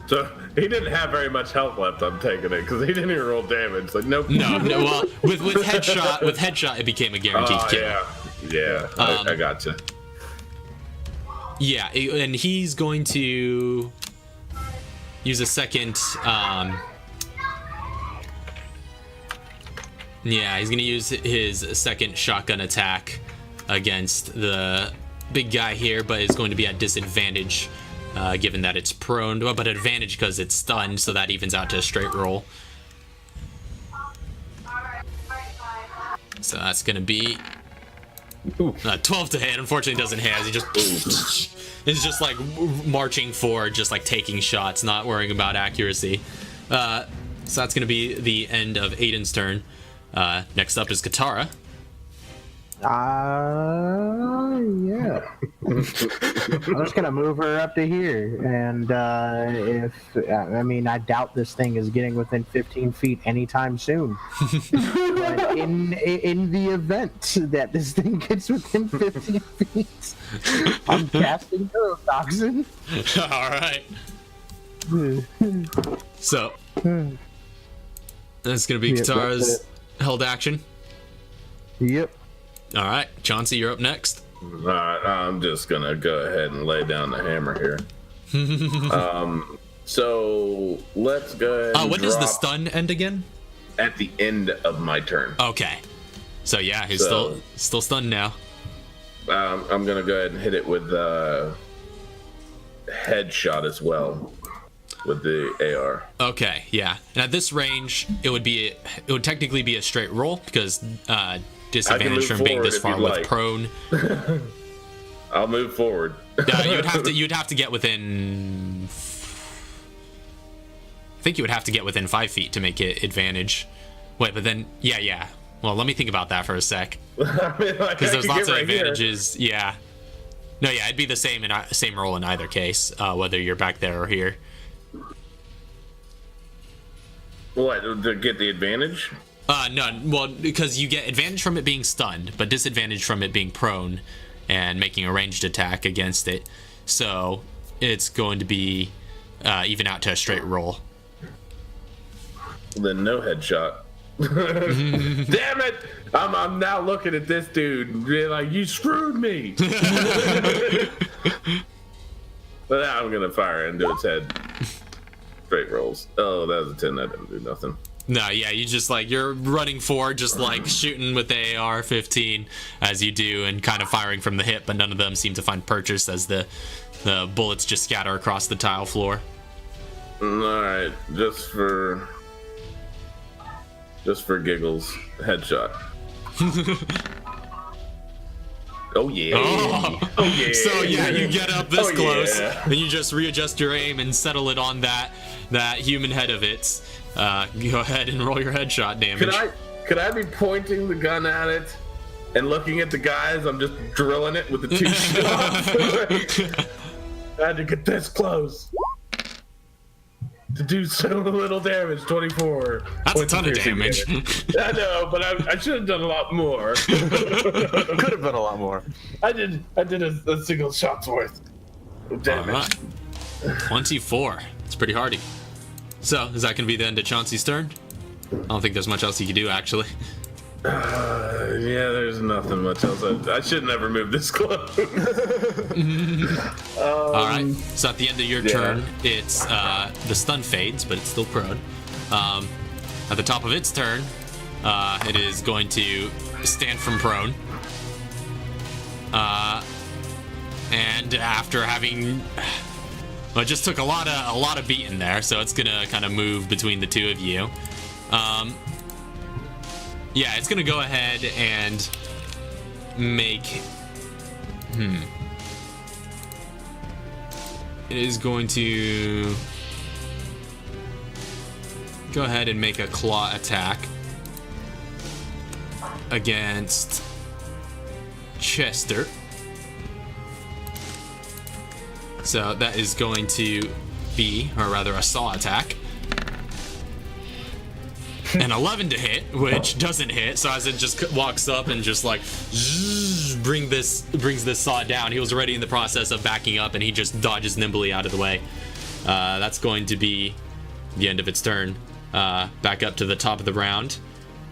So he didn't have very much health left. I'm taking it because he didn't even roll damage. Like nope. No. Well, with headshot, it became a guaranteed kill. Yeah. I gotcha. Yeah, and he's going to use a second Yeah, he's gonna use his second shotgun attack against the big guy here, but it's going to be at disadvantage, given that it's prone. Well, but advantage because it's stunned, so that evens out to a straight roll. So that's gonna be 12 to hit. Unfortunately, doesn't hit. As he just is just like marching forward, just like taking shots, not worrying about accuracy. So that's gonna be the end of Aiden's turn. Next up is Katara. Yeah. I'm just gonna move her up to here, and I doubt this thing is getting within 15 feet anytime soon. But in the event that this thing gets within 15 feet, I'm casting neurotoxin. All right. So that's gonna be Katara's held action. Yep. All right, Chauncey, you're up next. All right, I'm just gonna go ahead and lay down the hammer here. So let's go ahead and when does the drop stun end again? at the end of my turn. Okay. So yeah, he's still stunned now. I'm gonna go ahead and hit it with headshot as well with the AR. Okay, yeah. And at this range, it would technically be a straight roll because disadvantage from being this far with prone. I'll move forward. You'd have to get within. I think you would have to get within 5 feet to make it advantage. Wait, but then yeah. Well, let me think about that for a sec. Because there's lots of advantages. Here. Yeah. No, yeah, it'd be the same roll in either case, whether you're back there or here. What, to get the advantage? No, well, because you get advantage from it being stunned, but disadvantage from it being prone and making a ranged attack against it. So it's going to be even out to a straight roll. Then no headshot. Damn it! I'm now looking at this dude and being like, you screwed me. But now I'm gonna fire into its head. Straight rolls. Oh, that was a 10. That didn't do nothing. No, yeah, you just you're running forward, just shooting with the AR-15 as you do, and kind of firing from the hip, but none of them seem to find purchase as the bullets just scatter across the tile floor. All right, just for giggles, headshot. Oh yeah. Oh yeah. So yeah, you get up this close, yeah. and you just readjust your aim and settle it on that human head of its. Go ahead and roll your headshot damage. Could I be pointing the gun at it and looking at the guys? I'm just drilling it with the 2 shots. I had to get this close to do so little damage. 24. That's a ton of damage. I know, but I should have done a lot more. Could have done a lot more. I did a single shot's worth of damage. All right. 24. It's pretty hardy. So, is that going to be the end of Chauncey's turn? I don't think there's much else he could do, actually. Yeah, there's nothing much else. I should never move this close. All right. So at the end of your turn, it's the stun fades, but it's still prone. At the top of its turn, it is going to stand from prone. And after having, well, it just took a lot of beating there, so it's gonna kind of move between the two of you. Yeah, it's gonna go ahead and make. It is going to go ahead and make a claw attack against Chester. So that is going to be, or rather, a saw attack. An 11 to hit, which doesn't hit. So as it just walks up and just brings this saw down, he was already in the process of backing up, and he just dodges nimbly out of the way. That's going to be the end of its turn. Back up to the top of the round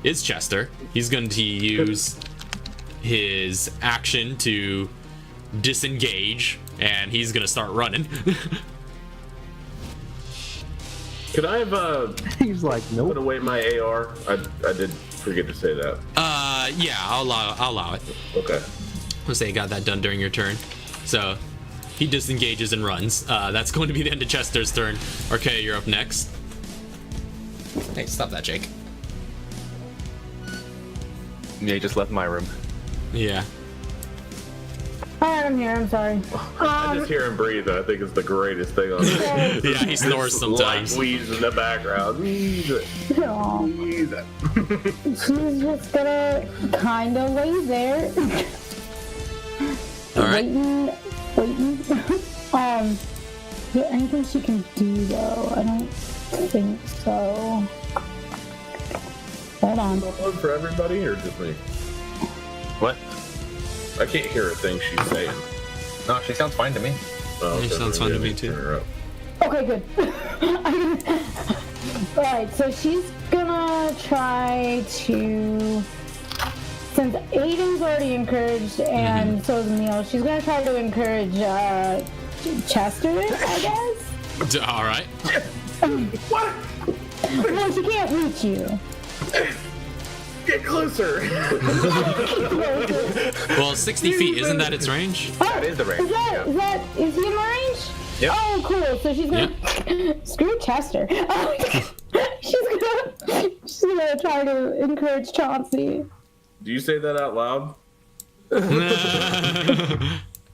is Chester. He's going to use his action to disengage, and he's going to start running. Could I have He's like, nope. put away my AR? I did forget to say that. Yeah, I'll allow it. Okay. I'll say you got that done during your turn. So he disengages and runs. That's going to be the end of Chester's turn. Okay, you're up next. Hey, stop that, Jake. Yeah, he just left my room. Yeah. Alright, I'm here. I'm sorry. I just hear him breathe. I think it's the greatest thing on earth. Yeah, he snores sometimes. Like wheeze in the background. Wheeze it. Aw. Wheeze it. She's just gonna kind of lay there. All right. Waiting. Is there anything she can do though? I don't think so. Hold on. One for everybody or just me? What? I can't hear a thing she's saying. No, she sounds fine to me. Oh, It sounds fun to me too. Turn her up. Okay, good. Alright, so she's gonna try to, since Aiden's already encouraged and so is Neil, she's gonna try to encourage Chester, I guess? All right. What? Well, she can't reach you. Get closer. Well, 60 feet, isn't that its range? That is the range, Is he in the range? Yep. Oh, cool. So she's gonna screw Chester. She's gonna try to encourage Chauncey. Do you say that out loud?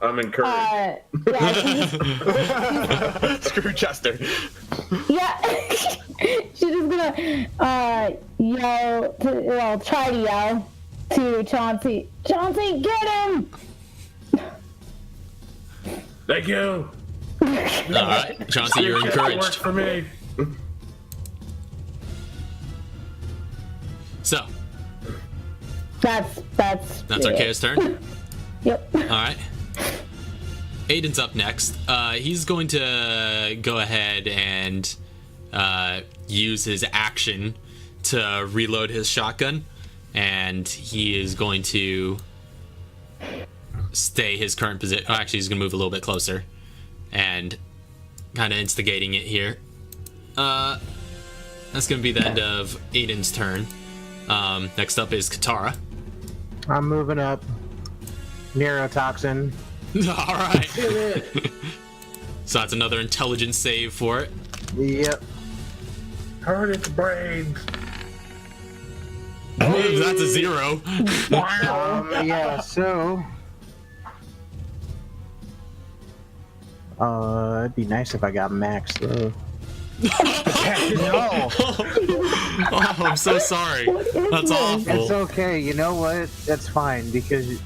I'm encouraged. Yeah, Screw Chester. yeah. She's just gonna try to yell to Chauncey. Chauncey, get him! Thank you. All right, Chauncey, you're Work encouraged. for me. So That's Archaea's turn. Yep. All right. Aiden's up next. He's going to go ahead and use his action to reload his shotgun, and he is going to stay his current position. Oh, actually, he's going to move a little bit closer and kind of instigating it here. That's going to be the end of Aiden's turn. Next up is Katara. I'm moving up. Neurotoxin. All right. So that's another intelligence save for it. Yep. Hurt its brains. That's a 0. Yeah, so. It'd be nice if I got max though. No, Oh, I'm so sorry. That's awful. it's okay. You know what? That's fine because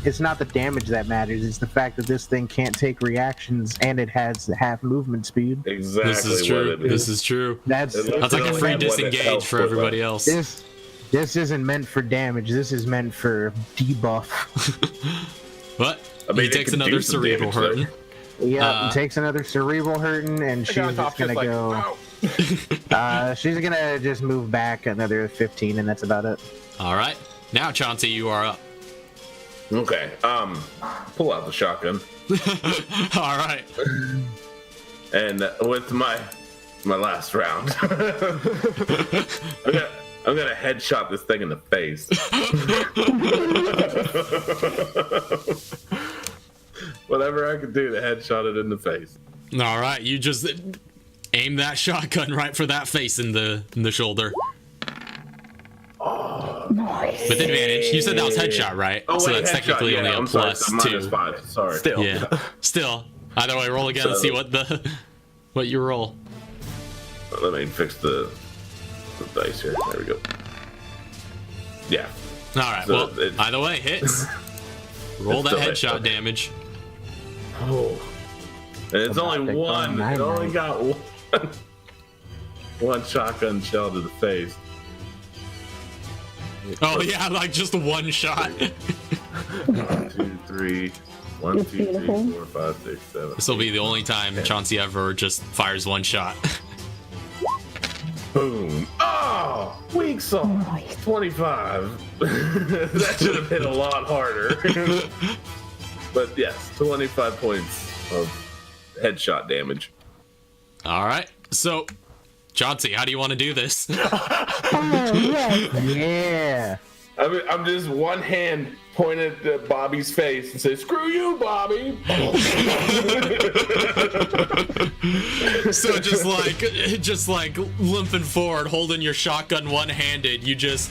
it's not the damage that matters. It's the fact that this thing can't take reactions and it has half movement speed. Exactly. This is what true. it is. This is true. That's That's like a free disengage for everybody else. this isn't meant for damage. This is meant for debuff. But I mean, he it takes can do another some cerebral damage, hurting. Yeah, it takes another cerebral hurting, and she's just gonna go. She's gonna just move back another 15, and that's about it. All right. Now, Chauncey, you are up. Okay. Pull out the shotgun, All right. and with my last round, I'm gonna headshot this thing in the face. Whatever I can do to headshot it in the face. All right. You just aim that shotgun right for that face in the shoulder. Nice. With advantage. You said that was headshot, right? Oh, So wait, that's headshot, technically yeah, only a I'm sorry, plus so minus 2. 5. Sorry. Still. Yeah. Still. Either way, roll again and So- see what you roll. Let me fix the dice here. There we go. Yeah. All right. So Well, it- either way, hits. Roll that It's still headshot hit. damage. Oh. And it's only Take one. one, It only nine. got one shotgun shell to the face. Oh yeah, like just one shot. 1, 2, 3. 1, 2, It's 3, beautiful. 4, 5, 6, 7. This will be the only time Chauncey ever just fires one shot. Boom. Oh! Weak sauce. Nice. 25. That should have hit a lot harder. But yes, 25 points of headshot damage. All right. So Chauncey, how do you want to do this? Oh, yes. Yeah. I'm just one hand pointed at Bobby's face and say, "Screw you, Bobby." So just like limping forward, holding your shotgun one-handed, you just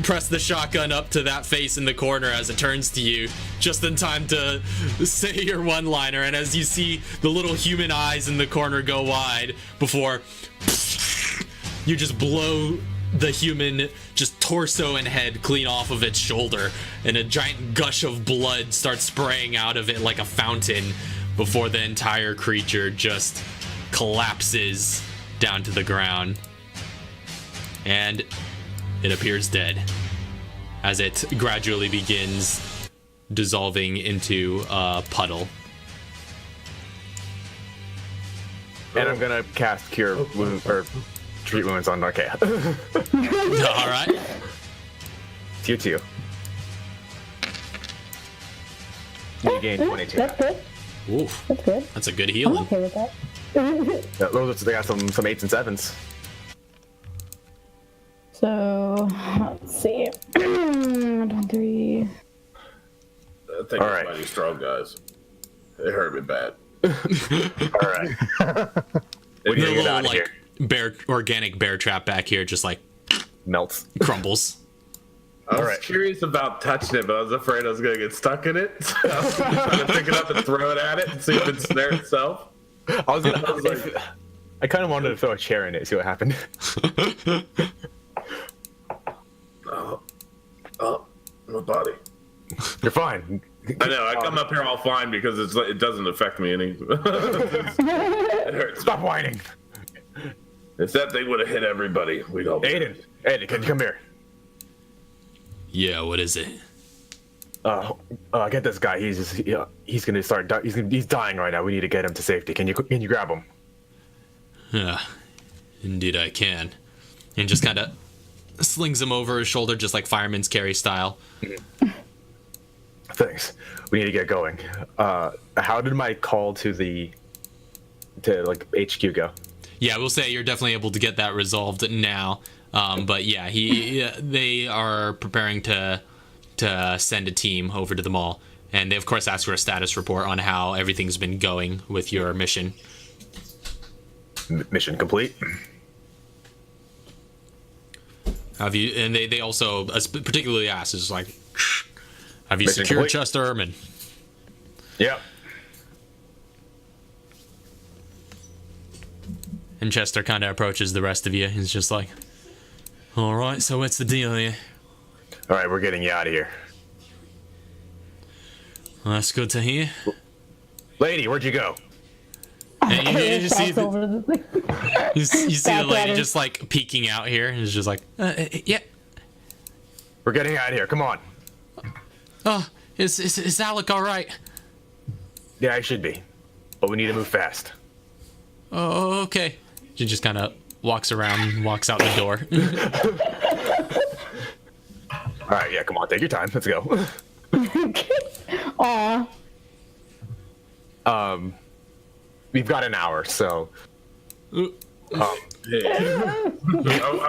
press the shotgun up to that face in the corner as it turns to you, just in time to say your one-liner. And as you see the little human eyes in the corner go wide before you just blow the human just torso and head clean off of its shoulder, and a giant gush of blood starts spraying out of it like a fountain before the entire creature just collapses down to the ground. And it appears dead as it gradually begins dissolving into a puddle. And I'm gonna cast Cure Wound or Treat Wounds on Narkea. All right. Tier 2. You gain 22. That's good. Oof, That's good. that's a good I'm healing. okay with that. They got some 8s and 7s. So, let's see. 1, 2, 3. I think All it's right. mighty strong, guys. It hurt me bad. All right. We need The to get little out of here. like organic bear trap back here just like Melts. crumbles. I was All right. curious about touching it, but I was afraid I was going to get stuck in it. So I was trying to pick it up and throw it at it and see if it snared itself. I kind of wanted to throw a chair in it, see what happened. Oh, my body. You're fine. I know. I come up here all fine because it doesn't affect me any. It hurts. Stop whining. If that thing would have hit everybody, we'd all. Aiden, can you come here? Yeah, what is it? Get this guy. He's gonna start. He's dying right now. We need to get him to safety. Can you grab him? Yeah, indeed I can. And just kind of slings him over his shoulder just like fireman's carry style. Thanks. We need to get going. How did my call to HQ go? Yeah, we'll say you're definitely able to get that resolved now. But yeah, they are preparing to send a team over to the mall, and they of course ask for a status report on how everything's been going with your mission. Mission complete. Have you? And they also particularly ask is like, have you Mission secured complete. Chester Erman? Yep. And Chester kind of approaches the rest of you. He's just like, all right, so what's the deal here? All right, we're getting you out of here. Well, that's good to hear. Lady, where'd you go? And you see Pass over the thing. you see the Back at lady her. just like peeking out here, and is just like, yeah. We're getting out of here. Come on. Oh, is Alec all right? Yeah, I should be, but we need to move fast. Oh, okay. She just kind of walks around, and walks out the door. All right, yeah, come on, take your time. Let's go. Aw. We've got an hour, so. Hey. I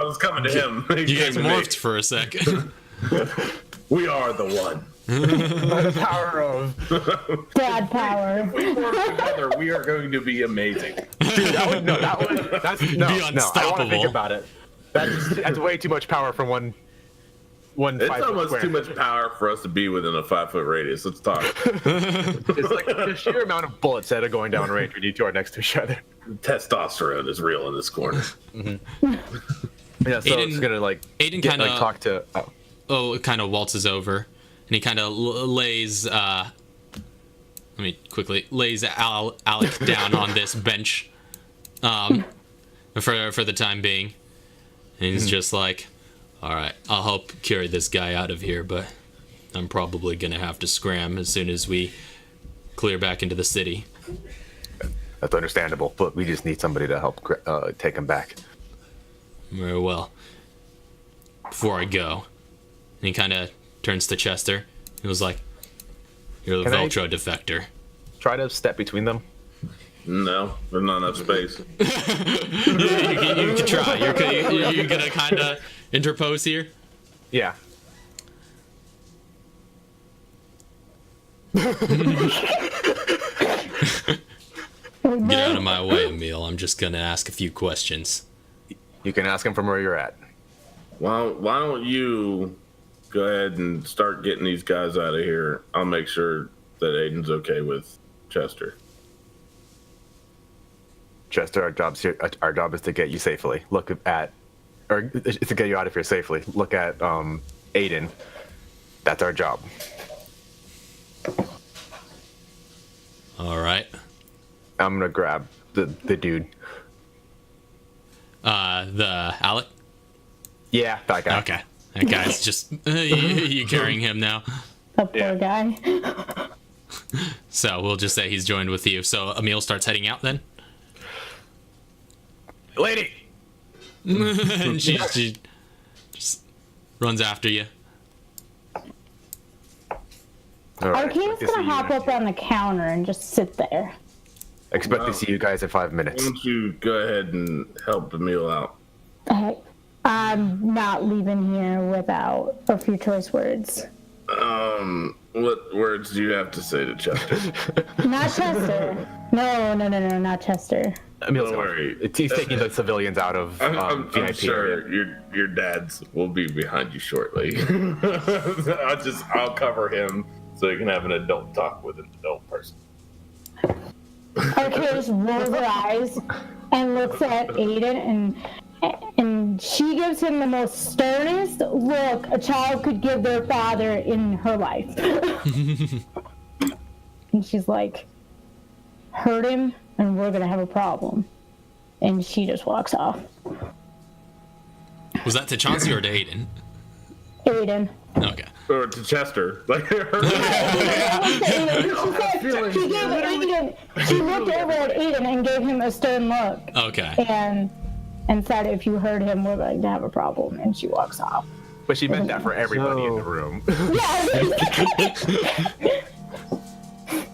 was coming to him. He You came guys to me. morphed for a sec. We are the one. The power of. Bad power. We work together. We are going to be amazing. Dude, that's no. I want to unstoppable. think about it. That's way too much power for one. It's 5 foot almost square. too much power for us to be within a 5-foot radius. Let's talk. It's like the sheer amount of bullets that are going down range we need to are next to each other. Testosterone is real in this corner. Yeah, so Aiden- it's gonna Aiden get, kinda- talk to. Oh. It kind of waltzes over, and he kind of lays. Let me quickly lays Alec down on this bench, for the time being, and he's just like, "All right, I'll help carry this guy out of here, but I'm probably gonna have to scram as soon as we clear back into the city." That's understandable, but we just need somebody to help take him back. Very well. Before I go, and he kind of turns to Chester. He was like, "You're the Can I- Veltro defector." Try to step between them. No, there's not enough space. You can try. You're gonna kind of interpose here. Yeah. Get out of my way, Emil. I'm just gonna ask a few questions. You can ask him from where you're at. Well, why don't you go ahead and start getting these guys out of here? I'll make sure that Aiden's okay with Chester. Chester, our job is to get you safely. Look at, or to get you out of here safely. Look at Aiden. That's our job. All right. I'm gonna grab the dude. The Alec. Yeah, that guy. Okay. That guy's just you carrying him now. The poor guy. So we'll just say he's joined with you. So Emil starts heading out then. Lady. And she just runs after you. All right, Arcane's gonna hop up on the counter and just sit there. Expect to see you guys in 5 Why minutes. don't you go ahead and help Emil out? I'm not leaving here without a few choice words. What words do you have to say to Chester? Not Chester. No, not Chester. Emil's Don't going. worry. He's taking the civilians out of I'm VIP sure area. your dads will be behind you shortly. I'll cover him so you can have an adult talk with an adult person. Arcane just rolls her eyes and looks at Aiden, and she gives him the most sternest look a child could give their father in her life. And she's like, hurt him and we're gonna have a problem. And she just walks off. Was that to Chauncey or to Aiden? Aiden. Okay. Or to Chester. Like She looked over at Aiden and gave him a stern look. Okay. And said, if you hurt him, we're going to have a problem. And she walks off. But she meant that for everybody in the room.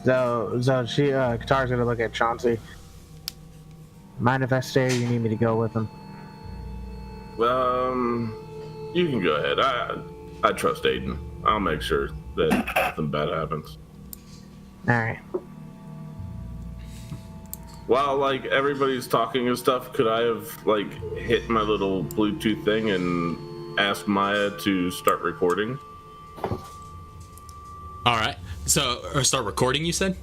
So she, Katar's gonna look at Chauncey. Mind if I stay or you need me to go with him? You can go ahead. I trust Aiden. I'll make sure that nothing bad happens. Alright. While like everybody's talking and stuff, could I have like hit my little Bluetooth thing and asked Maya to start recording? All right. So, or start recording, you said?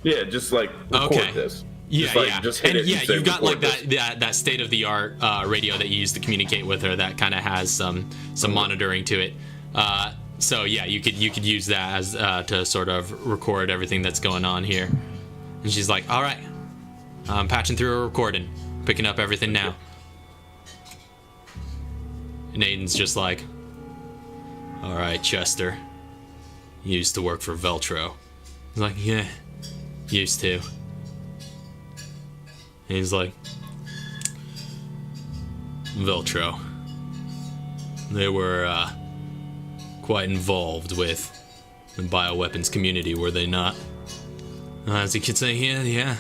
Yeah, just like record Okay. this. Yeah, Just, like, yeah. just hit And it yeah, say you've got like record this. that state of the art radio that you use to communicate with her that kind of has some monitoring to it. So yeah, you could use that as to sort of record everything that's going on here. And she's like, "All right, I'm patching through a recording, picking up everything now." And Aiden's just like, "All right, Chester, you used to work for Veltro." He's like, "Yeah, used to." And he's like, "Veltro, they were quite involved with the bioweapons community, were they not?" As you could say, yeah,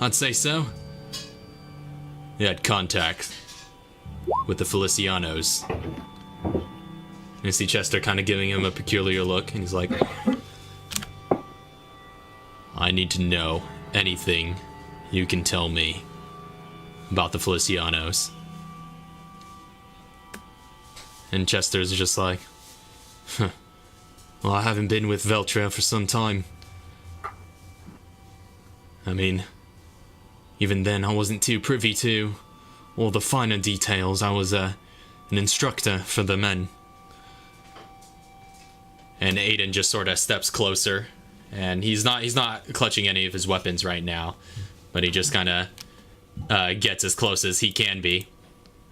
I'd say so. They had contact with the Felicianos. And you see Chester kind of giving him a peculiar look, and he's like, "I need to know anything you can tell me about the Felicianos." And Chester's just like, "Well, I haven't been with Veltra for some time. I mean, even then I wasn't too privy to all the finer details. I was an instructor for the men." And Aiden just sort of steps closer, and he's not clutching any of his weapons right now, but he just kind of gets as close as he can be,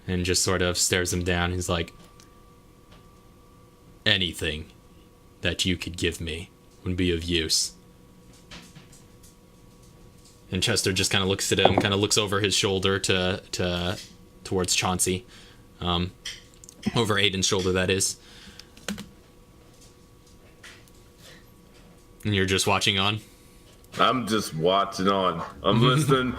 and just sort of stares him down. He's like, "Anything that you could give me would be of use." And Chester just kind of looks at him, kind of looks over his shoulder towards Chauncey, over Aiden's shoulder, that is. And you're just watching on. I'm just watching on. I'm listening,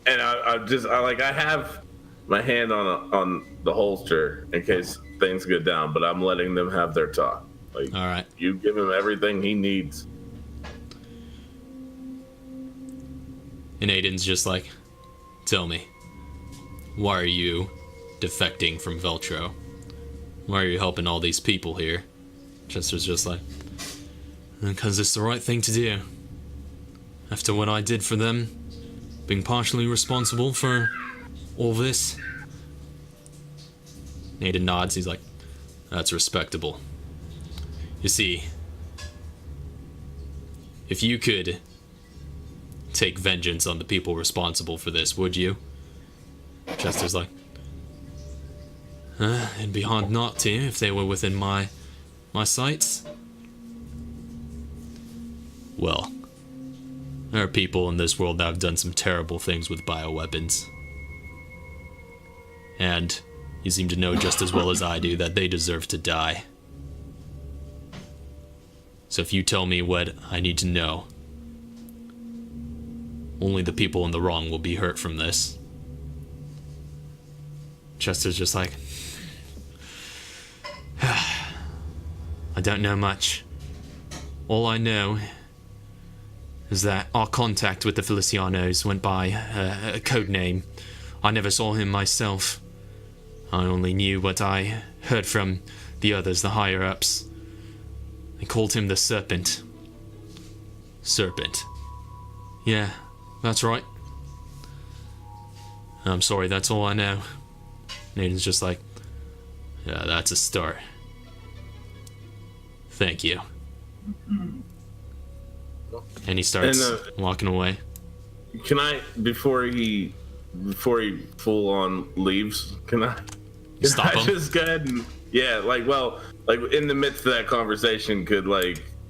and I have my hand on the holster in case things go down, but I'm letting them have their talk. Like, All right. you give him everything he needs. And Aiden's just like, tell me, why are you defecting from Veltro? Why are you helping all these people here? Chester's just like, because it's the right thing to do. After what I did for them, being partially responsible for all this. Aiden nods, he's like, that's respectable. You see, if you could take vengeance on the people responsible for this, would you? Chester's like, it'd be hard not to if they were within my sights. Well, there are people in this world that have done some terrible things with bioweapons. And you seem to know just as well as I do that they deserve to die. So if you tell me what I need to know, only the people in the wrong will be hurt from this. Chester's just like, I don't know much. All I know is that our contact with the Felicianos went by a code name. I never saw him myself. I only knew what I heard from the others, the higher-ups. They called him the Serpent. Serpent. Yeah, that's right. I'm sorry, that's all I know. Nathan's just like, yeah, that's a start. Thank you. And he starts walking away. Can I, before he full on leaves, can I Stop him? just go ahead and in the midst of that conversation, could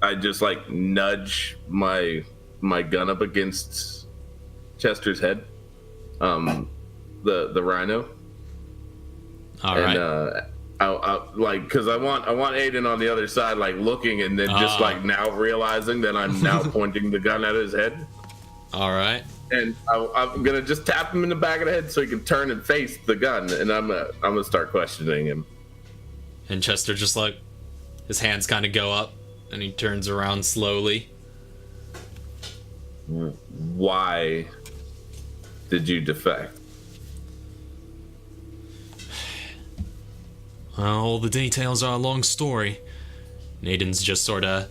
I just nudge my gun up against Chester's head, the rhino. All right. And because I want Aiden on the other side, looking, and then just now realizing that I'm now pointing the gun at his head. All right. And I'm gonna just tap him in the back of the head so he can turn and face the gun, and I'm gonna start questioning him. And Chester just his hands kind of go up, and he turns around slowly. Why did you defect? All the details are a long story. Nathan's just sort of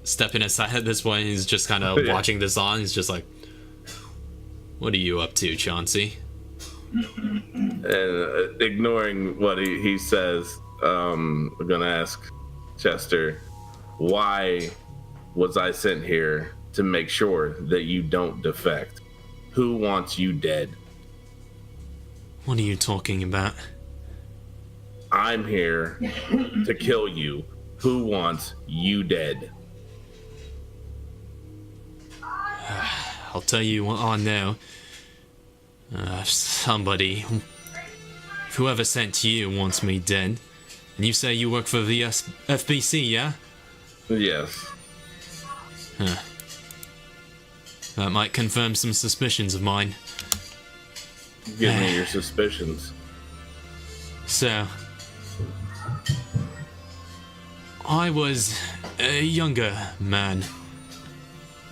stepping aside this way. He's just kind of watching this on. He's just like, what are you up to, Chauncey? And ignoring what he says, I'm gonna ask Chester, why was I sent here to make sure that you don't defect? Who wants you dead? What are you talking about? I'm here to kill you. Who wants you dead? I'll tell you what I know. Somebody, whoever sent you, wants me dead. And you say you work for the FBC, yeah? Yes. Huh. That might confirm some suspicions of mine. Give me your suspicions. So, I was a younger man.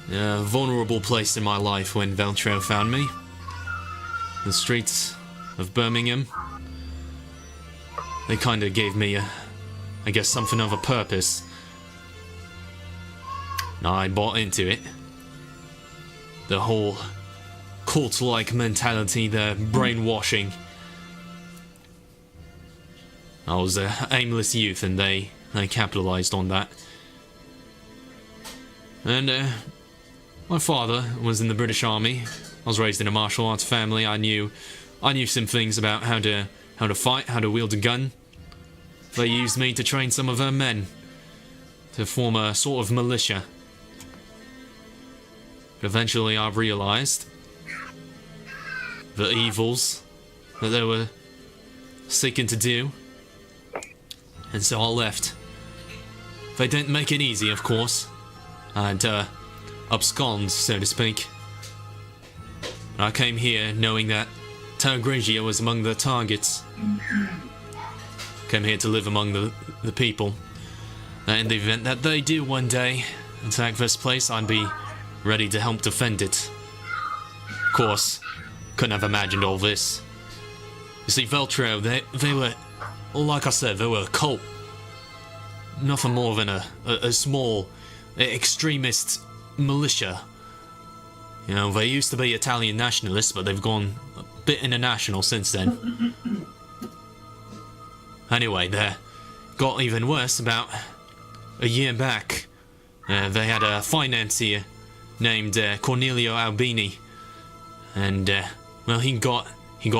A vulnerable place in my life when Veltro found me. The streets of Birmingham. They kinda gave me I guess something of a purpose. I bought into it. The whole cult-like mentality, the brainwashing. I was an aimless youth and they capitalized on that. And my father was in the British Army. I was raised in a martial arts family. I knew some things about how to fight, how to wield a gun. They used me to train some of their men to form a sort of militia. But eventually I realized the evils that they were seeking to do. And so I left. They didn't make it easy, of course. I had to abscond, so to speak. I came here knowing that TeknoAXE was among the targets. Came here to live among the people. In the event that they do one day attack this place, I'd be ready to help defend it. Of course, couldn't have imagined all this. You see, Veltro, they were, like I said, they were a cult. Nothing more than a small extremist militia. You know, they used to be Italian nationalists, but they've gone a bit international since then. Anyway, they got even worse about a year back. They had a financier named Cornelio Albini, and well, he got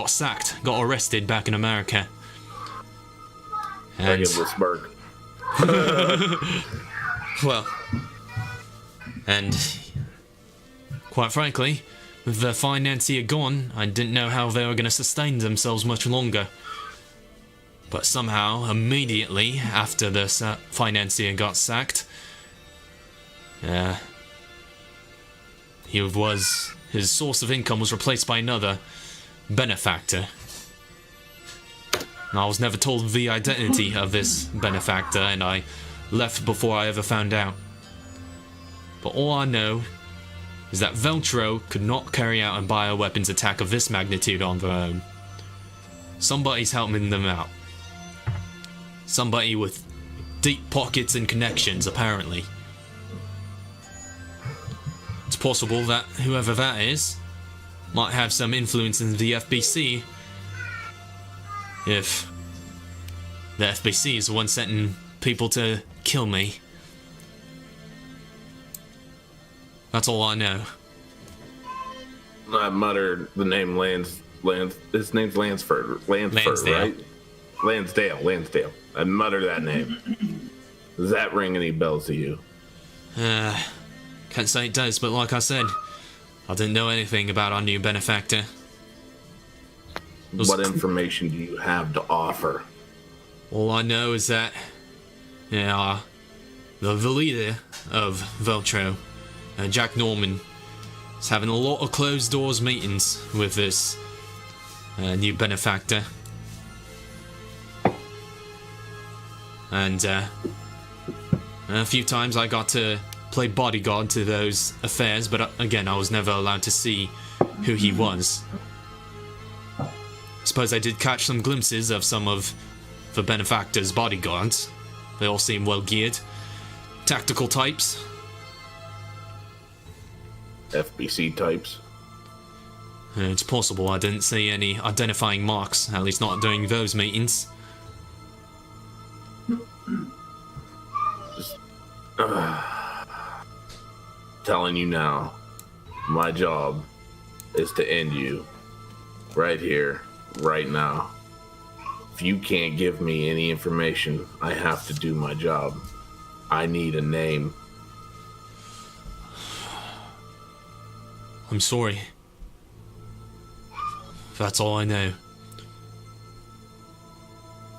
sacked, got arrested back in America. I give this smirk. Well, and quite frankly, with the financier gone, I didn't know how they were going to sustain themselves much longer. But somehow, immediately after the financier got sacked, his source of income was replaced by another benefactor. And I was never told the identity of this benefactor, and I left before I ever found out. But all I know is that Veltro could not carry out a bioweapons attack of this magnitude on their own. Somebody's helping them out. Somebody with deep pockets and connections, apparently. It's possible that whoever that is might have some influence in the FBC, if the FBC is the one sending people to kill me. That's all I know. I muttered the name his name's Lansford, Lansdale. right? Lansdale. I mutter that name. Does that ring any bells to you? Can't say it does, but like I said, I didn't know anything about our new benefactor. What information do you have to offer? All I know is that, the leader of Veltro, Jack Norman, is having a lot of closed doors meetings with this new benefactor. And a few times I got to play bodyguard to those affairs, but again, I was never allowed to see who he was. I suppose I did catch some glimpses of some of the benefactor's bodyguards. They all seem well geared. Tactical types. FBC types. It's possible I didn't see any identifying marks, at least not during those meetings. Telling you now, my job is to end you right here, right now. If you can't give me any information, I have to do my job. I need a name. I'm sorry. That's all I know.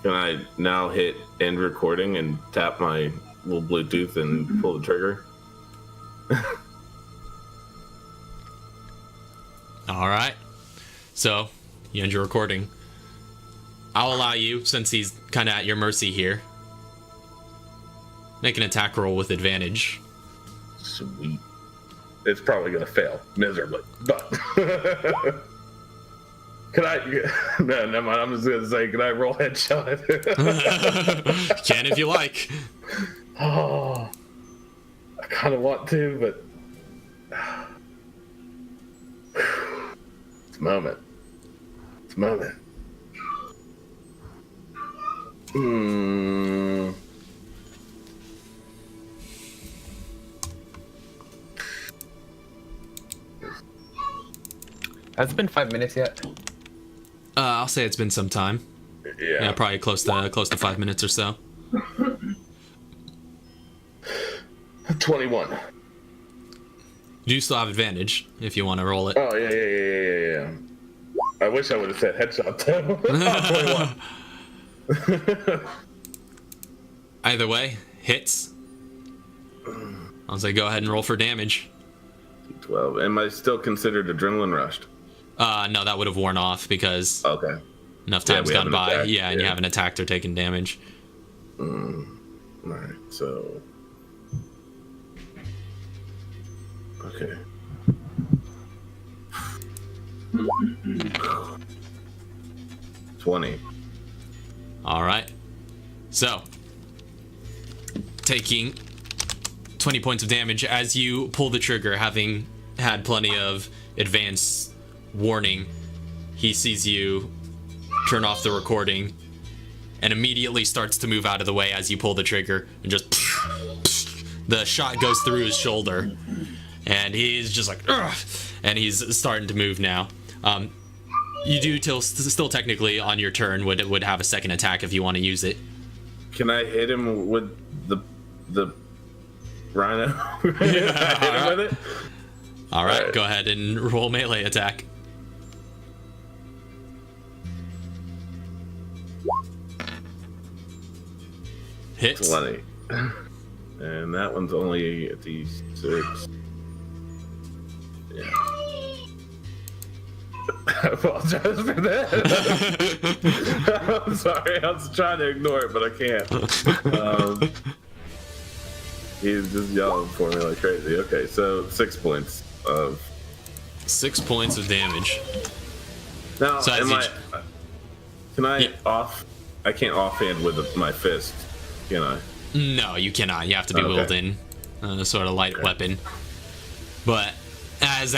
Can I now hit end recording and tap my little Bluetooth and pull the trigger? Alright. So, you end your recording. I'll allow you, since he's kind of at your mercy here. Make an attack roll with advantage. Sweet. It's probably gonna fail miserably, but can I? No, never mind. I'm just gonna say, can I roll headshot? Can if you like. Oh, I kind of want to, but it's a moment. It's a moment. Has it been 5 minutes yet? I'll say it's been some time. Yeah, probably close to 5 minutes or so. 21. You do still have advantage if you want to roll it. Oh yeah. I wish I would have said headshot too. 21. Either way, hits. I'll say go ahead and roll for damage. 12. Am I still considered adrenaline rushed? No, that would have worn off because Okay. enough Yeah, time's we gone haven't by. attacked, Yeah, and you yeah. haven't attacked or taken damage. Alright, so. Okay. $20. All right. So, taking 20 points of damage as you pull the trigger, having had plenty of advance warning, he sees you turn off the recording and immediately starts to move out of the way as you pull the trigger, and just the shot goes through his shoulder, and he's just like, ugh, and he's starting to move now. You do still technically on your turn would have a second attack if you want to use it. Can I hit him with the rhino? Hit him with it? All right, Alright. go ahead and roll melee attack. Hits. 20. And that one's only a D6. Yeah. I apologize for that. I'm sorry, I was trying to ignore it, but I can't. He's just yelling for me like crazy. Okay, so 6 points of. 6 points of damage. Now, So as can I Yeah. I can't offhand with my fist, can I? No, you cannot. You have to be Okay. wielding a sort of light weapon. But as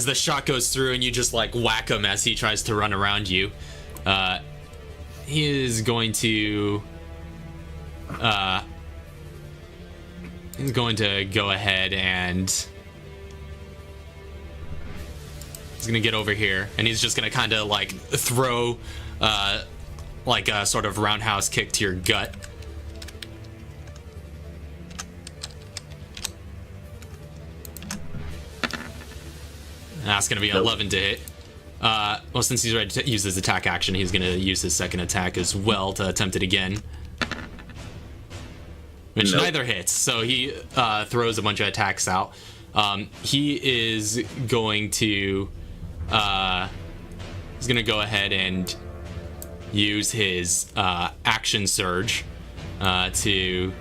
the shot goes through and you just like whack him as he tries to run around you, he is going to go ahead and he's gonna get over here and he's just gonna kind of like throw like a sort of roundhouse kick to your gut. That's gonna be 11 to hit. Well, since he's ready to use his attack action, he's gonna use his second attack as well to attempt it again. Which Nope. neither hits, so he throws a bunch of attacks out. He is going to he's gonna go ahead and use his action surge to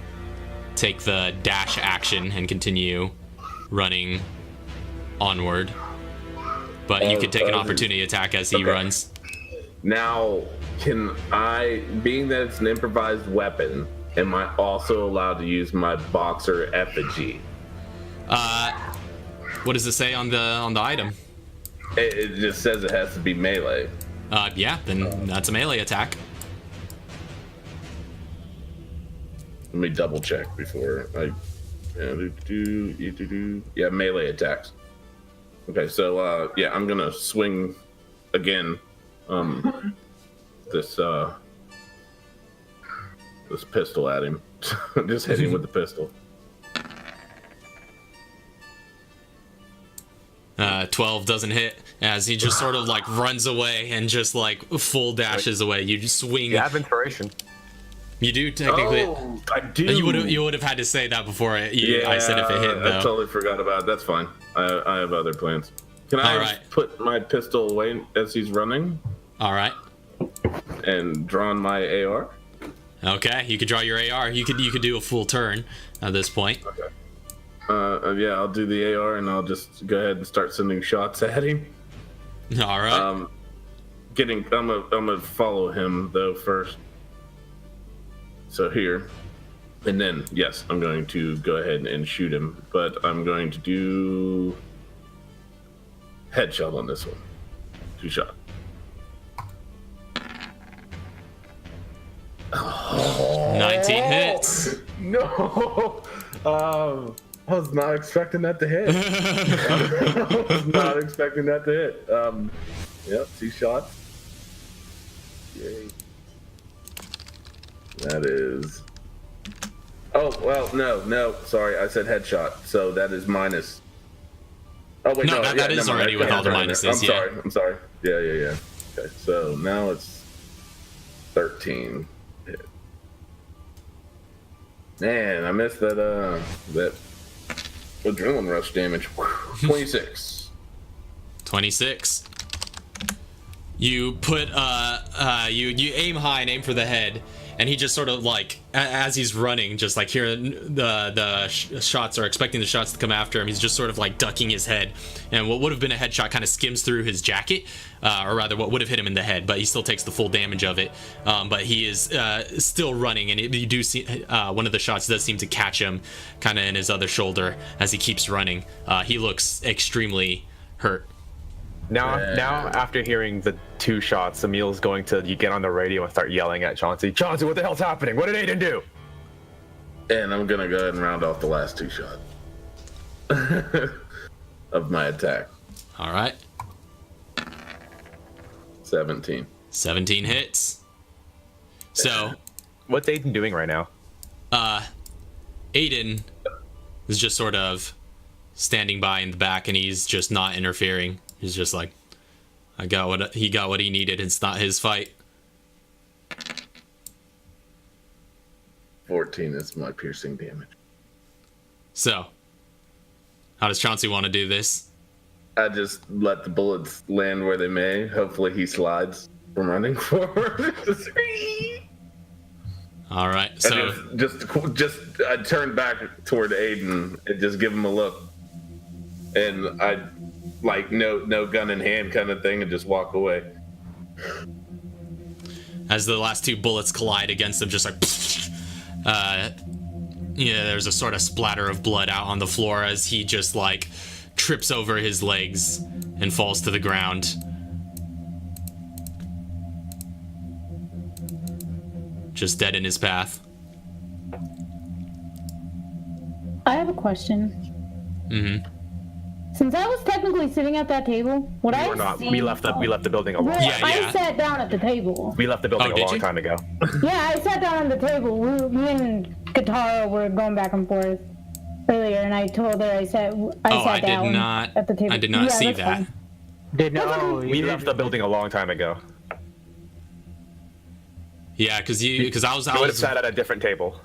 take the dash action and continue running onward. But you can take an opportunity attack as he Okay. runs. Now, can I, being that it's an improvised weapon, am I also allowed to use my boxer effigy? What does it say on the item? It just says it has to be melee. Yeah, then that's a melee attack. Let me double check before I. Yeah, melee attacks. Okay, so yeah, I'm gonna swing again. This pistol at him. Just hit him with the pistol. 12 doesn't hit as he just sort of like runs away and just like full dashes away. You just swing. You have inspiration. You do technically. Oh, I do. You would have had to say that before I said if it hit I though. totally forgot about it. That's fine. I have other plans. Can I All just right. put my pistol away as he's running All right. and draw on my AR? Okay, you could draw your AR. You could do a full turn at this point. Okay. Yeah, I'll do the AR and I'll just go ahead and start sending shots at him. All right. I'm gonna follow him though first. So here, and then yes, I'm going to go ahead and shoot him, but I'm going to do headshot on this one. 2 shot. 19 hits. No. I was not expecting that to hit. I was not expecting that to hit. Yep, 2 shots. Yay. That is. Oh well, no. Sorry, I said headshot. So that is minus. Oh wait, No, no, that is never mind. already with all the minuses, yeah. I'm sorry. Yeah. Okay, so now it's 13. Hit. Man, I missed that. That Adrenaline rush damage. 26. 26. You put you aim high and aim for the head, and he just sort of like as he's running, just like hearing the shots or expecting the shots to come after him, he's just sort of like ducking his head, and what would have been a headshot kind of skims through his jacket, or rather what would have hit him in the head, but he still takes the full damage of it. But he is still running, and you do see one of the shots does seem to catch him kind of in his other shoulder as he keeps running. He looks extremely hurt. Now, after hearing the 2 shots, Emil's going to get on the radio and start yelling at Chauncey. Chauncey, what the hell's happening? What did Aiden do? And I'm gonna go ahead and round off the last 2 shots of my attack. All right. 17. 17 hits. So, What's Aiden doing right now? Aiden is just sort of standing by in the back, and he's just not interfering. He's just like, he got what he needed. It's not his fight. 14 is my piercing damage. So, how does Chauncey want to do this? I just let the bullets land where they may. Hopefully he slides from running forward. All right. So just I turn back toward Aiden and just give him a look, and I like no gun in hand kind of thing, and just walk away. As the last 2 bullets collide against him, just like, there's a sort of splatter of blood out on the floor as he just like trips over his legs and falls to the ground. Just dead in his path. I have a question. Mm-hmm. Since I was technically sitting at that table, would I We're not. seen... We left the building a long. Well, Yeah. I sat down at the table. We left the building Oh, a did long you? time ago. Yeah, I sat down at the table. Me and Katara were going back and forth earlier, and I told her I sat down at the table. I did not see that's that. fine. We left the building a long time ago. Yeah, because I was We would have sat at a different table.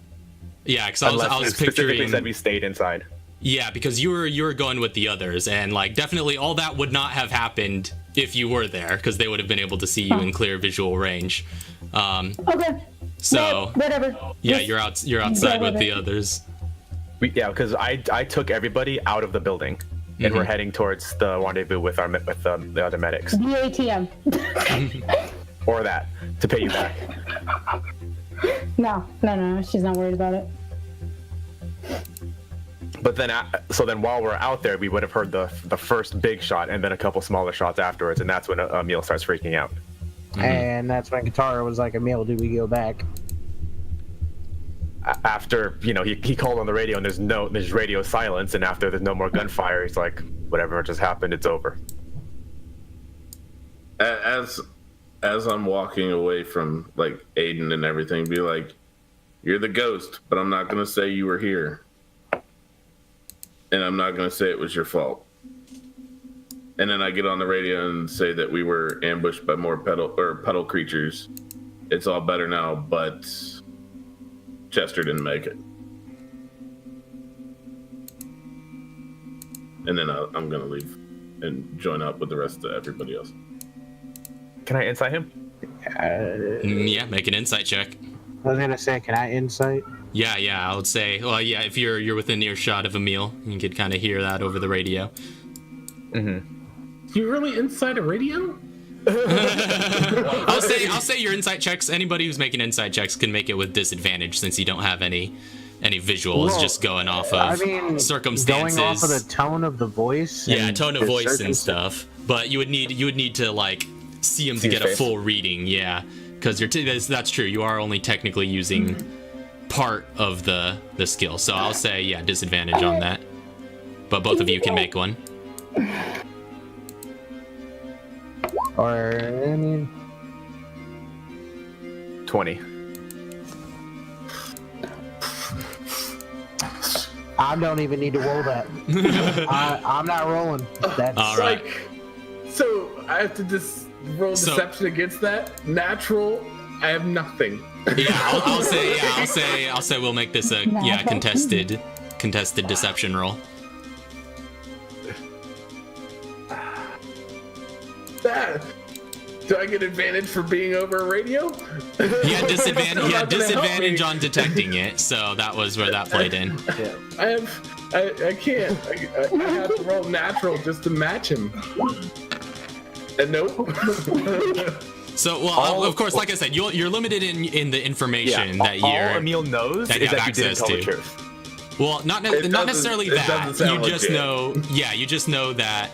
yeah, because I was Specifically picturing. said we stayed inside. Yeah, because you were going with the others, and like definitely all that would not have happened if you were there, because they would have been able to see you in clear visual range. Okay. So Whatever. yeah, Just you're outside go with with the it. others. Because I took everybody out of the building, and we're heading towards the rendezvous with the other medics, The ATM. or that to pay you back. No, she's not worried about it. But then, while we're out there, we would have heard the first big shot, and then a couple smaller shots afterwards, and that's when Emil starts freaking out. And that's when Katara was like, Emil, do we go back? After he called on the radio, and there's radio silence, and after there's no more gunfire, he's like, whatever just happened, it's over. As I'm walking away from like Aiden and everything, be like, you're the ghost, but I'm not gonna say you were here, and I'm not gonna say it was your fault. And then I get on the radio and say that we were ambushed by more puddle creatures. It's all better now, but Chester didn't make it. And then I'm gonna leave and join up with the rest of everybody else. Can I insight him? Yeah, make an insight check. I was gonna say, can I insight? Yeah, I would say. Well, yeah, if you're within earshot of Emil, you could kind of hear that over the radio. You really inside a radio? I'll say your insight checks. Anybody who's making insight checks can make it with disadvantage since you don't have any visuals. Well, just going off of circumstances. Going off of the tone of the voice. Yeah, and tone of the voice and circumstances. stuff. But you would need to like see him to See his get a face. full reading. Yeah, because that's true. You are only technically using part of the skill. So I'll say disadvantage on that. But both of you can make one. Or, I mean, 20. I don't even need to roll that. I'm not rolling. That's All right. So I have to just roll deception against that? Natural, I have nothing. Yeah, I'll say we'll make this a contested deception roll. that? Do I get advantage for being over a radio? He had disadvantage on detecting it, so that was where that played in. I can't. I have to roll natural just to match him. And nope. So, well, of course, like I said, you're limited in the information that all you're Emil knows that is you that have you didn't access tell the to. truth. Well, not necessarily it that. doesn't sound You just legit. know. Yeah, you just know that.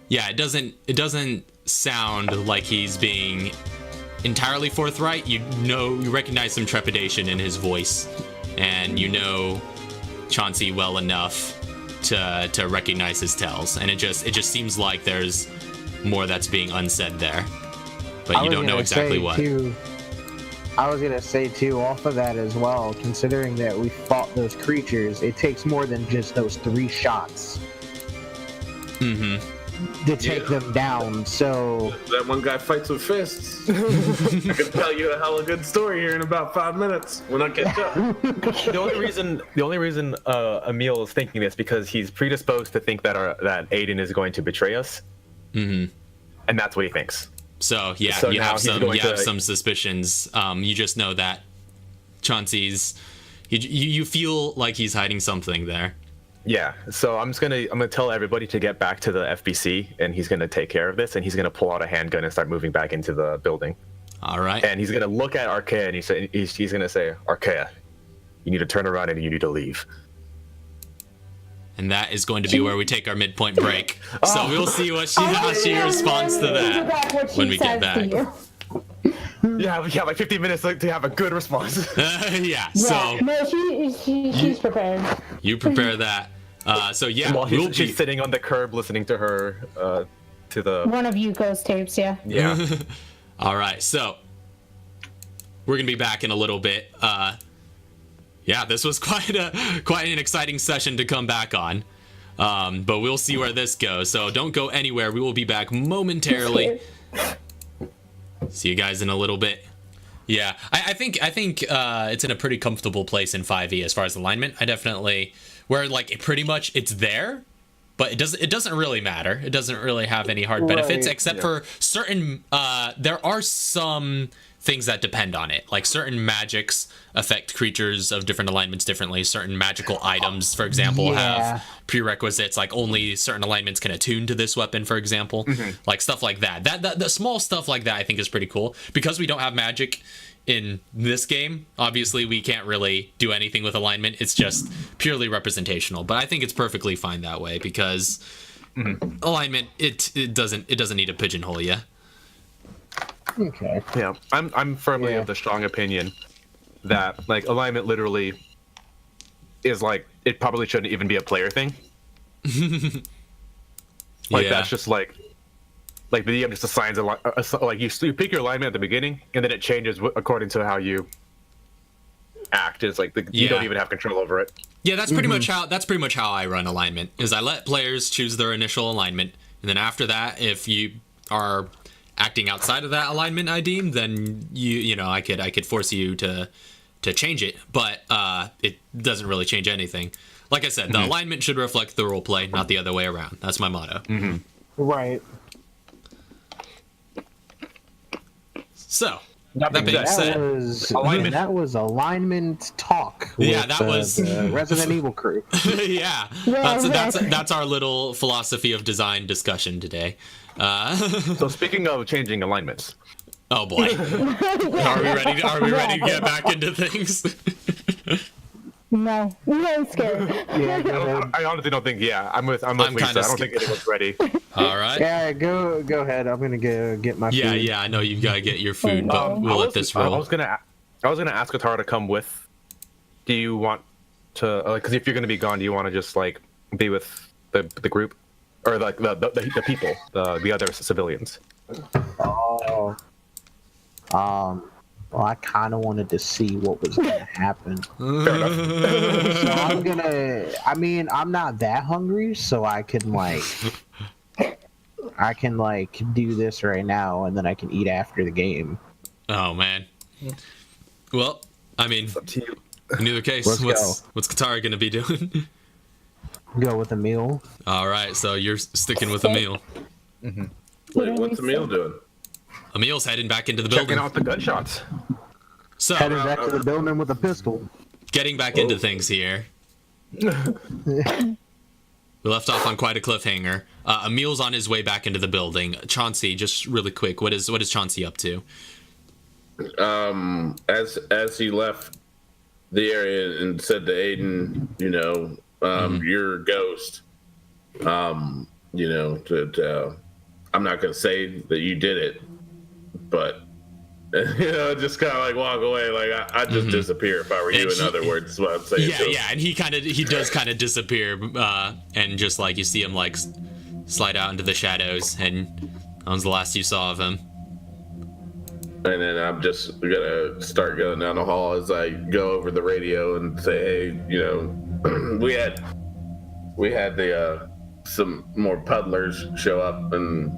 Yeah, it doesn't sound like he's being entirely forthright. You recognize some trepidation in his voice, and you know Chauncey well enough to recognize his tells, and it just seems like there's more that's being unsaid there, but you don't know exactly what. I was gonna say too, off of that as well, considering that we fought those creatures, it takes more than just those 3 shots to take them down. So That one guy fights with fists. I can tell you a hella good story here in about 5 minutes when I catch up. The only reason Emil is thinking this because he's predisposed to think that Aiden is going to betray us, and that's what he thinks. So yeah, So you now have some suspicions. You just know that Chauncey's. You feel like he's hiding something there. Yeah, so I'm gonna tell everybody to get back to the FBC, and he's gonna take care of this, and he's gonna pull out a handgun and start moving back into the building. All right. And he's gonna look at Arkea, and he's gonna say, Arkea, you need to turn around and you need to leave. And that is going to be where we take our midpoint break. So we'll see how she responds to that when we get back. Yeah, we have like 15 minutes to have a good response. Yeah. So no, she's prepared. you prepare that. So yeah, While she's sitting on the curb listening to her, to the. One of you ghost tapes, yeah. Yeah. All right. So we're gonna be back in a little bit. Yeah, this was quite an exciting session to come back on. But we'll see where this goes. So don't go anywhere. We will be back momentarily. See you guys in a little bit. Yeah, I think it's in a pretty comfortable place in 5e as far as alignment. I definitely where like it's there, but it doesn't really matter. It doesn't really have any hard benefits except for certain. There are some things that depend on it, like certain magics affect creatures of different alignments differently. Certain magical items, for example, have prerequisites, like only certain alignments can attune to this weapon, for example. Like stuff like that. The small stuff like that I think is pretty cool. Because we don't have magic in this game, obviously we can't really do anything with alignment. It's just purely representational, but I think it's perfectly fine that way because alignment it doesn't need to pigeonhole you. Okay. Yeah, I'm firmly of the strong opinion that like alignment literally is like it probably shouldn't even be a player thing. Like that's just like the DM just assigns like you pick your alignment at the beginning and then it changes according to how you act. It's like you don't even have control over it. Yeah, that's pretty much how I run alignment. Is I let players choose their initial alignment, and then after that, if you are acting outside of that alignment I deem, then I could force you to change it, but it doesn't really change anything. Like I said, the alignment should reflect the role play, not the other way around. That's my motto. Right. So that being said, that was alignment talk. Yeah, that was the Resident Evil crew. Yeah, that's our little philosophy of design discussion today. So speaking of changing alignments, oh boy, are we ready to get back into things? No, I'm scared. I honestly don't think. Yeah, I'm with Lisa. I don't think anyone's ready. All right. Yeah, go ahead. I'm gonna go get my food. Yeah. I know you've got to get your food, but we'll let this roll. I was gonna ask Katara to come with. Do you want to? Because if you're gonna be gone, do you want to just like be with the group, or like the people, the other civilians? Oh. Well, I kind of wanted to see what was gonna happen. Fair enough. So I'm not that hungry, so I can do this right now, and then I can eat after the game. Oh man. Well, I mean, in either case, what's Katara gonna be doing? Go with a meal. All right, so you're sticking with a meal. Wait, what's Emil doing? Emil's heading back into the Checking building. out the gunshots. So, Headed back to the building with a pistol. getting back into things here. We left off on quite a cliffhanger. Emil's on his way back into the building. Chauncey, just really quick, what is Chauncey up to? As he left the area and said to Aiden, you're a ghost. I'm not gonna say that you did it, but just kind of like walk away. Like I'd just disappear if I were you. In other words, is what I'm saying. Yeah, and he does kind of disappear, and just like you see him like slide out into the shadows, and that was the last you saw of him. And then I'm just gonna start going down the hall as I go over the radio and say, hey, we had some more puddlers show up, and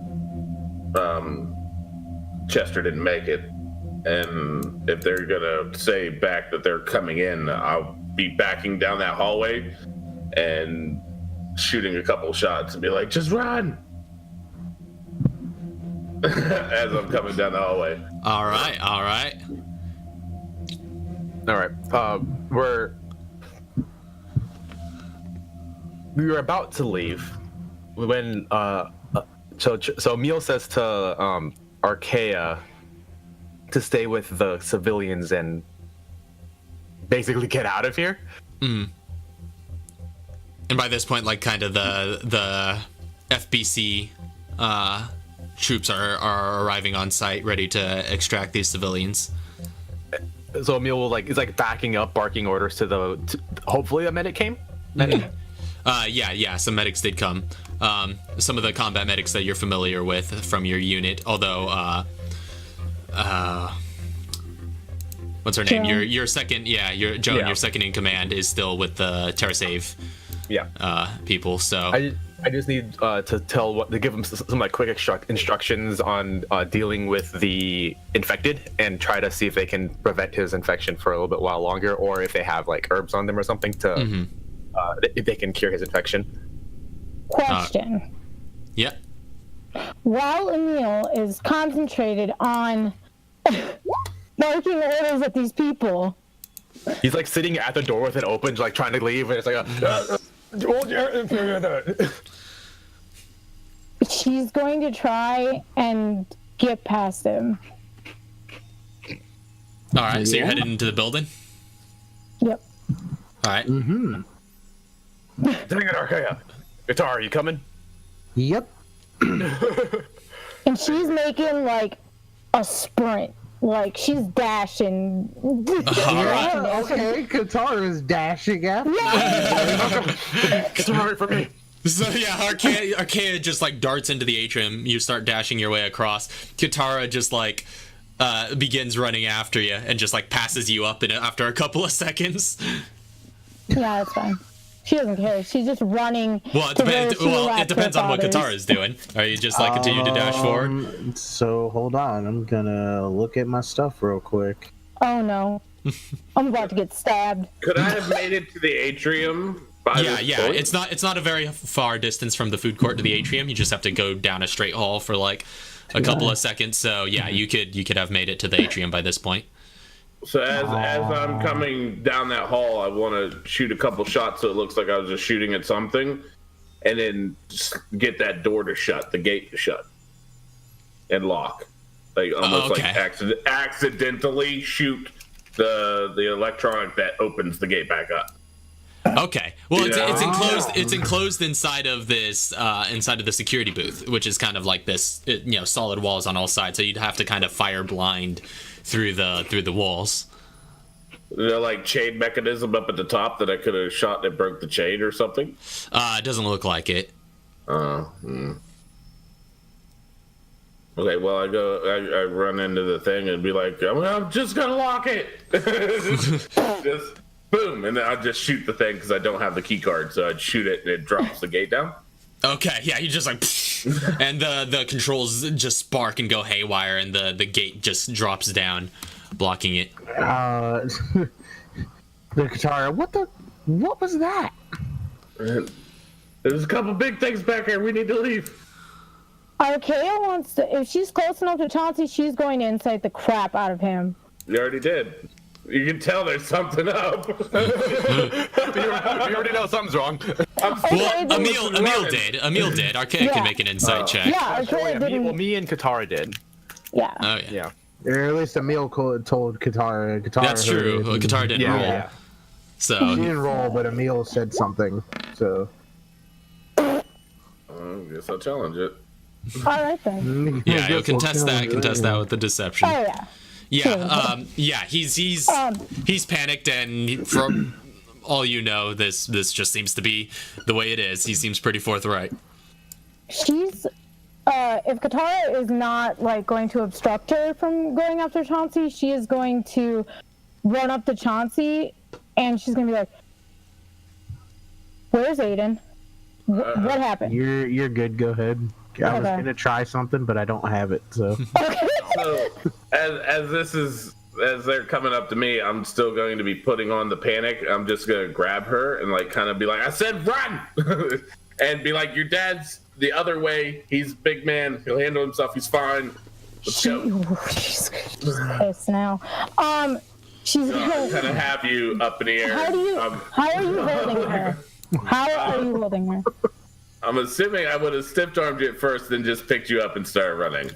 Chester didn't make it. And if they're gonna say back that they're coming in, I'll be backing down that hallway and shooting a couple shots and be like, just run. As I'm coming down the hallway. All right. We were about to leave when so Emil says to Archaea to stay with the civilians and basically get out of here. And by this point, like kind of the FBC troops are arriving on site, ready to extract these civilians. So Emil will is backing up, barking orders to hopefully a medic came. Yeah, some medics did come. Some of the combat medics that you're familiar with from your unit, although what's her name? Joan. Your second, your Joan, Yeah. your second in command is still with the TerraSave people. So I just need to give them some quick instructions on dealing with the infected and try to see if they can prevent his infection for a little bit while longer, or if they have herbs on them or something to if they can cure his infection. Question. yeah. While Emil is concentrated on barking orders at these people, He's sitting at the door with it open, trying to leave, and it's she's going to try and get past him. All right, so you're headed into the building. Yep. All right. dang it, Archaea. Guitar, are you coming? Yep. And she's making a sprint. She's dashing. Okay, Qatar is dashing after. Guitar for me. So yeah, Archaea just darts into the atrium. You start dashing your way across. Katara just begins running after you and just passes you up after a couple of seconds. Yeah, that's fine. She doesn't care. She's just running. Well, it depends on what Katara is doing. Are you just continue to dash forward? So hold on, I'm gonna look at my stuff real quick. Oh no. I'm about to get stabbed. Could I have made it to the atrium? By this point? It's not a very far distance from the food court to the atrium. You just have to go down a straight hall for a couple of seconds. So yeah, you could have made it to the atrium by this point. So as I'm coming down that hall, I want to shoot a couple shots so it looks like I was just shooting at something, and then just get that door to shut, the gate to shut, and lock, almost accidentally shoot the electronic that opens the gate back up. Okay. Well, it's enclosed. It's enclosed inside of this, inside of the security booth, which is kind of this, solid walls on all sides. So you'd have to kind of fire blind through the walls. Is there chain mechanism up at the top that I could have shot that broke the chain or something? It doesn't look like it. Okay. Well, I run into the thing and be like, I'm just gonna lock it. Just boom, and then I just shoot the thing because I don't have the key card, so I'd shoot it and it drops the gate down. Okay, yeah, you just and the controls just spark and go haywire, and the gate just drops down, blocking it. The Katara, what was that? There's a couple big things back here. We need to leave. Archaea wants to. If she's close enough to Chauncey, she's going to incite the crap out of him. You already did. You can tell there's something up. You already know something's wrong. Well, then- Emil did. Archaea Yeah. can make an insight check. Yeah, Archaea didn't. Me and Katara did. Yeah. Oh yeah. Yeah. Or at least Emil told Katara. That's heard true. it. Well, Katara didn't roll. Yeah. So She didn't roll, but Emil said something. So. Guess I'll challenge it. All right then. yeah, you'll contest that with the deception. Oh yeah. Yeah, he's panicked, and from all you know, this just seems to be the way it is. He seems pretty forthright. She's. If Katara is not like going to obstruct her from going after Chauncey, she is going to run up to Chauncey, and she's gonna be like, "Where's Aiden? What happened?" You're good. Go ahead. I was Okay. gonna try something, but I don't have it. So. So, as they're coming up to me, I'm still going to be putting on the panic. I'm just gonna grab her and like kind of be like, "I said run," and be like, "Your dad's the other way. He's a big man. He'll handle himself. He's fine. Let's go." She's pissed now. She's I kind of have you up in the air. How are you holding her? How are you holding her? I'm assuming I would have stiff armed you at first, then just picked you up and started running.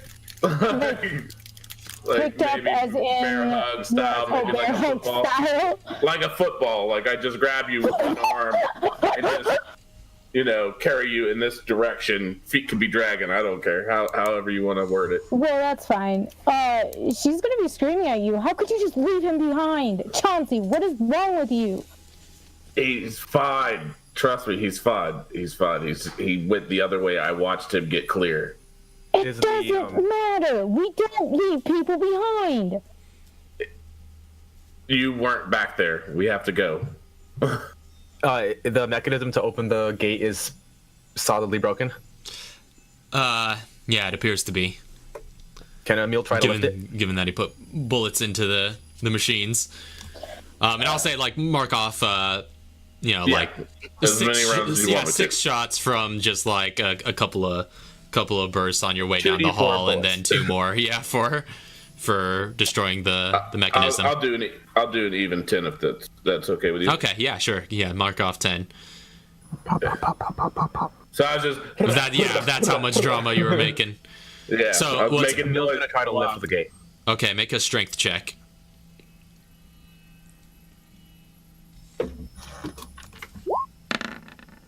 Picked up maybe as in bear hug style, maybe like bear a hug football. style. Like a football. Like I just grab you with one arm and just, carry you in this direction. Feet can be dragging. I don't care. However you want to word it. Well, that's fine. She's gonna be screaming at you. How could you just leave him behind? Chauncey, what is wrong with you? He's fine. Trust me, he's fine. He's fine. He went the other way. I watched him get clear. It doesn't matter. We don't leave people behind. You weren't back there. We have to go. The mechanism to open the gate is solidly broken. Yeah, it appears to be. Can Emil try to lift it? Given that he put bullets into the machines. And I'll say, like, mark off, like as many rounds as you want me to. 6 shots from just like a couple of bursts on your way down the 2d4 hall, and bullets. then 2 more. Yeah, for destroying the mechanism. I'll do an even 10 if that's okay with you. Okay, yeah, sure. Yeah, mark off 10. Pop, pop, pop, pop, pop, pop, pop. So I was just If that's how much drama you were making. yeah. So, I'm what's- making Emil's noise. gonna try to lift the gate. Okay, make a strength check.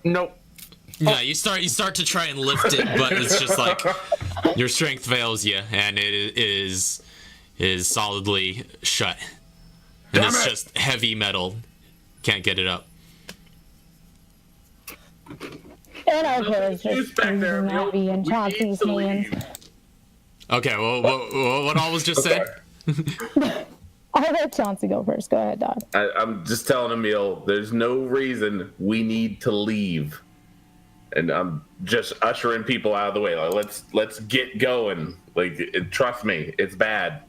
Nope. Yeah, you start to try and lift it, but it's just like your strength fails you, and it is solidly shut. And it's just heavy metal. Can't get it up. And our is Who's just back there, Emil? heavy in We need Chauncey's to hands. leave. Okay, well, what all was just said? I'll let Chauncey go first. Go ahead, Dodd. I'm just telling Emil, there's no reason we need to leave. And I'm just ushering people out of the way. Like, let's get going. Like, trust me, it's bad.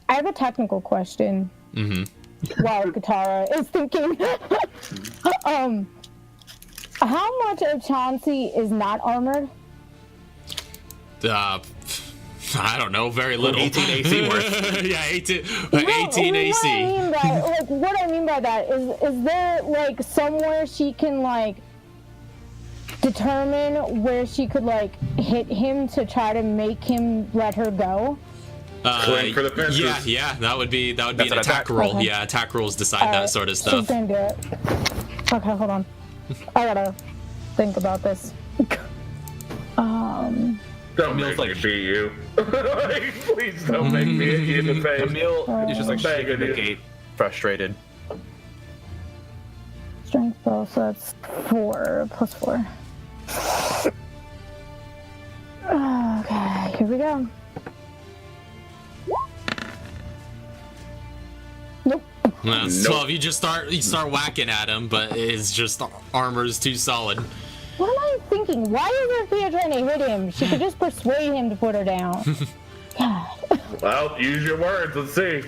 I have a technical question. While Katara is thinking, how much of Chauncey is not armored? I don't know, very little. 18 AC worth. Yeah, 18 No, AC. What I mean by that is there like somewhere she can like determine where she could like hit him to try to make him let her go? Swing for the fences. Yeah, that would be an an attack attack. roll. Okay. Yeah, attack rolls decide that sort of She's stuff. gonna do it. Okay, hold on. I gotta think about this. Don't Emil's make me like- beat you. Like, please don't make me hit you in the face. Emil is just like Bang shaking the it. gate, frustrated. Strength roll, so that's 4 plus 4. Okay, here we go. Nope. That's 12. You start whacking at him, but his just armor's too solid. What am I thinking? Why is Arthea trying to hit him? She could just persuade him to put her down. God. Well, use your words. Let's see.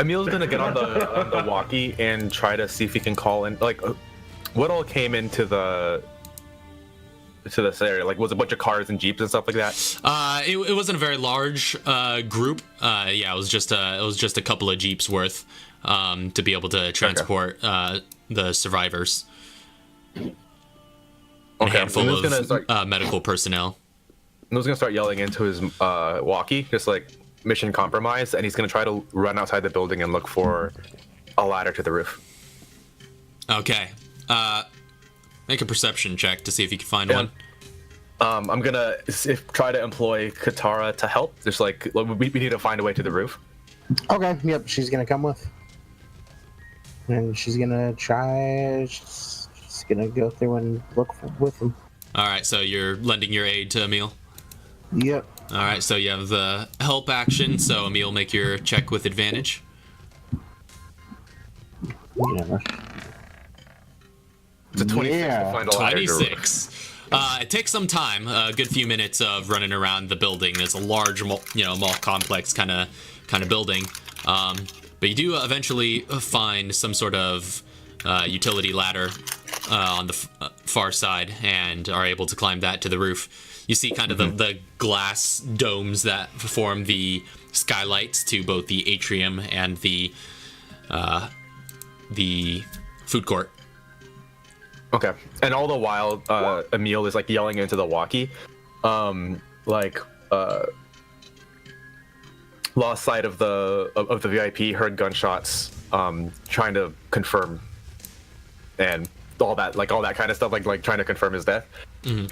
Emil's gonna get on the walkie and try to see if he can call in. Like, what all came into this area? Like, was a bunch of cars and jeeps and stuff like that? It wasn't a very large group. Yeah, it was just a couple of jeeps worth to be able to transport the survivors. Okay. A handful Emil's gonna of start, medical personnel. Emil's gonna start yelling into his walkie, just like mission compromised, and he's gonna try to run outside the building and look for a ladder to the roof. Okay. Make a perception check to see if you can find one. I'm gonna try to employ Katara to help. Just like we need to find a way to the roof. Okay, yep, she's gonna come with. And she's gonna try. She's gonna go through and look with them. All right, so you're lending your aid to Emil. Yep. All right, so you have the help action. So Emil, make your check with advantage. Whatever. It's a 26 to find a ladder. 26. It takes some time, a good few minutes of running around the building. It's a large, mall complex kind of building. But you do eventually find some sort of utility ladder on the far side and are able to climb that to the roof. You see kind of the glass domes that form the skylights to both the atrium and the food court. Okay. And all the while, Emil is like yelling into the walkie, lost sight of the VIP, heard gunshots, trying to confirm, and all that kind of stuff, like trying to confirm his death,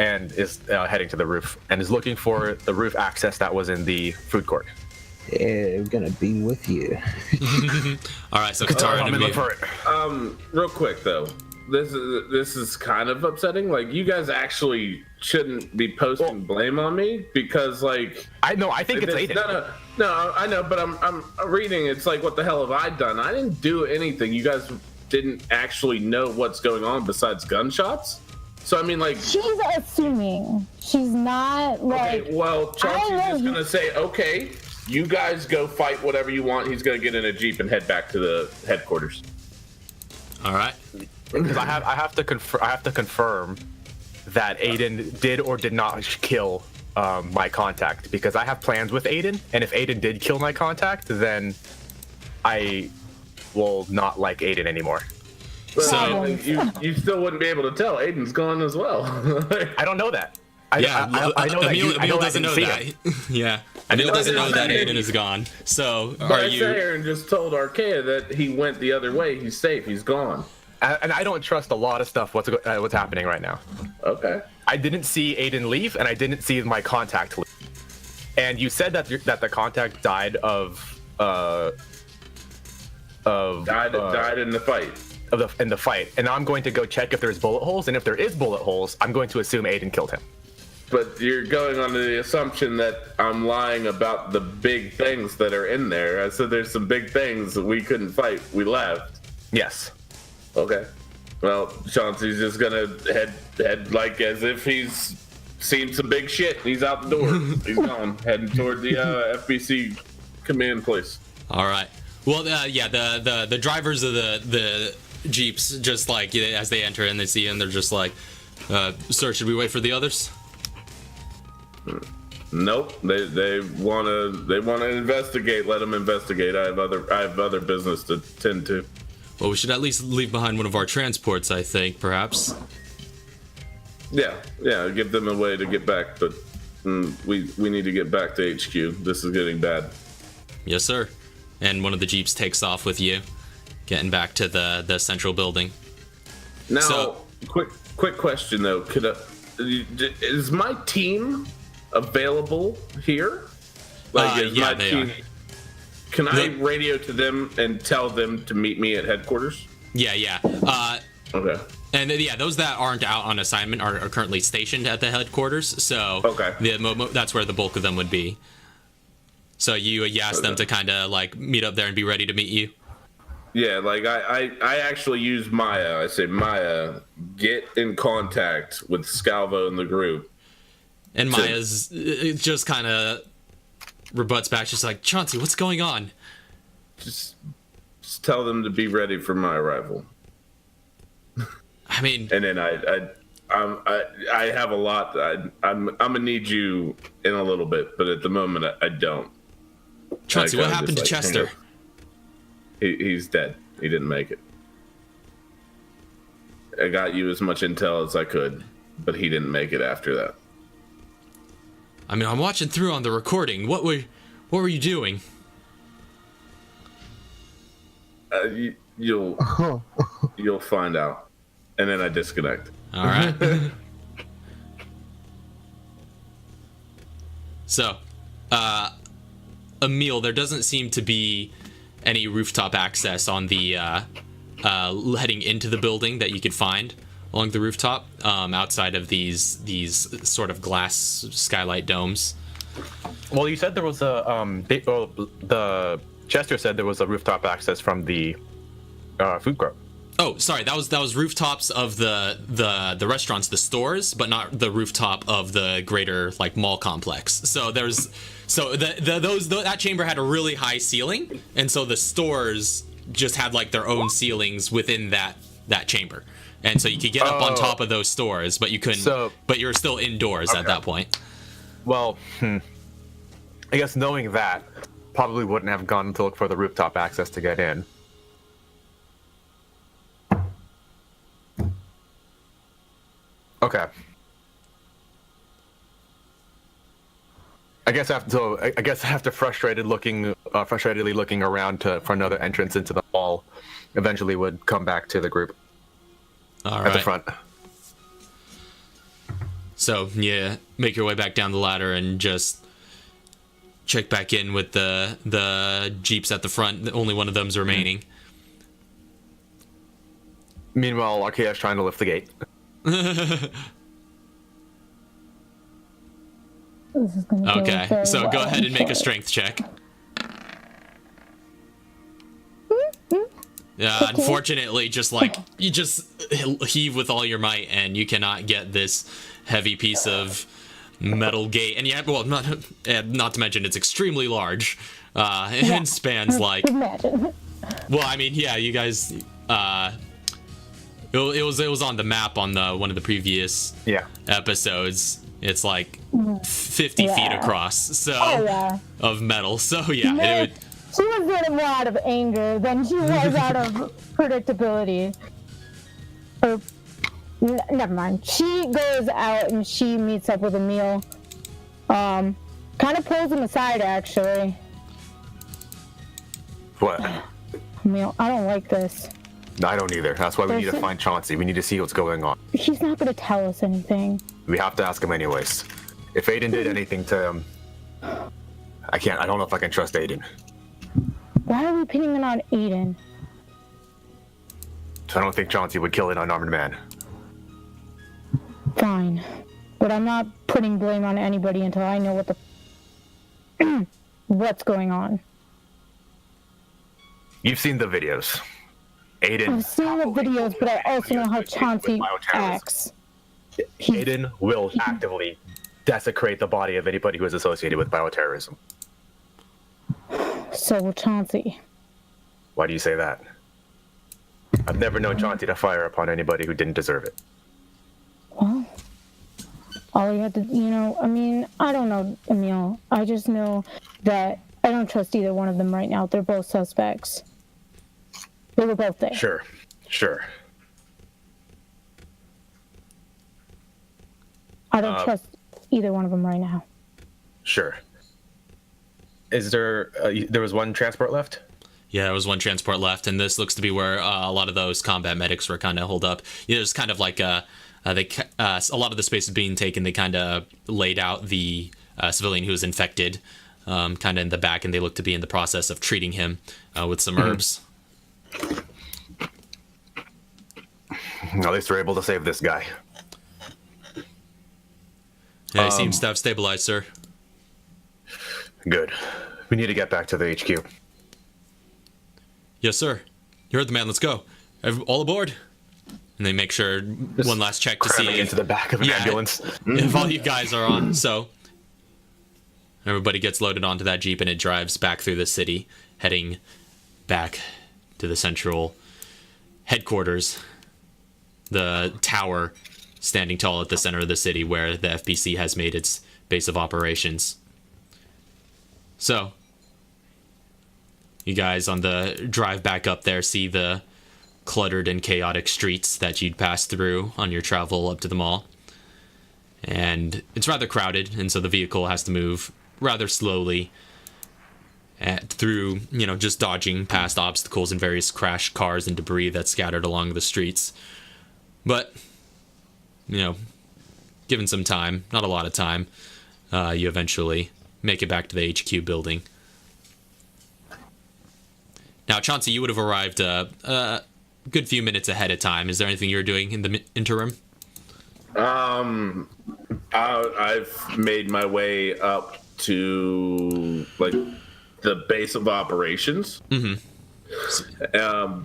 and is heading to the roof and is looking for the roof access that was in the food court. Yeah, I'm gonna be with you. All right, so Katara and Emil. For it. Real quick though, this is kind of upsetting. Like, you guys actually shouldn't be posting blame on me, because like I think it's Aiden. No, I know, but I'm reading. It's like, what the hell have I done? I didn't do anything. You guys didn't actually know what's going on besides gunshots. So I mean, like, She's assuming. She's not like. okay, well, Chelsea's just gonna say, okay, you guys go fight whatever you want. He's gonna get in a jeep and head back to the headquarters. All right. Because I have to confirm that Aiden did or did not kill my contact, because I have plans with Aiden, and if Aiden did kill my contact, then I will not like Aiden anymore. So you still wouldn't be able to tell. Aiden's gone as well. I don't know that. I know that Emil doesn't know that. Yeah, Emil doesn't know that saying. Aiden is gone. So But are you? Aaron just told Arkea that he went the other way. He's safe. He's gone. And I don't trust a lot of stuff what's happening right now. Okay. I didn't see Aiden leave, and I didn't see my contact leave. And you said that the contact died died in the fight. In the fight, and I'm going to go check if there's bullet holes, and if there is bullet holes, I'm going to assume Aiden killed him. But you're going on the assumption that I'm lying about the big things that are in there. I said there's some big things that we couldn't fight. We left. Yes. Okay. Well, Chauncey's just gonna head like as if he's seen some big shit. He's out the door. He's gone, heading toward the FBC command place. All right. Well, yeah. The drivers of the jeeps, just like as they enter and they see him, they're just like, "Sir, should we wait for the others?" Nope. They wanna investigate. Let them investigate. I have other business to tend to. Well, we should at least leave behind one of our transports, I think, perhaps. Yeah. Give them a way to get back, but we need to get back to HQ. This is getting bad. Yes, sir. And one of the jeeps takes off with you, getting back to the central building. Now, So- quick question though. Is my team available here? Yeah, they are. Can I radio to them and tell them to meet me at headquarters? Yeah. Okay. And yeah, those that aren't out on assignment are currently stationed at the headquarters. So Okay. That's where the bulk of them would be. So you ask them to kind of like meet up there and be ready to meet you. Yeah, like I actually use Maya. I say, Maya, get in contact with Scalvo and the group. And Maya's just kind of rebuts back. She's like, Chauncey, what's going on? Just Just tell them to be ready for my arrival. I mean, And then I have a lot. I'm gonna need you in a little bit, but at the moment I don't. Chauncey, what happened to Chester? He's dead. He didn't make it. I got you as much intel as I could, but he didn't make it after that. I mean, I'm watching through on the recording. What were you doing? You'll find out. And then I disconnect. All right. So, Emil, there doesn't seem to be any rooftop access on the heading into the building that you could find along the rooftop, outside of these sort of glass skylight domes. Well, you said there was a the Chester said there was a rooftop access from the food court. Oh, sorry, that was rooftops of the restaurants, the stores, but not the rooftop of the greater like mall complex. So that chamber had a really high ceiling, and so the stores just had like their own ceilings within that chamber, and so you could get up on top of those stores, but you couldn't. But you're still indoors at that point. Well, I guess knowing that, probably wouldn't have gone to look for the rooftop access to get in. Okay. I guess after frustratedly looking around for another entrance into the mall, eventually would come back to the group. All right. At the front. So yeah, make your way back down the ladder and just check back in with the jeeps at the front. Only one of them's remaining. Meanwhile, Archaea's trying to lift the gate. Okay, so go ahead and make a strength check. Yeah, unfortunately, you just heave with all your might, and you cannot get this heavy piece of metal gate. And yeah, well, not to mention it's extremely large, and spans like. Imagine. Well, I mean, yeah, you guys. It was on the map on one of the previous episodes. It's like 50 feet across, so of metal. So yeah, she was getting more out of anger than she was out of predictability. Or never mind. She goes out and she meets up with Emil. Kind of pulls him aside, actually. What? Emil, I don't like this. I don't either. That's why we need to find Chauncey. We need to see what's going on. He's not going to tell us anything. We have to ask him anyways. If Aiden did anything to him, I don't know if I can trust Aiden. Why are we pinning it on Aiden? So I don't think Chauncey would kill an unarmed man. Fine. But I'm not putting blame on anybody until I know what's going on. You've seen the videos. Aiden. I've seen the videos, but I also know how Chauncey acts. Aiden will actively desecrate the body of anybody who is associated with bioterrorism. So will Chauncey. Why do you say that? I've never known Chauncey to fire upon anybody who didn't deserve it. Well, all you have to, I don't know, Emil. I just know that I don't trust either one of them right now. They're both suspects. They were both there. Sure. I don't trust either one of them right now. Sure. Is there was one transport left? Yeah, there was one transport left, and this looks to be where a lot of those combat medics were kind of holed up. Yeah, there's kind of like a lot of the space is being taken. They kind of laid out the civilian who was infected, kind of in the back, and they look to be in the process of treating him with some herbs. At least we're able to save this guy. Yeah, he seems to have stabilized, sir. Good. We need to get back to the HQ. Yes, sir. You heard the man. Let's go. All aboard. And they make sure one last check to see into the back of an ambulance. If all you guys are on. So everybody gets loaded onto that Jeep and it drives back through the city, heading back to the central headquarters, the tower standing tall at the center of the city where the FBC has made its base of operations. So, you guys on the drive back up there see the cluttered and chaotic streets that you'd passed through on your travel up to the mall. And it's rather crowded, and so the vehicle has to move rather slowly through, just dodging past obstacles and various crashed cars and debris that's scattered along the streets. But, given some time, not a lot of time, you eventually make it back to the HQ building. Now, Chauncey, you would have arrived a good few minutes ahead of time. Is there anything you're doing in the interim? I've made my way up to the base of operations. Mm-hmm.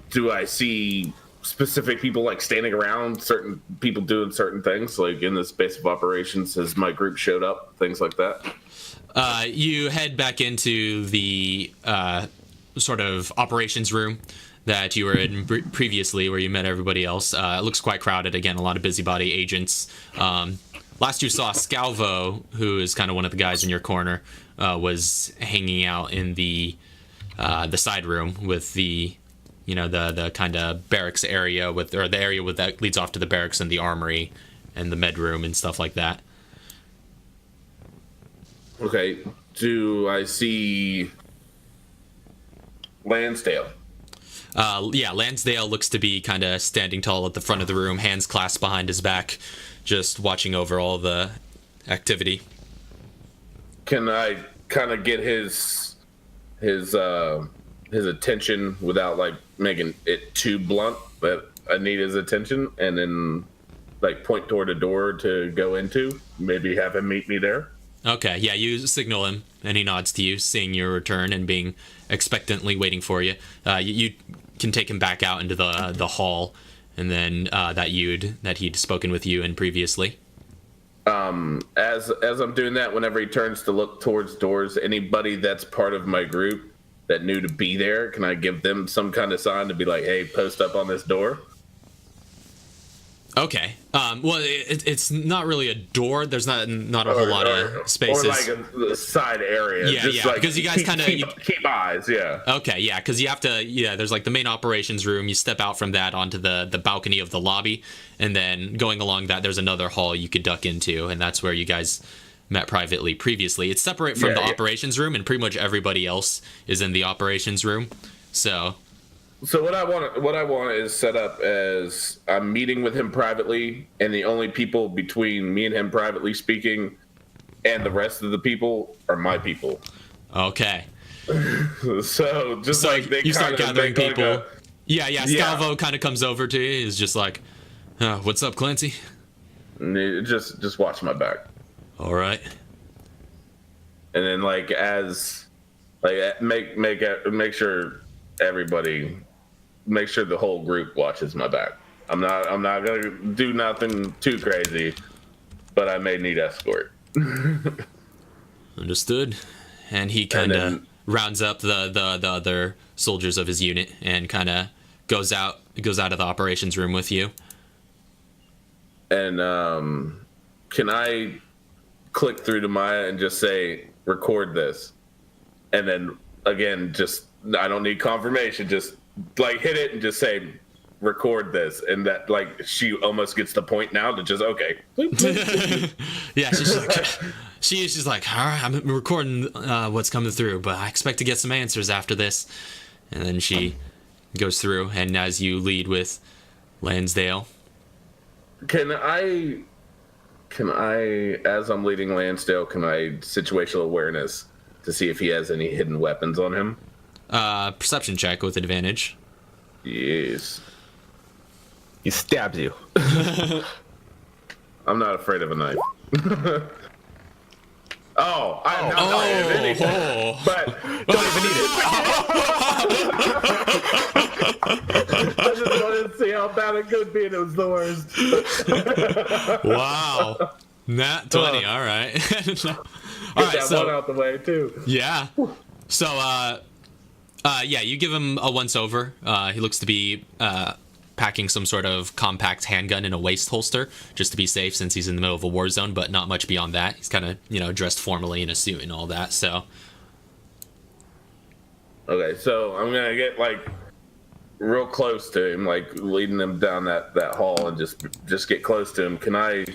Do I see specific people standing around, certain people doing certain things in this base of operations? Has my group showed up, things like that? You head back into the sort of operations room that you were in previously, where you met everybody else. It looks quite crowded. Again, a lot of busybody agents. Last you saw, Scalvo, who is kind of one of the guys in your corner, was hanging out in the side room with the kind of barracks area or the area that leads off to the barracks and the armory and the med room and stuff like that. Okay. Do I see Lansdale? Yeah, Lansdale looks to be kind of standing tall at the front of the room, hands clasped behind his back, just watching over all the activity. Can I kind of get his attention without making it too blunt that I need his attention, and then point toward a door to go into? Maybe have him meet me there. Okay, yeah, you signal him, and he nods to you, seeing your return and being expectantly waiting for you. You can take him back out into the hall, and then that he'd spoken with you in previously. As I'm doing that, whenever he turns to look towards doors, anybody that's part of my group that knew to be there, can I give them some kind of sign to be like, hey, post up on this door? Okay. Well, it's not really a door. There's not a whole lot of spaces. Or a side area. Yeah, just because you guys kind of keep eyes. Yeah. Okay, yeah, because you have to. Yeah, there's the main operations room. You step out from that onto the balcony of the lobby, and then going along that, there's another hall you could duck into, and that's where you guys met privately previously. It's separate from the operations room, and pretty much everybody else is in the operations room. So what I want is set up as I'm meeting with him privately, and the only people between me and him privately speaking and the rest of the people are my people. Okay. So you start gathering people. Yeah. Scalvo kind of comes over to you. He's just like, "What's up, Clancy?" Just watch my back. All right. And then make sure everybody. Make sure the whole group watches my back. I'm not gonna do nothing too crazy, but I may need escort. Understood. And he kind of rounds up the other soldiers of his unit and kind of goes out of the operations room with you. And can I click through to Maya and just say record this, and then again, just I don't need confirmation, just hit it and just say record this, and that she almost gets the point now to just okay. Yeah, she's like, all right, I'm recording what's coming through, but I expect to get some answers after this. And then she goes through, and as you lead with Lansdale, can I as I'm leading Lansdale, can I situational awareness to see if he has any hidden weapons on him? Perception check with advantage. Yes. He stabs you. I'm not afraid of a knife. I'm not afraid of anything. But don't even need it. I just wanted to see how bad it could be, and it was the worst. Wow. Nat 20, all right. All right, that one out the way, too. Yeah. So, Yeah, you give him a once-over. He looks to be packing some sort of compact handgun in a waist holster, just to be safe since he's in the middle of a war zone, but not much beyond that. He's kind of, dressed formally in a suit and all that, so... Okay, so I'm gonna get, like, real close to him, like, leading him down that hall and just get close to him. Can I,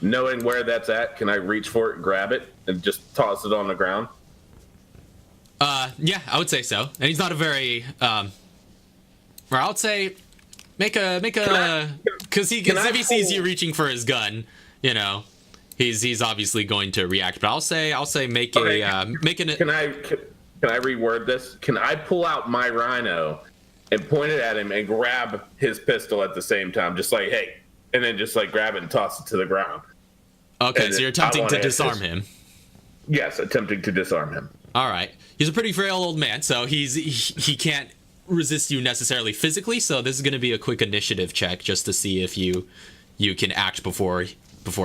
knowing where that's at, can I reach for it and grab it and just toss it on the ground? Yeah, I would say so. And he's not a very, or I would say, make a, because if he sees you reaching for his gun, he's obviously going to react. But I'll say make okay. Can I reword this? Can I pull out my rhino and point it at him and grab his pistol at the same time, just like, hey, and then just like grab it and toss it to the ground? Okay, and so you're attempting to disarm him. Yes, attempting to disarm him. All right. He's a pretty frail old man, so he can't resist you necessarily physically. So this is going to be a quick initiative check just to see if you can act before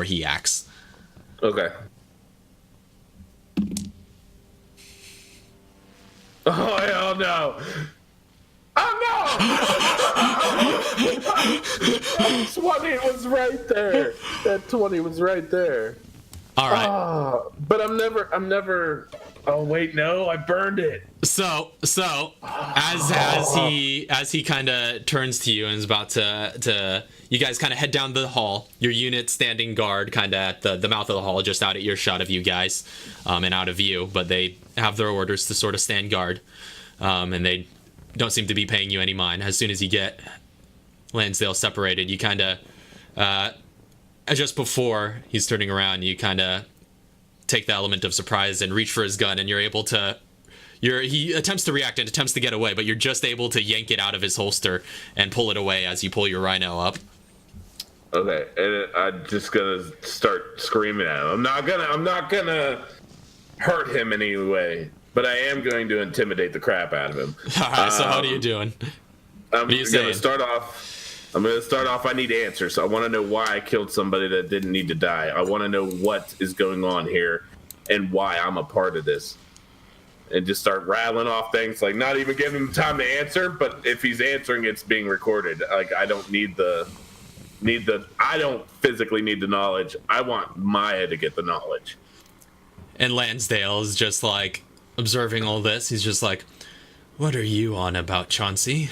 he acts. Okay. Oh hell no! Oh no! 20 was right there. That 20 was right there. All right. But I'm never. Oh wait, no, I burned it. So as he kind of turns to you and is about to you guys kind of head down the hall. Your unit standing guard kind of at the mouth of the hall, just out at earshot of you guys, and out of view. But they have their orders to sort of stand guard, and they don't seem to be paying you any mind. As soon as you get Lansdale separated, you kind of just before he's turning around, you kind of take the element of surprise and reach for his gun, and you're able to he attempts to react and attempts to get away, but you're just able to yank it out of his holster and pull it away as you pull your rhino up. Okay, and I'm just gonna start screaming at him. I'm not gonna hurt him in any way, but I am going to intimidate the crap out of him. All right, so how are you doing? I'm gonna start off. I need answers. I want to know why I killed somebody that didn't need to die. I want to know what is going on here and why I'm a part of this. And just start rattling off things, like not even giving him time to answer. But if he's answering, it's being recorded. Like I don't I don't physically need the knowledge. I want Maya to get the knowledge. And Lansdale is just like observing all this. He's just like, "What are you on about, Chauncey?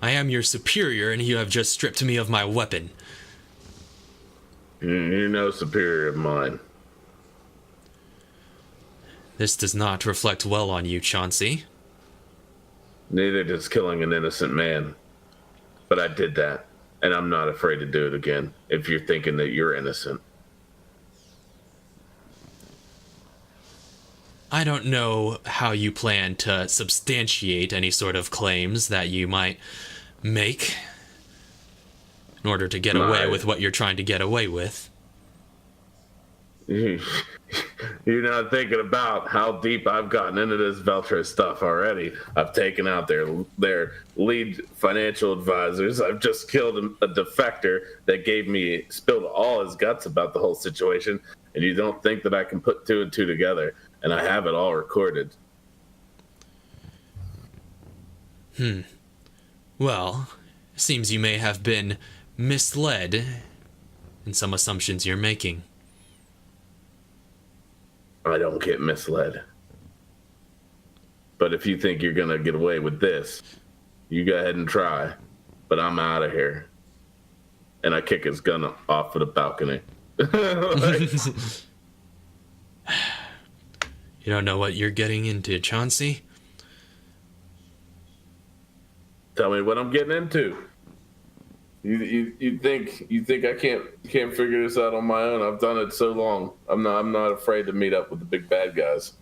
I am your superior, and you have just stripped me of my weapon." You're no superior of mine. This does not reflect well on you, Chauncey. Neither does killing an innocent man. But I did that, and I'm not afraid to do it again if you're thinking that you're innocent. I don't know how you plan to substantiate any sort of claims that you might make in order to get away with what you're trying to get away with. You're not thinking about how deep I've gotten into this Veltro stuff already. I've taken out their lead financial advisors. I've just killed a defector that spilled all his guts about the whole situation. And you don't think that I can put two and two together? And I have it all recorded. Well, it seems you may have been misled in some assumptions you're making. I don't get misled. But if you think you're going to get away with this, you go ahead and try. But I'm out of here. And I kick his gun off of the balcony. You don't know what you're getting into, Chauncey? Tell me what I'm getting into. You think I can't figure this out on my own? I've done it so long. I'm not afraid to meet up with the big bad guys.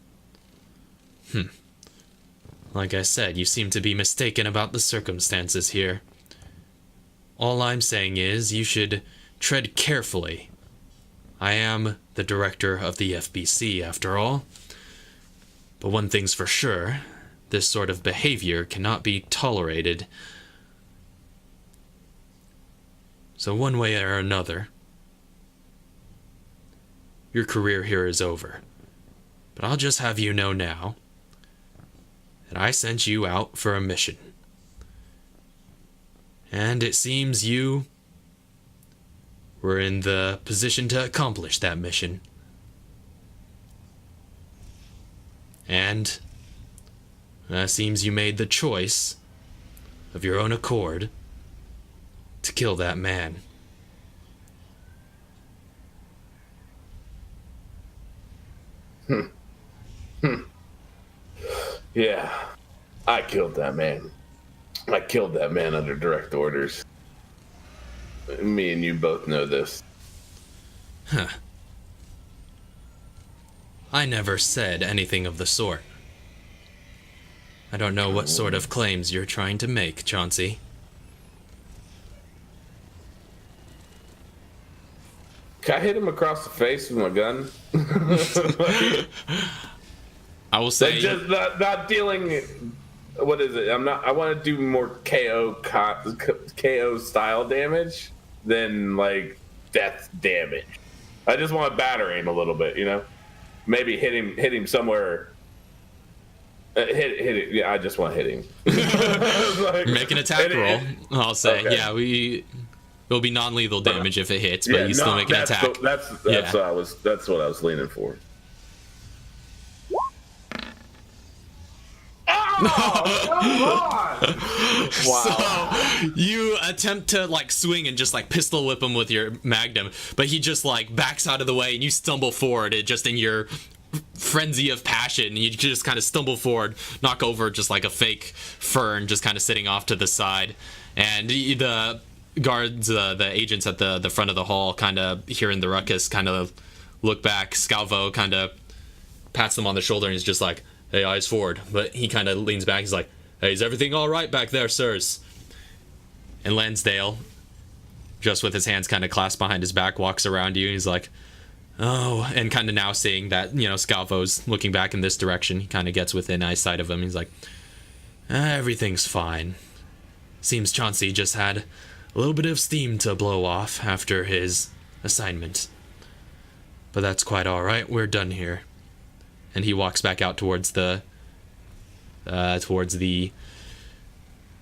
Like I said, you seem to be mistaken about the circumstances here. All I'm saying is you should tread carefully. I am the director of the FBC, after all. But one thing's for sure, this sort of behavior cannot be tolerated. So one way or another, your career here is over. But I'll just have you know now that I sent you out for a mission. And it seems you were in the position to accomplish that mission. And it seems you made the choice of your own accord to kill that man. Yeah, I killed that man. I killed that man under direct orders. Me and you both know this. Huh. I never said anything of the sort. I don't know what sort of claims you're trying to make, Chauncey. Can I hit him across the face with my gun? I will say, just not dealing. What is it? I want to do more KO style damage than like death damage. I just want to batter him a little bit, you know. Maybe hit him somewhere. Hit it. Yeah, I just want to hit him. Like, make an attack roll. I'll say, okay. yeah, it'll be non-lethal damage if it hits, but you still make an attack. That's what I was leaning for. Oh, come on! Wow. So you attempt to like swing and just like pistol whip him with your magnum, but he just like backs out of the way and you stumble forward. It just in your frenzy of passion, you just kind of stumble forward, knock over just like a fake fern just kind of sitting off to the side, and the guards, the agents at the front of the hall, kind of hearing the ruckus, kind of look back. Scalvo kind of pats them on the shoulder and he's just like, "Hey, eyes forward." But he kind of leans back. He's like, "Hey, is everything all right back there, sirs?" And Lansdale, just with his hands kind of clasped behind his back, walks around you. And he's like, "Oh," and kind of now seeing that, you know, Scalvo's looking back in this direction, he kind of gets within eyesight of him. He's like, "Everything's fine. Seems Chauncey just had a little bit of steam to blow off after his assignment. But that's quite all right. We're done here." And he walks back out towards the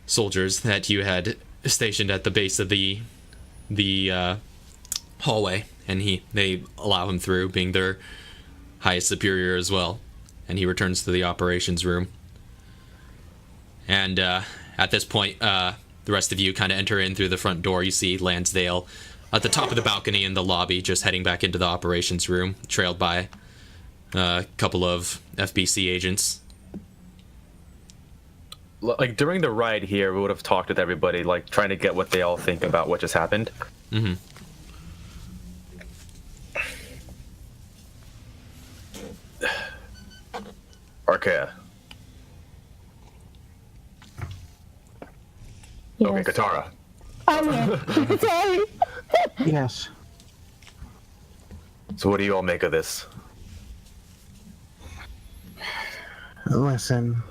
soldiers that you had stationed at the base of the hallway, and they allow him through, being their highest superior as well. And he returns to the operations room. And at this point, the rest of you kind of enter in through the front door. You see Lansdale at the top of the balcony in the lobby, just heading back into the operations room, trailed by a couple of FBC agents. Like during the ride here, we would have talked with everybody, like trying to get what they all think about what just happened. Mm-hmm. Arkea. Yes. Okay, Katara. I'm here. Sorry. Yes. So what do you all make of this? Listen,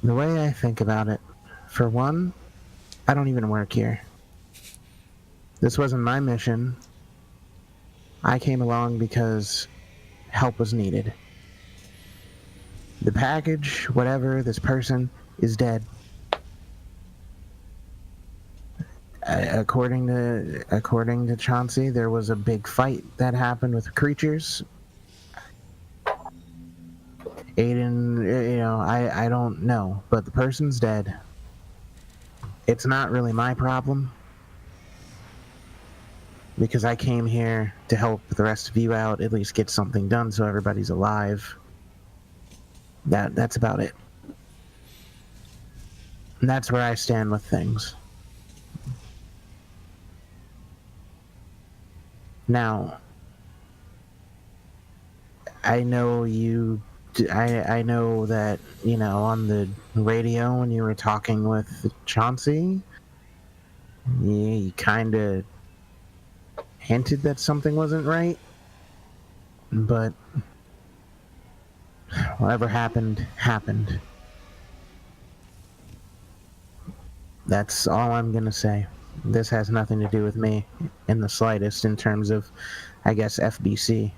the way I think about it, for one, I don't even work here. This wasn't my mission. I came along because help was needed. The package, whatever, this person is dead. According to Chauncey, there was a big fight that happened with creatures. Aiden, you know, I don't know, but the person's dead. It's not really my problem, because I came here to help the rest of you out, at least get something done so everybody's alive. That's about it. And that's where I stand with things. Now, I know I know that, you know, on the radio when you were talking with Chauncey, you kind of hinted that something wasn't right. But whatever happened, happened. That's all I'm gonna say. This has nothing to do with me in the slightest in terms of, I guess, FBC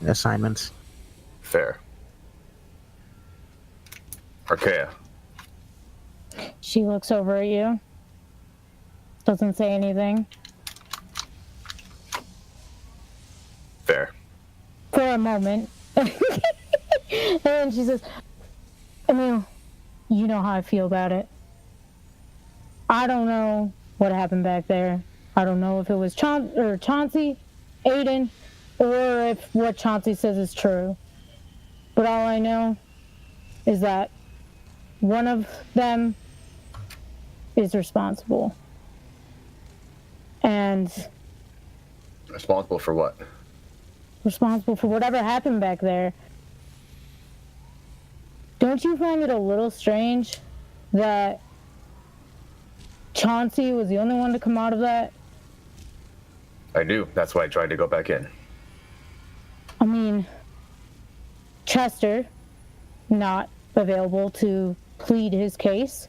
assignments. Fair. Archaea. She looks over at you. Doesn't say anything. Fair. For a moment. And then she says, Emil, you know how I feel about it. I don't know what happened back there. I don't know if it was Chauncey, Aiden, or if what Chauncey says is true. But all I know is that one of them is responsible. And Responsible for what? responsible for whatever happened back there. Don't you find it a little strange that Chauncey was the only one to come out of that? I do. That's why I tried to go back in. I mean, Chester, not available to plead his case.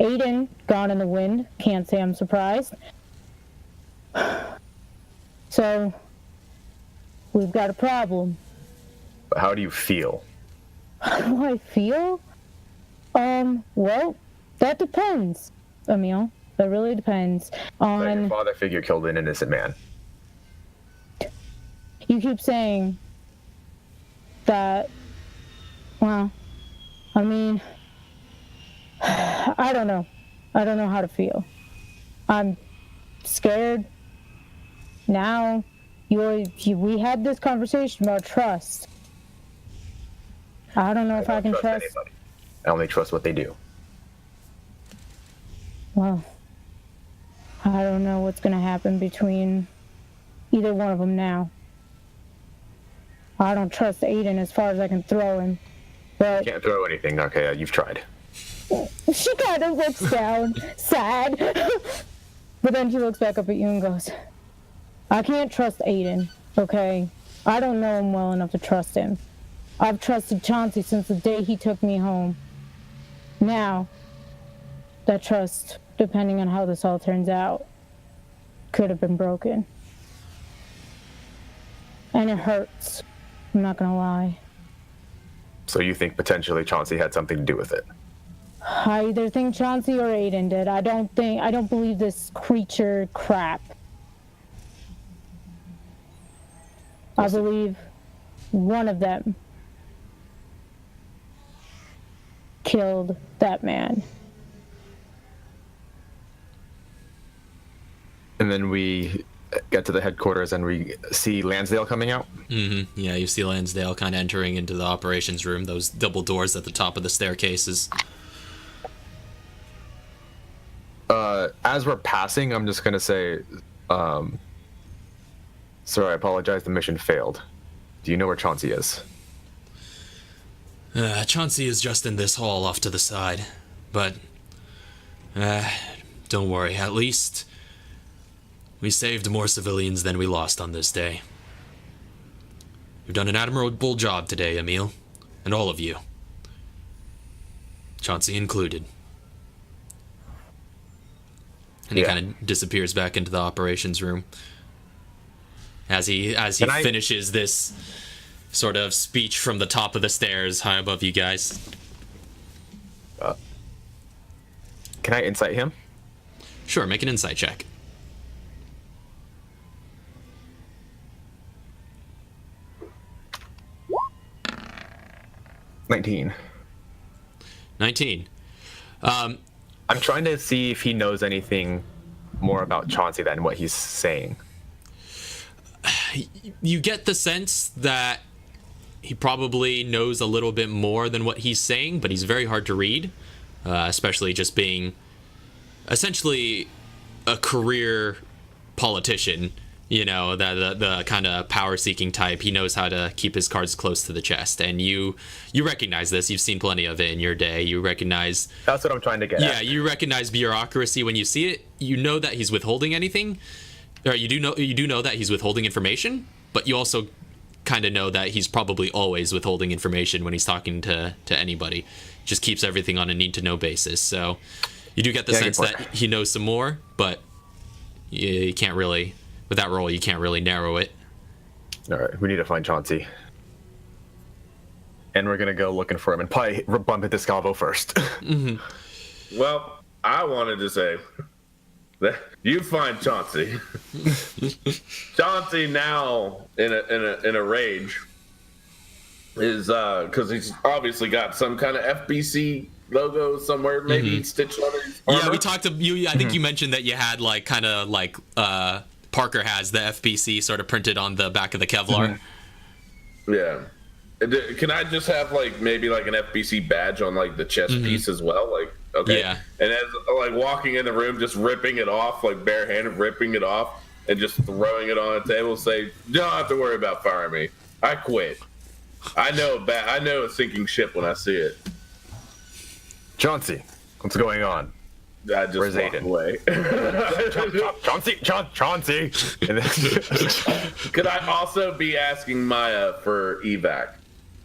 Aiden, gone in the wind. Can't say I'm surprised. So, we've got a problem. But how do you feel? How do I feel? Well, that depends, Emil. That really depends That your on... father figure killed an innocent man. You keep saying that... Well, I mean... I don't know. I don't know how to feel. I'm scared. Now, we had this conversation about trust. I don't know if I can trust... anybody. I only trust what they do. Well, I don't know what's going to happen between either one of them now. I don't trust Aiden as far as I can throw him. But You can't throw anything, Archaea. You've tried. she kind of looks down, sad. But then she looks back up at you and goes, I can't trust Aiden, okay? I don't know him well enough to trust him. I've trusted Chauncey since the day he took me home. Now, that trust, depending on how this all turns out, could have been broken. And it hurts. I'm not gonna lie. So you think potentially Chauncey had something to do with it? I either think Chauncey or Aiden did. I don't believe this creature crap. I believe one of them killed that man. And then we get to the headquarters and we see Lansdale coming out. Yeah, you see Lansdale kind of entering into the operations room, those double doors at the top of the staircases. As we're passing, I'm just going to say, sir, I apologize, the mission failed. Do you know where Chauncey is? Chauncey is just in this hall off to the side. But, don't worry, at least we saved more civilians than we lost on this day. You've done an admirable job today, Emil. And all of you. Chauncey included. And he kind of disappears back into the operations room. As he finishes this sort of speech from the top of the stairs high above you guys. Can I insight him? Sure, make an insight check. $19. 19. I'm trying to see if he knows anything more about Chauncey than what he's saying. You get the sense that he probably knows a little bit more than what he's saying, but he's very hard to read, especially just being essentially a career politician, you know, the kind of power-seeking type. He knows how to keep his cards close to the chest, and you recognize this. You've seen plenty of it in your day. You recognize... That's what I'm trying to get at. Yeah, you recognize bureaucracy when you see it. You know that he's withholding anything, or you do know that he's withholding information, but you also kind of know that he's probably always withholding information when he's talking to anybody. Just keeps everything on a need-to-know basis. So you do get the sense that he knows some more, but you can't really... With that roll, you can't really narrow it. All right, we need to find Chauncey. and we're gonna go looking for him and probably bump into Scalvo first. Well, I wanted to say that you find Chauncey. Chauncey now in a rage is because he's obviously got some kind of FBC logo somewhere, maybe stitched on his armor. Yeah, we talked to you. I think you mentioned that you had like kind of like Parker has the FBC sort of printed on the back of the Kevlar. Yeah. Can I just have like maybe like an FBC badge on like the chest piece as well? Like, okay. Yeah. And as like walking in the room, just ripping it off, like barehanded, ripping it off, and just throwing it on a table. Say, you don't have to worry about firing me. I quit. I know a sinking ship when I see it. Chauncey, what's going on? I just Where's walk Aiden? away. Chauncey. And then, Could I also be asking Maya for evac?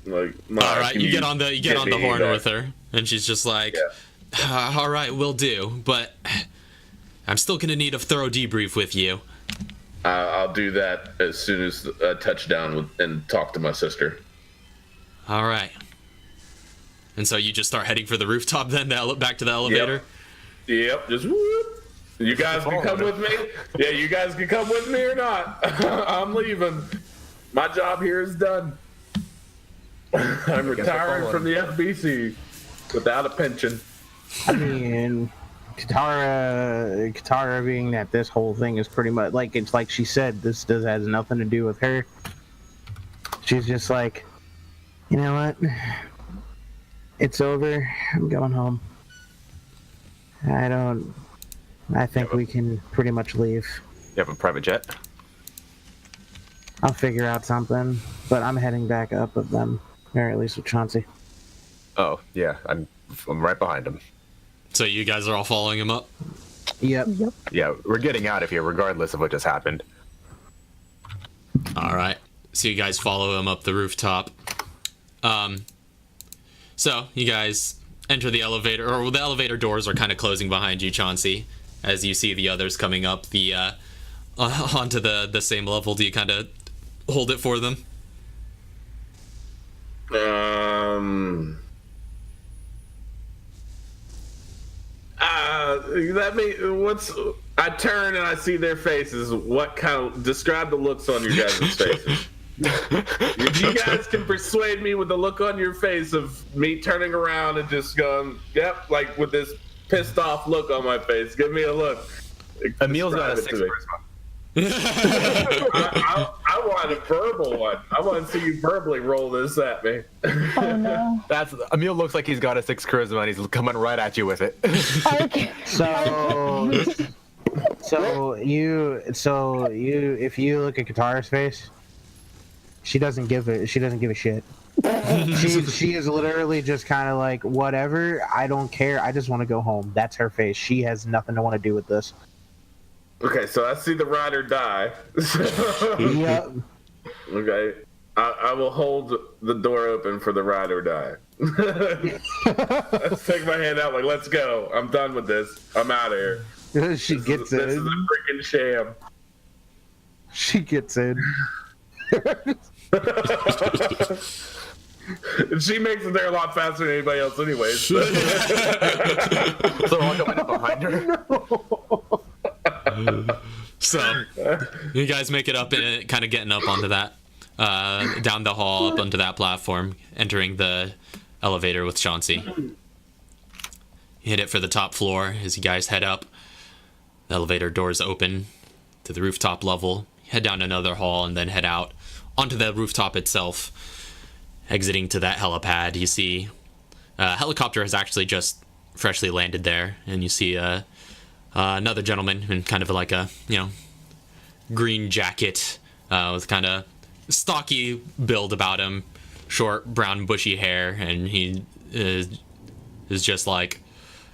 Like, Maya, All right, can you get on the me horn evac? with her, and she's just like, "All right, we'll do, but I'm still gonna need a thorough debrief with you." I'll do that as soon as I touch down and talk to my sister. All right. And so you just start heading for the rooftop, then back to the elevator. Yep, just whoop. You guys can come with me. Yeah, you guys can come with me or not. I'm leaving. My job here is done. I'm retiring from the FBC without a pension. I mean, Katara being that this whole thing is pretty much like, it's like she said, this has nothing to do with her. She's just like, you know what? It's over. I'm going home. I think we can pretty much leave. you have a private jet? I'll figure out something, but I'm heading back up with them, or at least with Chauncey. Oh, yeah, I'm right behind him. So you guys are all following him up? Yep. Yeah, we're getting out of here regardless of what just happened. All right. So you guys follow him up the rooftop. So you guys enter the elevator, or the elevator doors are kind of closing behind you, Chauncey, as you see the others coming up the onto the same level. Do you kind of hold it for them? I turn and I see their faces. What kind of describe the looks on your guys' faces? If you guys can persuade me with the look on your face of me turning around and just going, yep, like with this pissed off look on my face, give me a look. Emil's got a 6 Describe it to me. charisma. I want a verbal one. I want to see you verbally roll this at me. Oh no. Emil looks like he's got a 6 charisma and he's coming right at you with it. Okay. So you, if you look at Katara's face, she doesn't give a shit. she is literally just kind of like, whatever, I don't care, I just want to go home. That's her face. She has nothing to want to do with this. Okay, so I see the ride or die. Yep. Okay, I will hold the door open for the ride or die. Let's take my hand out like, let's go. I'm done with this. I'm out of here. She gets This is in. a freaking sham. She gets in. She makes it there a lot faster than anybody else anyways. So I'll go in behind her. So you guys make it up and kind of getting up onto that, down the hall, up onto that platform, entering the elevator with Chauncey. You hit it for the top floor as you guys head up. The elevator doors open to the rooftop level. Head down another hall and then head out onto the rooftop itself. Exiting to that helipad, you see a helicopter has actually just freshly landed there, and you see another gentleman in kind of like a, green jacket with kind of stocky build about him, short brown bushy hair, and he is just like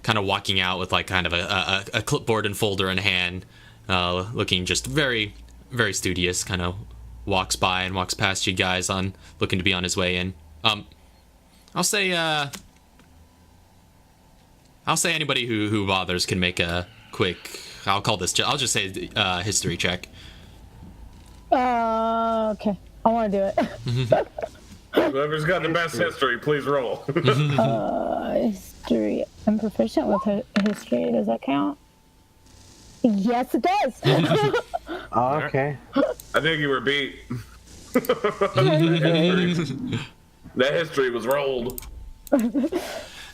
kind of walking out with like kind of a clipboard and folder in hand, looking just very, very studious, kind of walks by and walks past you guys on looking to be on his way in. I'll say anybody who bothers can make a quick, I'll just say history check. Okay. I want to do it. Whoever's got the best history, please roll. History. I'm proficient with history. Does that count? Yes, it does. Oh, okay. I think you were beat. That history was rolled.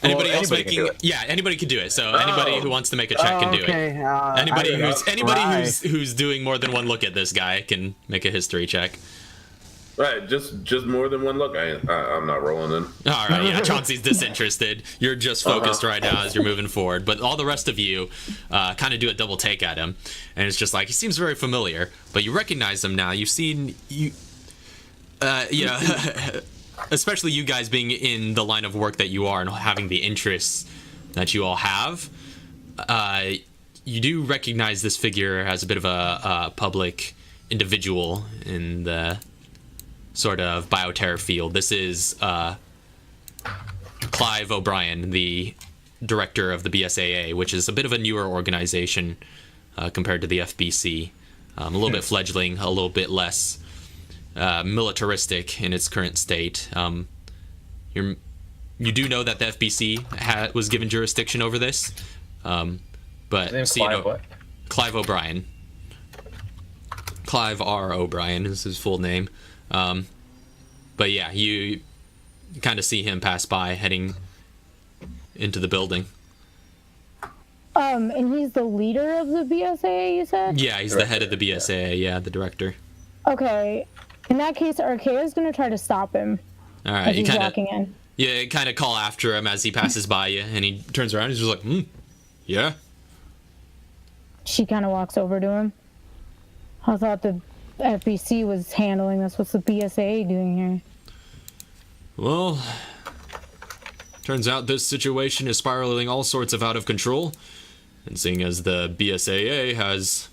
Anybody else anybody can do making? it. Yeah, anybody can do it. So anybody who wants to make a check can do it. Okay. Anybody Right. who's doing more than one look at this guy can make a history check. Right, just more than one look. I'm not rolling in. All right, yeah, Chauncey's disinterested. You're just focused right now as you're moving forward. But all the rest of you kind of do a double take at him, and it's just like he seems very familiar. But you recognize him now. You've seen especially you guys being in the line of work that you are and having the interests that you all have. You do recognize this figure as a bit of a public individual in the sort of bioterror field. This is Clive O'Brien, the director of the BSAA, which is a bit of a newer organization compared to the FBC. A little bit fledgling, a little bit less militaristic in its current state. You do know that the FBC was given jurisdiction over this, but Clive O'Brien. Clive R. O'Brien is his full name. But yeah, you kind of see him pass by heading into the building. And he's the leader of the BSAA, you said? Yeah, he's the head of the BSAA, yeah, the director. Okay. In that case, Archaea's gonna try to stop him All right, as you he's kind walking in. of call after him as he passes by you, and he turns around and he's just like, yeah. She kind of walks over to him. I thought the FBC was handling this. What's the BSAA doing here? Well, turns out this situation is spiraling all sorts of out of control. And seeing as the BSAA has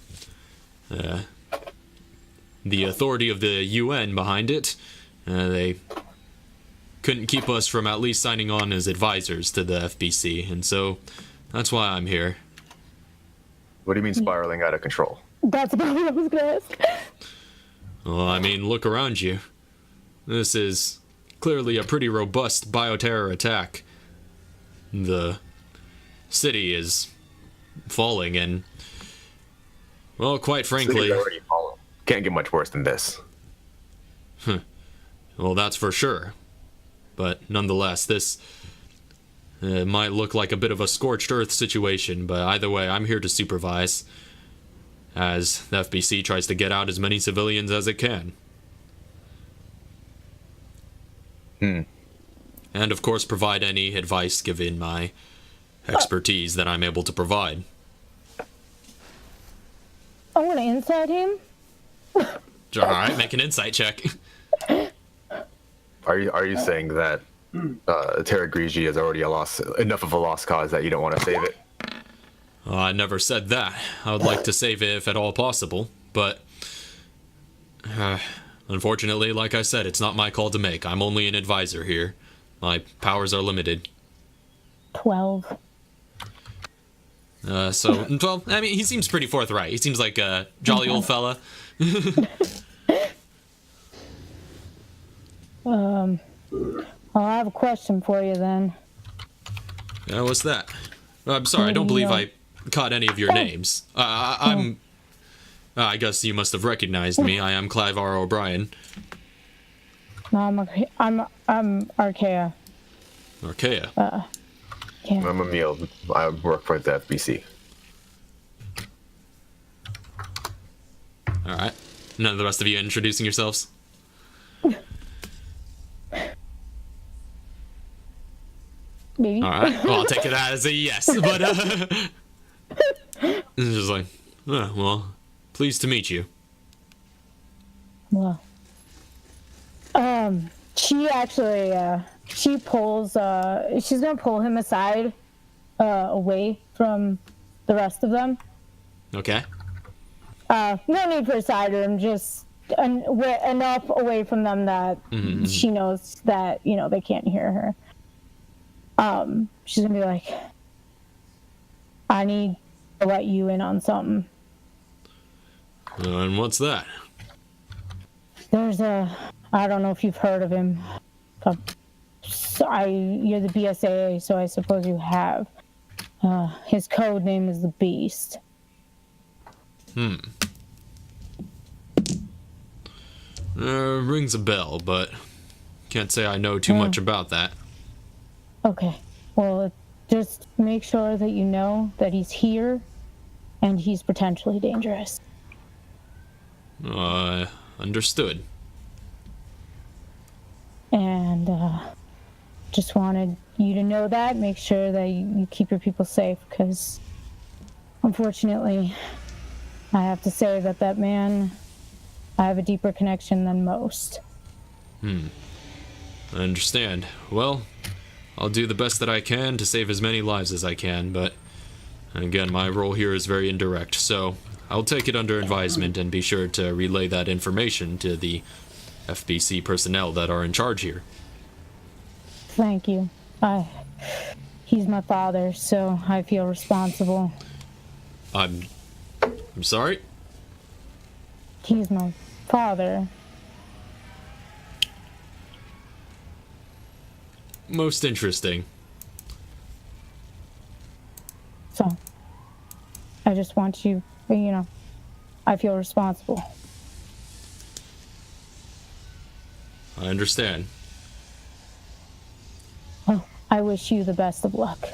the authority of the UN behind it, they couldn't keep us from at least signing on as advisors to the FBC. And so that's why I'm here. What do you mean spiraling out of control? That's about what I was gonna ask. Well, I mean, look around you. This is clearly a pretty robust bioterror attack. The city is falling, and, well, quite frankly... City's already fallen. Can't get much worse than this. Well, that's for sure. But nonetheless, this might look like a bit of a scorched earth situation, but either way, I'm here to supervise, as the FBC tries to get out as many civilians as it can. And of course provide any advice given my expertise that I'm able to provide. I'm gonna inside him. Alright, make an insight check. Are you saying that Terra Grigi is already enough of a lost cause that you don't want to save it? I never said that. I would like to save it if at all possible, but unfortunately, like I said, it's not my call to make. I'm only an advisor here. My powers are limited. 12. So, well, I mean, he seems pretty forthright. He seems like a jolly old fella. Well, I have a question for you then. Yeah, what's that? I'm sorry, I don't believe I caught any of your names. I guess you must have recognized me. I am Clive R. O'Brien. No, I'm Archaea. Archaea. Yeah. I'm Emil. I work for the FBC. Alright. None of the rest of you introducing yourselves? Maybe. Alright. Well, I'll take it as a yes. But, it's just like, well, pleased to meet you. Well. She actually, she pulls, she's gonna pull him aside, away from the rest of them. Okay. No need for a side room, just enough away from them that she knows that, they can't hear her. She's gonna be like, I need to let you in on something. And what's that? There's I don't know if you've heard of him. You're the BSAA, so I suppose you have. His code name is the Beast. Rings a bell, but can't say I know too much about that. Okay. Well, just make sure that you know that he's here and he's potentially dangerous. Understood. And just wanted you to know that. Make sure that you keep your people safe, because unfortunately, I have to say that man, I have a deeper connection than most. I understand. Well, I'll do the best that I can to save as many lives as I can, but again, my role here is very indirect, so I'll take it under advisement and be sure to relay that information to the FBC personnel that are in charge here. Thank you. He's my father, so I feel responsible. I'm sorry? He's my father. Most interesting. So, I just want you, I feel responsible. I understand. Well, I wish you the best of luck.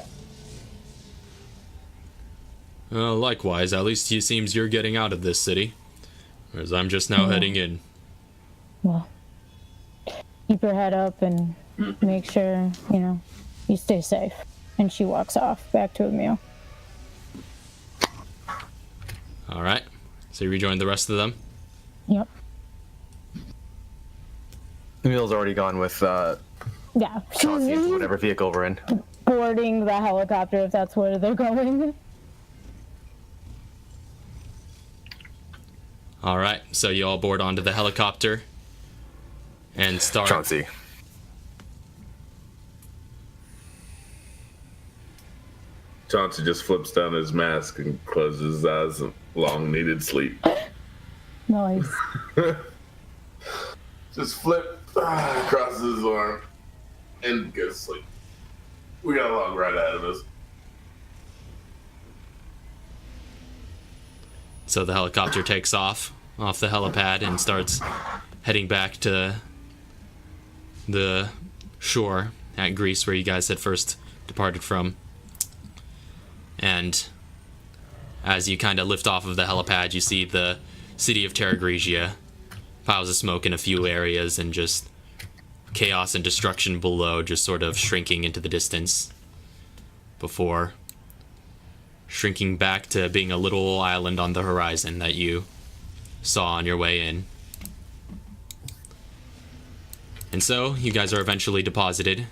Likewise, at least it seems you're getting out of this city, whereas I'm just now heading in. Well, keep your head up and make sure, you stay safe. And she walks off back to Emil. All right. So you rejoin the rest of them? Yep. Emil's already gone with Yeah. Chauncey into whatever vehicle we're in. Boarding the helicopter if that's where they're going. All right. So you all board onto the helicopter and start. Chauncey. Chauncey just flips down his mask and closes his eyes in long needed sleep. Nice. Just flip, crosses his arm, and goes to sleep. We got a long ride ahead of us. So the helicopter takes off the helipad and starts heading back to the shore at Greece where you guys had first departed from. And as you kind of lift off of the helipad, you see the city of Terra Grigia, piles of smoke in a few areas, and just chaos and destruction below, just sort of shrinking into the distance before shrinking back to being a little island on the horizon that you saw on your way in. And so you guys are eventually deposited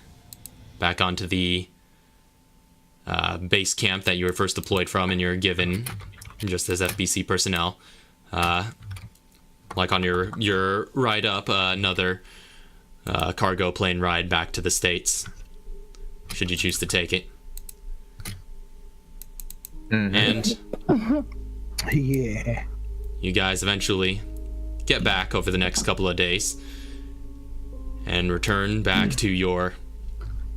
back onto the base camp that you were first deployed from, and you're given, just as FBC personnel, like on your ride up, another cargo plane ride back to the States, should you choose to take it. And Yeah. you guys eventually get back over the next couple of days and return back to your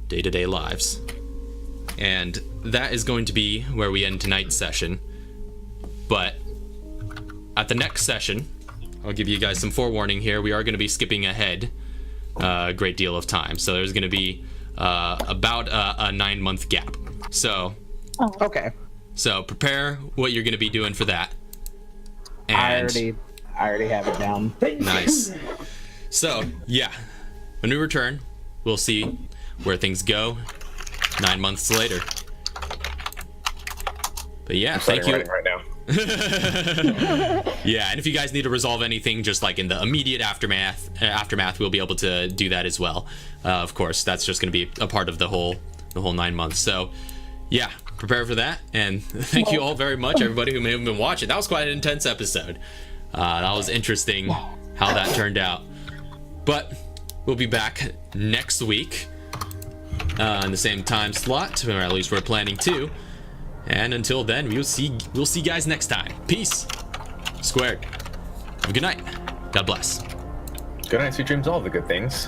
day-to-day lives. And that is going to be where we end tonight's session. But at the next session, I'll give you guys some forewarning here. We are going to be skipping ahead a great deal of time. So there's going to be about a 9-month gap. So Okay. So prepare what you're going to be doing for that. I And already have it down. nice. So, yeah. When we return, we'll see where things go 9 months later. But yeah, thank you. Right now. Yeah, and if you guys need to resolve anything just like in the immediate aftermath, we'll be able to do that as well. Of course, that's just going to be a part of the whole 9 months. So, yeah, prepare for that. And thank you all very much, everybody who may have been watching. That was quite an intense episode. That was interesting how that turned out. But we'll be back next week in the same time slot, or at least we're planning to. And until then, we'll see you guys next time. Peace. Squared. Have a good night. God bless. Good night, sweet dreams, all the good things.